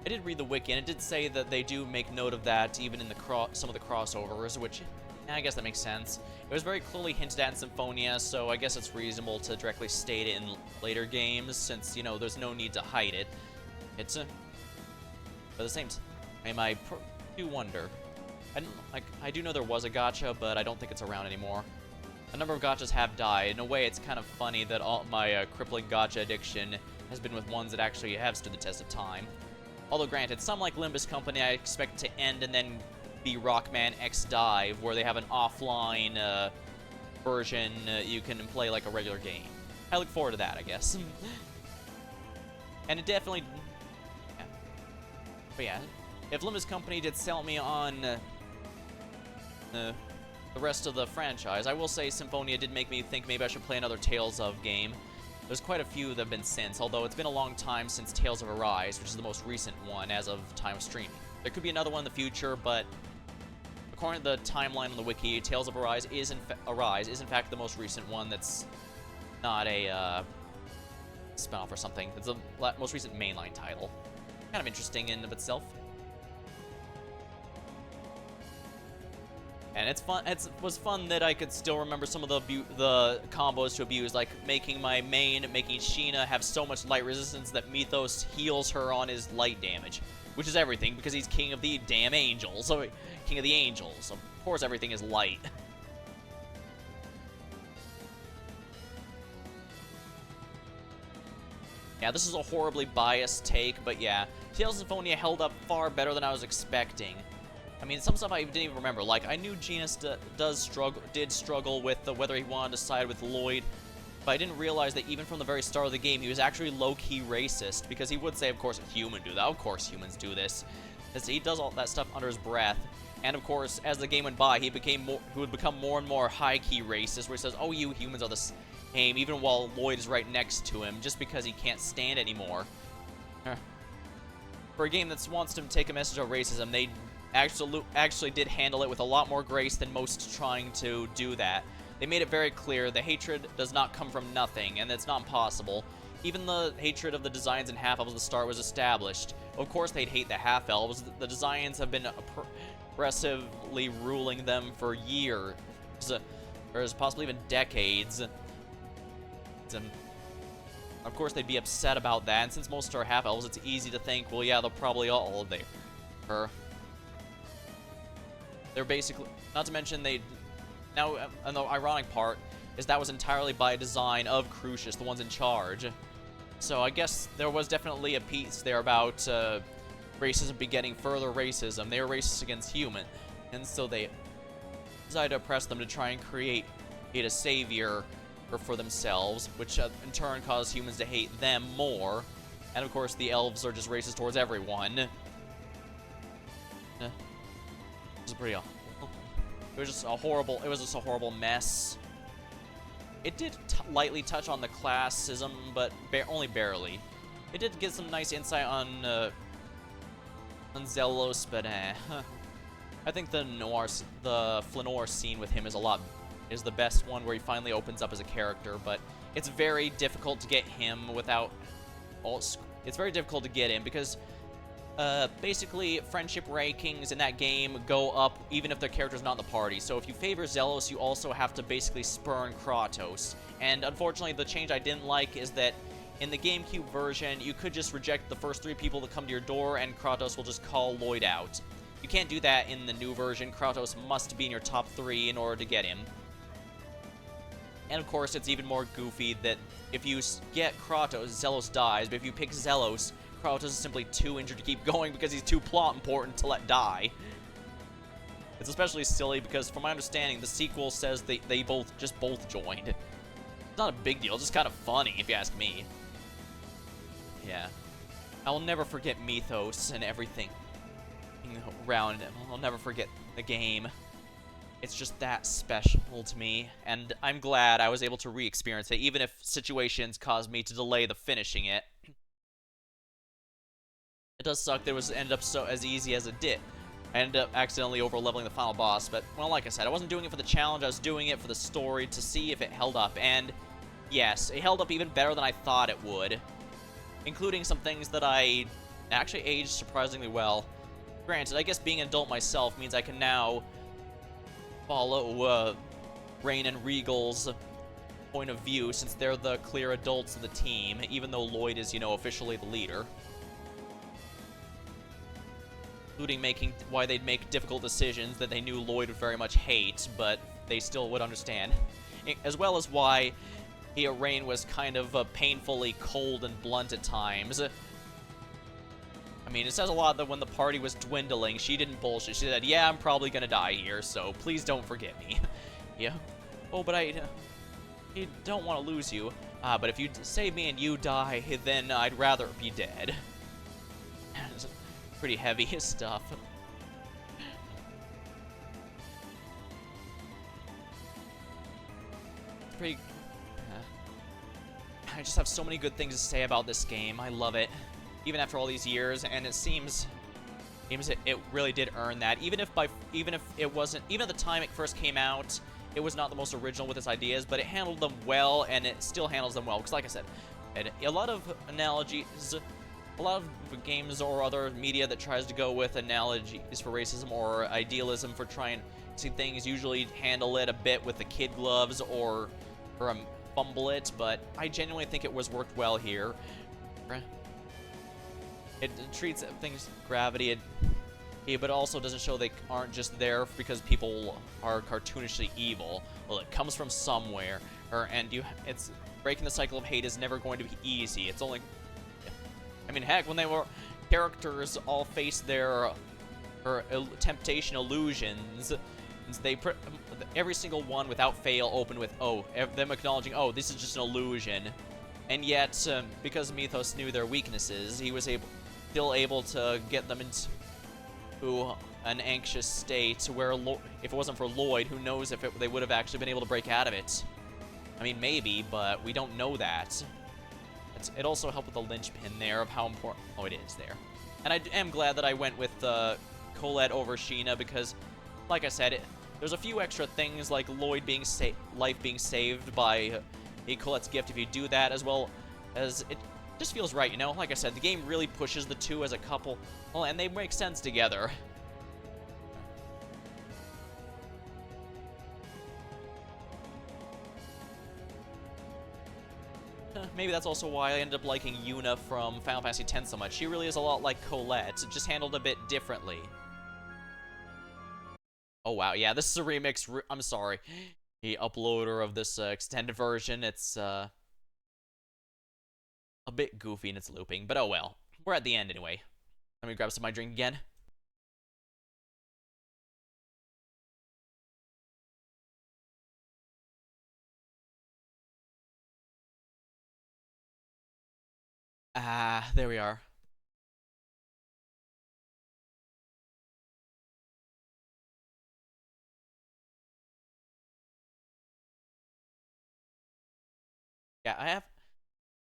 I did read the wiki, and it did say that they do make note of that even in some of the crossovers, which I guess that makes sense. It was very clearly hinted at in Symphonia, so I guess it's reasonable to directly state it in later games, since, you know, there's no need to hide it. It's but at the same time, I do wonder. I do know there was a gacha, but I don't think it's around anymore. A number of gachas have died. In a way, it's kind of funny that all my crippling gacha addiction has been with ones that actually have stood the test of time. Although granted, some like Limbus Company I expect to end and then be Rockman X Dive, where they have an offline version you can play like a regular game. I look forward to that, I guess. And it definitely... Yeah. But yeah, if Limbus Company did sell me on the rest of the franchise, I will say Symphonia did make me think maybe I should play another Tales of game. There's quite a few that have been since, although it's been a long time since Tales of Arise, which is the most recent one as of time of streaming. There could be another one in the future, but according to the timeline on the wiki, Tales of Arise is in fact the most recent one that's not a spinoff or something. It's the most recent mainline title. Kind of interesting in and of itself. And it's fun. It was fun that I could still remember some of the combos to abuse, like making my main, making Sheena have so much light resistance that Mythos heals her on his light damage, which is everything because he's king of the damn angels. So king of the angels. Of course, everything is light. Yeah, this is a horribly biased take, but yeah, Tales of Symphonia held up far better than I was expecting. I mean, some stuff I didn't even remember. Like, I knew Genis did struggle with whether he wanted to side with Lloyd, but I didn't realize that even from the very start of the game, he was actually low-key racist, because he would say, of course, a human do that. Of course humans do this. He does all that stuff under his breath. And of course, as the game went by, he would become more and more high-key racist, where he says, "Oh, you humans are the same," even while Lloyd is right next to him, just because he can't stand anymore. For a game that wants to take a message of racism, they actually did handle it with a lot more grace than most trying to do that. They made it very clear the hatred does not come from nothing, and it's not impossible. Even the hatred of the designs in half-elves at the start was established. Of course they'd hate the half-elves. The designs have been oppressively ruling them for years, or possibly even decades. Of course they'd be upset about that, and since most are half-elves, it's easy to think, well, yeah, they're probably all there. They're basically, not to mention now, and the ironic part is that was entirely by design of Crucius, the ones in charge. So I guess there was definitely a piece there about racism begetting further racism. They were racist against human, and so they decided to oppress them to try and create a savior for themselves, which in turn caused humans to hate them more. And of course, the elves are just racist towards everyone. It was pretty awful. It was just a horrible mess. It did lightly touch on the classism, but only barely. It did get some nice insight on Zelos, but I think the Flanor scene with him is the best one, where he finally opens up as a character, but it's very difficult to get him without it's very difficult to get him because basically, friendship rankings in that game go up even if the character's not in the party. So if you favor Zelos, you also have to basically spurn Kratos. And unfortunately, the change I didn't like is that in the GameCube version, you could just reject the first 3 people that come to your door, and Kratos will just call Lloyd out. You can't do that in the new version. Kratos must be in your top 3 in order to get him. And of course, it's even more goofy that if you get Kratos, Zelos dies, but if you pick Zelos, Kratos is simply too injured to keep going because he's too plot important to let die. It's especially silly because, from my understanding, the sequel says they both joined. It's not a big deal, it's just kind of funny, if you ask me. Yeah. I'll never forget Mythos and everything around it. I'll never forget the game. It's just that special to me, and I'm glad I was able to re-experience it, even if situations caused me to delay the finishing it. It does suck that it ended up so as easy as it did. I ended up accidentally over-leveling the final boss, but, well, like I said, I wasn't doing it for the challenge, I was doing it for the story to see if it held up, and yes, it held up even better than I thought it would, including some things that I actually aged surprisingly well. Granted, I guess being an adult myself means I can now follow Rain and Regal's point of view, since they're the clear adults of the team, even though Lloyd is, officially the leader. Including why they'd make difficult decisions that they knew Lloyd would very much hate, but they still would understand. As well as why Rain was kind of painfully cold and blunt at times. I mean, it says a lot that when the party was dwindling, she didn't bullshit. She said, yeah, I'm probably gonna die here, so please don't forget me. Yeah. Oh, but I don't want to lose you. But if you save me and you die, then I'd rather be dead. Pretty heavy stuff. Pretty... I just have so many good things to say about this game. I love it. Even after all these years, and it seems it really did earn that. Even if it wasn't, even at the time it first came out, it was not the most original with its ideas, but it handled them well, and it still handles them well. Because, like I said, a lot of analogies, a lot of games or other media that tries to go with analogies for racism or idealism for trying to see things usually handle it a bit with the kid gloves or fumble it, but I genuinely think it was worked well here. It treats things with gravity, but it also doesn't show they aren't just there because people are cartoonishly evil. Well, it comes from somewhere, it's breaking the cycle of hate is never going to be easy. It's only, I mean, heck, when they were characters all face their temptation illusions, every single one without fail opened with them acknowledging, this is just an illusion, and yet because Mythos knew their weaknesses, he was still able to get them into an anxious state where if it wasn't for Lloyd, who knows if they would have actually been able to break out of it. I mean, maybe, but we don't know that. It also helped with the linchpin there of how important... Oh, it is there. And I am glad that I went with Colette over Sheena because, like I said, there's a few extra things like Lloyd being life being saved by a Colette's gift if you do that, as well as it just feels right, you know? Like I said, the game really pushes the two as a couple, well, and they make sense together. Maybe that's also why I ended up liking Yuna from Final Fantasy X so much. She really is a lot like Colette, just handled a bit differently. Oh wow, yeah, this is a remix. I'm sorry. The uploader of this extended version, it's a bit goofy in its looping, but oh well. We're at the end anyway. Let me grab some of my drink again. Ah, there we are. Yeah, I have...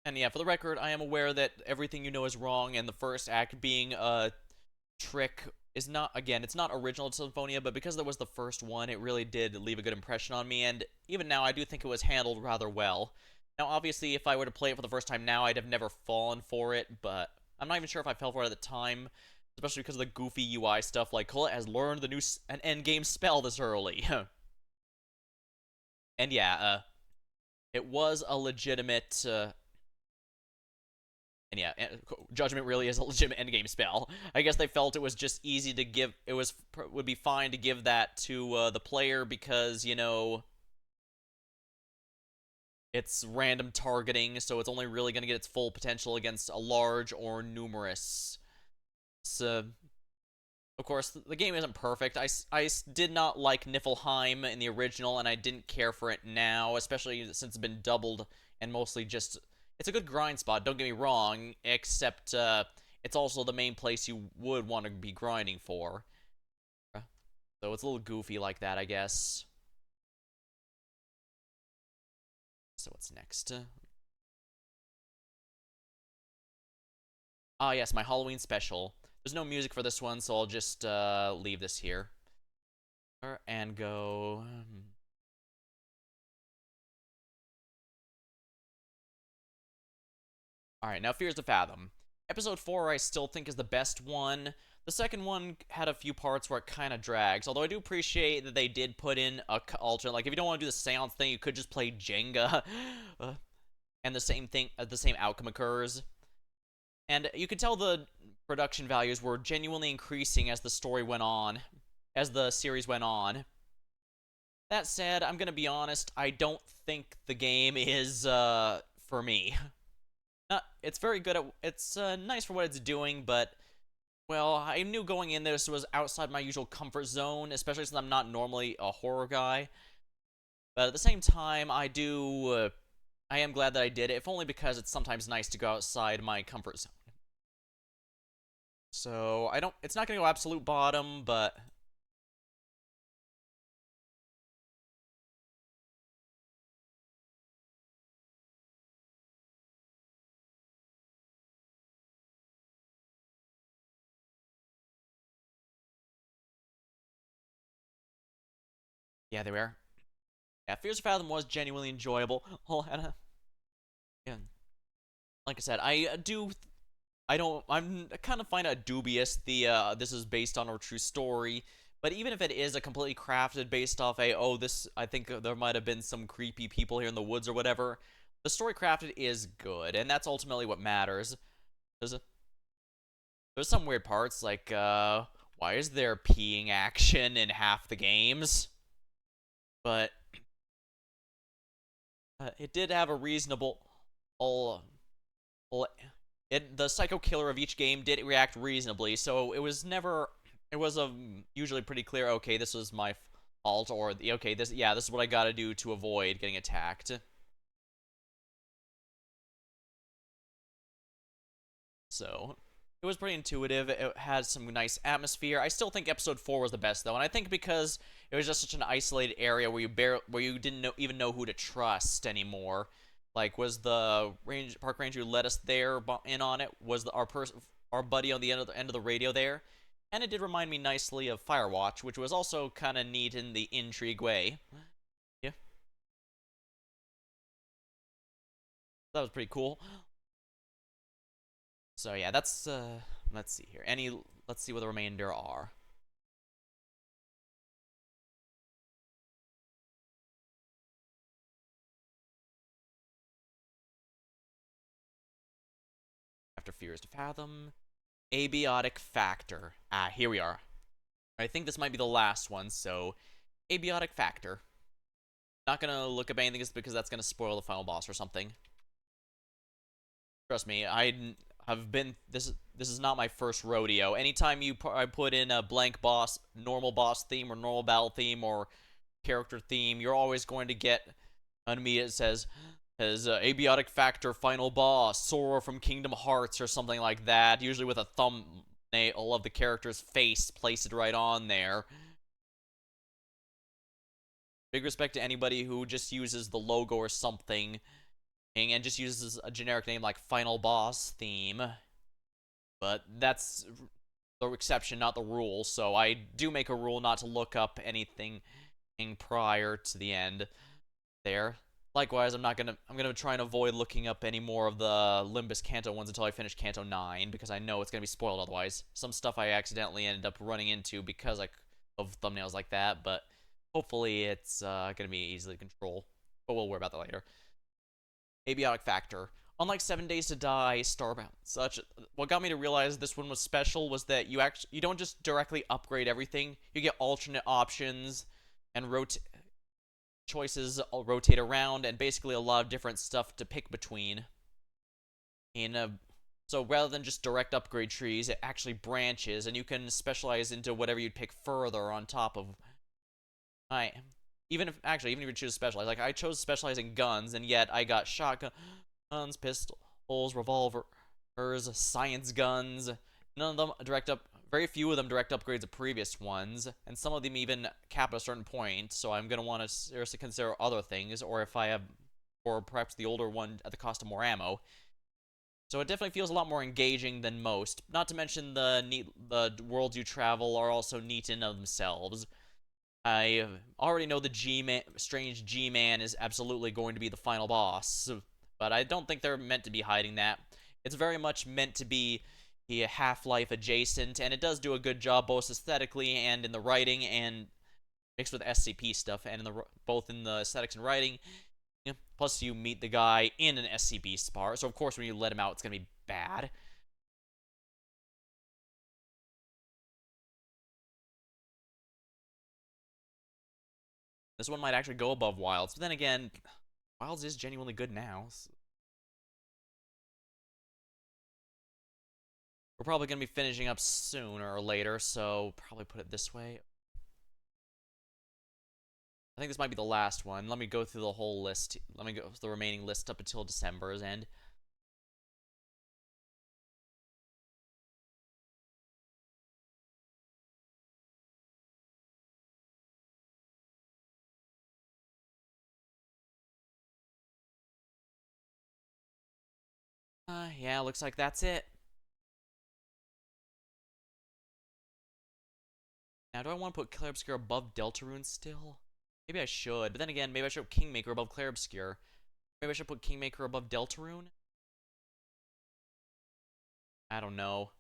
And yeah, for the record, I am aware that everything you know is wrong, and the first act being a trick is not, again, it's not original to Symphonia, but because that was the first one, it really did leave a good impression on me, and even now, I do think it was handled rather well. Now, obviously, if I were to play it for the first time now, I'd have never fallen for it, but I'm not even sure if I fell for it at the time, especially because of the goofy UI stuff, like Colette has learned the new an endgame spell this early. And yeah, it was a legitimate... And yeah, Judgment really is a legitimate endgame spell. I guess they felt it was just easy to give. Would be fine to give that to the player because, you know, it's random targeting, so it's only really going to get its full potential against a large or numerous. So, of course, the game isn't perfect. I did not like Niflheim in the original, and I didn't care for it now, especially since it's been doubled and mostly just... It's a good grind spot, don't get me wrong, except it's also the main place you would want to be grinding for. So it's a little goofy like that, I guess. So what's next? Ah, yes, my Halloween special. There's no music for this one, so I'll just leave this here. And go... Alright, now Fears to Fathom. Episode 4 I still think is the best one. The second one had a few parts where it kind of drags, although I do appreciate that they did put in a alternate, like if you don't want to do the seance thing, you could just play Jenga, and the same thing, the same outcome occurs. And you could tell the production values were genuinely increasing as the story went on, as the series went on. That said, I'm gonna be honest, I don't think the game is, for me. It's very good at... It's nice for what it's doing, but... Well, I knew going in this was outside my usual comfort zone, especially since I'm not normally a horror guy. But at the same time, I am glad that I did it, if only because it's sometimes nice to go outside my comfort zone. So, it's not gonna go absolute bottom, but... Yeah, there we are. Yeah, Fears of Fathom was genuinely enjoyable. Oh, and, yeah. Like I said, I'm kind of find it dubious this is based on a true story, but even if it is a completely crafted based off I think there might have been some creepy people here in the woods or whatever, the story crafted is good, and that's ultimately what matters. There's some weird parts, like, why is there peeing action in half the games? But, it did have a reasonable, the psycho killer of each game did react reasonably, so it was usually pretty clear, okay, this was my fault, or, okay, this is what I gotta do to avoid getting attacked. So, It was pretty intuitive. It had some nice atmosphere. I still think episode 4 was the best though, and I think because it was just such an isolated area where you didn't even know who to trust anymore. Like, was the park ranger who led us there in on it? Was our buddy on the end of the radio there? And it did remind me nicely of Firewatch, which was also kind of neat in the intrigue way. Yeah, that was pretty cool. So yeah, that's let's see here. Let's see what the remainder are. After Fears to Fathom, Abiotic Factor. Ah, here we are. I think this might be the last one, so Abiotic Factor. Not gonna look up anything just because that's gonna spoil the final boss or something. Trust me, I have been this is not my first rodeo. Anytime I put in a blank boss, normal boss theme or normal battle theme or character theme, you're always going to get an enemy that says has Abiotic Factor final boss, Sora from Kingdom Hearts or something like that, usually with a thumbnail of the character's face placed right on there. Big respect to anybody who just uses the logo or something and just uses a generic name like Final Boss theme. But that's the exception, not the rule. So I do make a rule not to look up anything prior to the end there. Likewise, I'm gonna try and avoid looking up any more of the Limbus Kanto ones until I finish Kanto 9 because I know it's gonna be spoiled otherwise. Some stuff I accidentally ended up running into because of thumbnails like that, but hopefully it's gonna be easily controlled. But we'll worry about that later. Abiotic Factor. Unlike 7 Days to Die, Starbound, what got me to realize this one was special was that you don't just directly upgrade everything. You get alternate options and choices rotate around, and basically a lot of different stuff to pick between. So rather than just direct upgrade trees, it actually branches, and you can specialize into whatever you'd pick further on top of. Even if you choose specialize, like I chose specializing guns, and yet I got shotguns, pistols, revolvers, science guns. None of them very few of them direct upgrades of previous ones, and some of them even cap at a certain point. So I'm gonna want to seriously consider other things, or perhaps the older one at the cost of more ammo. So it definitely feels a lot more engaging than most. Not to mention the worlds you travel are also neat in of themselves. I already know the strange G-Man is absolutely going to be the final boss, but I don't think they're meant to be hiding that. It's very much meant to be Half-Life adjacent, and it does do a good job both aesthetically and in the writing, and mixed with SCP stuff, and both in the aesthetics and writing. Plus, you meet the guy in an SCP spar, so of course when you let him out, it's gonna be bad. This one might actually go above Wilds, but then again, Wilds is genuinely good now. So we're probably going to be finishing up sooner or later, so probably put it this way. I think this might be the last one. Let me go through the whole list. Let me go through the remaining list up until December's end. Yeah, looks like that's it. Now, do I want to put Clair Obscur above Deltarune still? Maybe I should, but then again, maybe I should put Kingmaker above Clair Obscur. Maybe I should put Kingmaker above Deltarune? I don't know.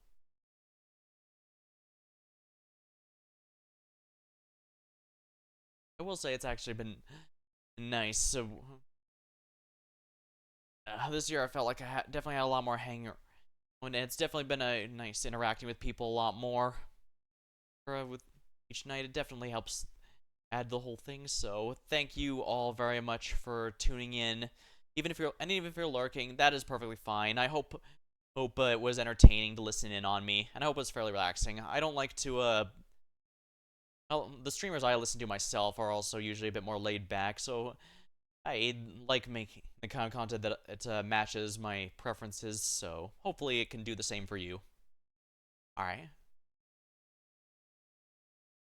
I will say it's actually been nice. So, this year I felt like I definitely had a lot more hanger. And it's definitely been a nice interacting with people a lot more. With each night, it definitely helps add the whole thing. So thank you all very much for tuning in. Even if you're lurking, that is perfectly fine. I hope it was entertaining to listen in on me, and I hope it was fairly relaxing. I don't like to well, the streamers I listen to myself are also usually a bit more laid back, so I like making the kind of content that it matches my preferences. So hopefully it can do the same for you. Alright.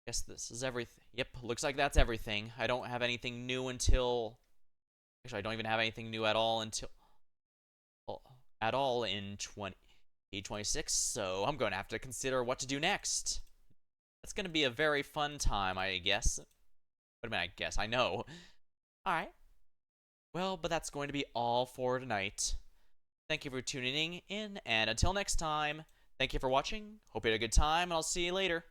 Guess this is everything. Yep, looks like that's everything. I don't have anything new until... Actually, I don't even have anything new at all until... At all in 2026, so I'm going to have to consider what to do next. That's going to be a very fun time, I guess. What do I mean, I guess? I know. Alright. Well, but that's going to be all for tonight. Thank you for tuning in, and until next time, thank you for watching. Hope you had a good time, and I'll see you later.